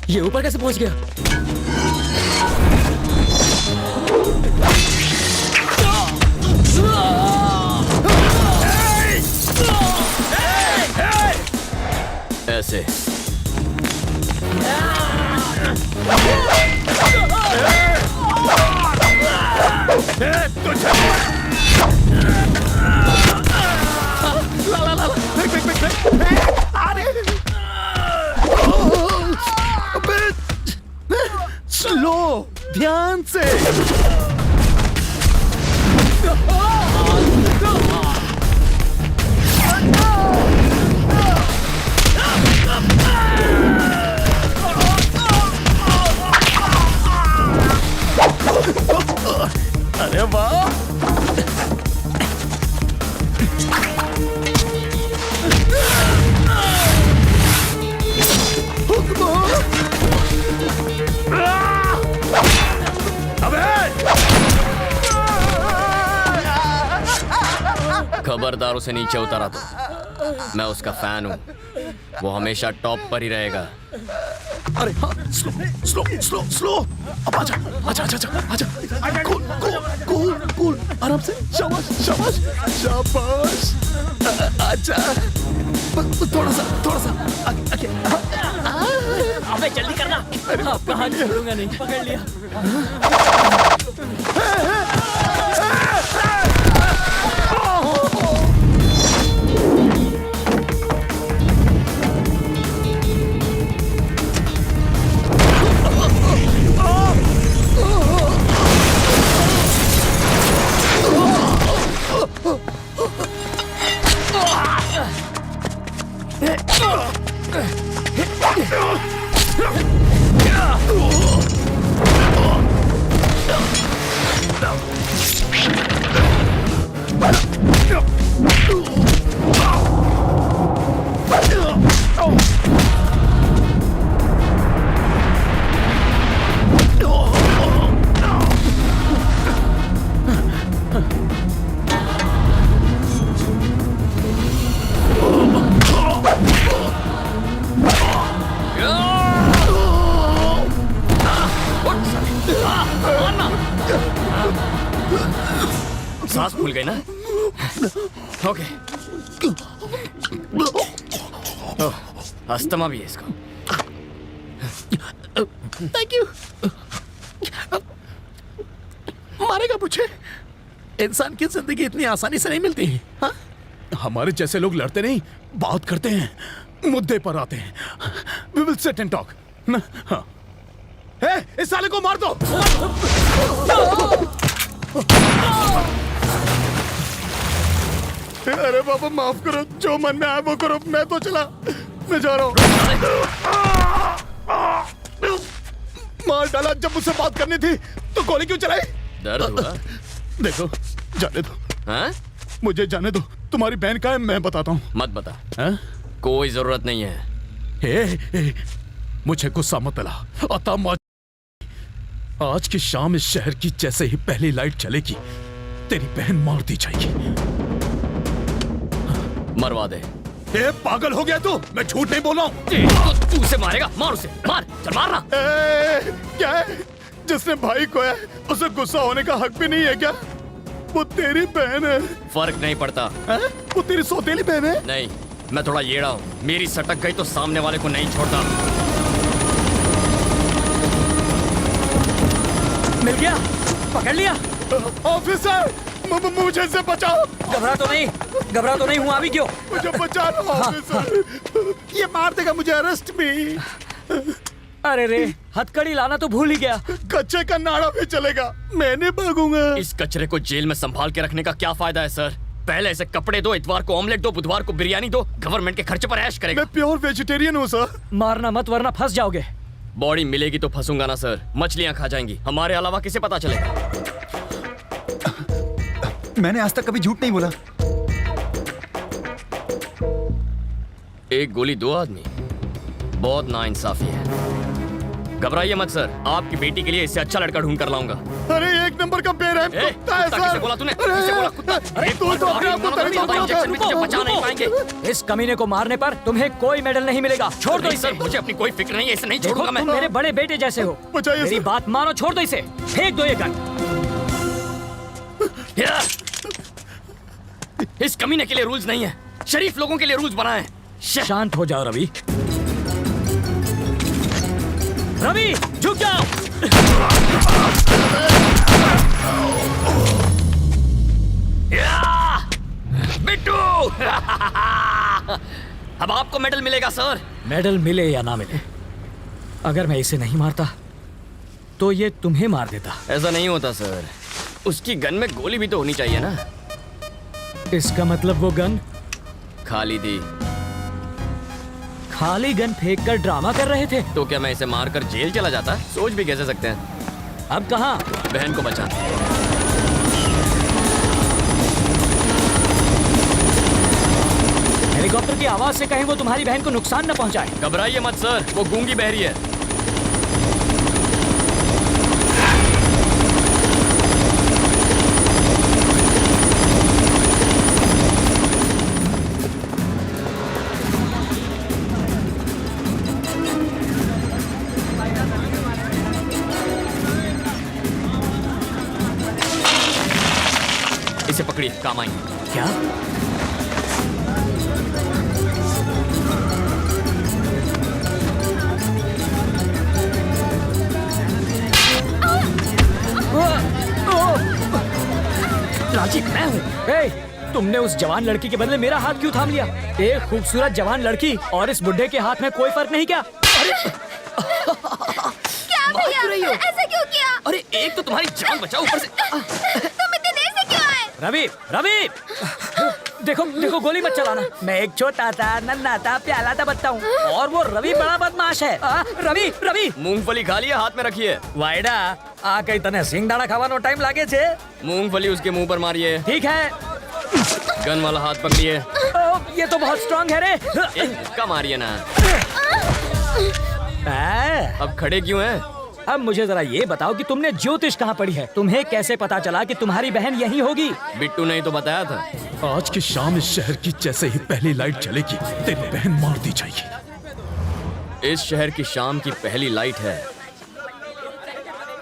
J: ये ऊपर कैसे पहुंच गया?
B: ऐसे
O: स्लो, ध्यान से।
J: अरे वाह!
B: खबरदार उसे नीचे उतारा तो मैं उसका फैन हूँ, वो हमेशा टॉप पर ही रहेगा।
C: अरे हाँ, स्लो। अब आजा। कूल।
O: आराम से, शाबाश शाबाश शाबाश। अच्छा थोड़ा सा आगे।
U: अबे जल्दी करना। अब कहाँ छोड़ूंगा नहीं, पकड़ लिया।
B: सांस फूल गई ना? ओके। अस्थमा भी है इसको।
O: Thank you. मारेगा मुझे? इंसान की जिंदगी इतनी आसानी से नहीं मिलती। हाँ? हमारे जैसे लोग लड़ते नहीं, बात करते हैं, मुद्दे पर आते हैं। We will sit and talk. ना? हाँ। इस साले को मार दो। अरे बाबा माफ करो, जो मन में आया वो करो, मैं तो चला, मैं जा रहा हूँ। मार डाला। जब मुझसे बात करनी थी तो गोली क्यों चलाई?
B: दर्द हुआ?
O: देखो, जाने दो।
B: हाँ?
O: मुझे जाने दो। तुम्हारी बहन का है, मैं बताता हूँ।
B: मत बता। हाँ? कोई जरूरत नहीं है।
O: मुझे गुस्सा मत दिला। आज की शाम इस शहर की जैसे ही पहली लाइट चलेगी, तेरी बहन मार दी जाएगी।
B: मरवा दे।
O: पागल हो गया तू? मैं झूठ नहीं बोल रहा हूँ।
B: तो तू उसे मारेगा? मार उसे, मार, चल मारना।
O: क्या है? जिसने भाई को है उसे गुस्सा होने का हक भी नहीं है क्या? वो तेरी बहन है।
B: फर्क नहीं पड़ता।
O: वो तेरी सौतेली बहन है?
B: नहीं, मैं थोड़ा येड़ा हूँ। मेरी सटक गई तो सामने वाले को नहीं छोड़ता।
P: मिल गया, पकड़ लिया।
O: ऑफिसर, मुझे इससे बचाओ।
P: घबरा तो नहीं हूँ अभी। क्यों?
O: मुझे बचा लो ऑफिसर। ये मार देगा मुझे, अरेस्ट भी।
P: अरे रे, हथकड़ी लाना तो भूल ही गया।
O: कच्चे का नाड़ा भी चलेगा, मैं नहीं भागूंगा।
B: इस कचरे को जेल में संभाल के रखने का क्या फायदा है सर? पहले ऐसे कपड़े दो, इतवार को ऑमलेट दो, बुधवार को बिरयानी दो, गवर्नमेंट के खर्चे पर ऐश करेगा।
O: मैं प्योर वेजिटेरियन हूँ सर।
P: मारना मत वरना फंस जाओगे।
B: बॉडी मिलेगी तो फंसूंगा ना सर। मछलियाँ खा जाएंगी, हमारे अलावा किसे पता चलेगा?
G: मैंने आज तक कभी झूठ नहीं बोला।
B: एक गोली दो आदमी, बहुत नाइंसाफी है। घबराइए मत सर, आपकी बेटी के लिए इससे अच्छा लड़का ढूंढ कर लाऊंगा।
O: अरे एक नंबर का बेरहम कुत्ता है सर।
B: किसे बोला तूने? किसे बोला कुत्ता?
O: अरे तू तो अपने आप को
B: इंजेक्शन भी तुझे बचा नहीं पाएंगे।
P: इस कमीने को मारने पर तुम्हें कोई मेडल नहीं मिलेगा। छोड़ दो इसे।
B: मुझे अपनी कोई फिक्र नहीं है, इसे नहीं छोड़ूंगा मैं।
P: तुम मेरे बड़े बेटे जैसे हो। मेरी बात मानो, छोड़ दो इसे। फेंक दो ये गन।
B: इस कमीने के लिए रूल्स नहीं है, शरीफ लोगों के लिए रूल्स बनाए हैं।
P: शांत हो जाओ रवि। रवि, झुक जाओ।
B: बिट्टू। अब आपको मेडल मिलेगा सर।
P: मेडल मिले या ना मिले, अगर मैं इसे नहीं मारता तो ये तुम्हें मार देता।
B: ऐसा नहीं होता सर, उसकी गन में गोली भी तो होनी चाहिए ना।
P: इसका मतलब वो गन
B: खाली थी।
P: खाली गन फेंक कर ड्रामा कर रहे थे।
B: तो क्या मैं इसे मारकर जेल चला जाता? सोच भी कैसे सकते हैं।
P: अब कहाँ?
B: बहन को बचाना।
P: हेलीकॉप्टर की आवाज से कहीं वो तुम्हारी बहन को नुकसान न पहुंचाए।
B: घबराइए मत सर, वो गूंगी बहरी है। इसे पकड़िए, काम आएंगे।
P: क्या? राजीव, मैं हूँ। तुमने उस जवान लड़की के बदले मेरा हाथ क्यों थाम लिया? एक खूबसूरत जवान लड़की और इस बुढ़े के हाथ में कोई फर्क नहीं क्या? अरे
H: क्या भैया? ऐसा क्यों किया?
B: अरे एक तो तुम्हारी जान बचाओ, ऊपर से
H: तुम इतनी देर से क्यों आए?
P: रवि, रवि, देखो देखो, गोली मत चलाना। मैं एक छोटा सा नन्हा सा प्याला सा बच्चा हूँ और वो रवि बड़ा बदमाश है। रवि, रवि,
B: मूंगफली खा लिया, हाथ में रखिए।
P: वाइडा आ कई तने सिंगदाणा खावानो टाइम लागे छे।
B: मूंगफली उसके मुंह पर मारिए।
P: ठीक है।
B: गन वाला हाथ पकड़िए।
P: ये तो बहुत स्ट्रांग है रे।
B: इसका मारिए ना। अब खड़े क्यों हैं?
P: अब मुझे जरा ये बताओ कि तुमने ज्योतिष कहाँ पढ़ी है? तुम्हें कैसे पता चला कि तुम्हारी बहन यही होगी?
B: बिट्टू ने तो बताया था।
O: आज की शाम इस शहर की जैसे ही पहली लाइट चलेगी तेरी बहन मार दी जाएगी।
B: इस शहर की शाम की पहली लाइट है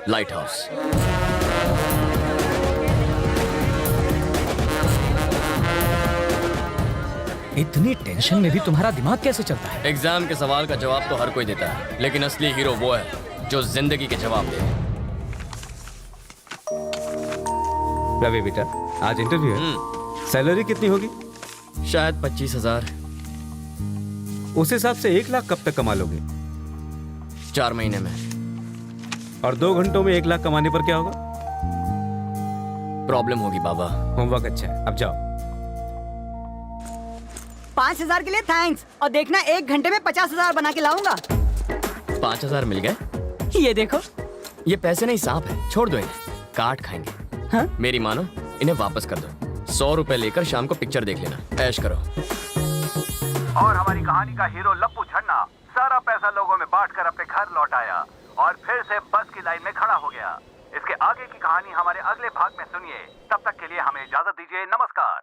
B: लाइट हाउस।
P: इतनी टेंशन में भी तुम्हारा दिमाग कैसे चलता है?
B: एग्जाम के सवाल का जवाब तो हर कोई देता है, लेकिन असली हीरो वो है जो जिंदगी के जवाब दे।
D: रवि बेटा, आज इंटरव्यू है। सैलरी कितनी होगी?
B: शायद 25,000।
D: उस हिसाब से 1 लाख कब तक कमा लोगे?
B: 4 महीने में।
D: और 2 घंटों में 1 लाख कमाने पर क्या होगा?
B: प्रॉब्लम होगी बाबा।
D: होमवर्क अच्छा है, अब जाओ।
K: 5,000 के लिए थैंक्स, और देखना 1 घंटे में 50,000 बना के लाऊंगा।
B: 5,000 मिल गए?
K: ये देखो।
B: ये पैसे नहीं, सांप है, छोड़ दो इन्हें, काट खाएंगे।
K: हाँ?
B: मेरी मानो, इन्हें वापस कर दो। 100 रुपए लेकर शाम को पिक्चर देख लेना, ऐश करो।
I: और हमारी कहानी का हीरो लप्पू छन्ना सारा पैसा लोगों में बांटकर अपने घर लौट आया और फिर से बस की लाइन में खड़ा हो गया। इसके आगे की कहानी हमारे अगले भाग में सुनिए। तब तक के लिए हमें इजाजत दीजिए, नमस्कार।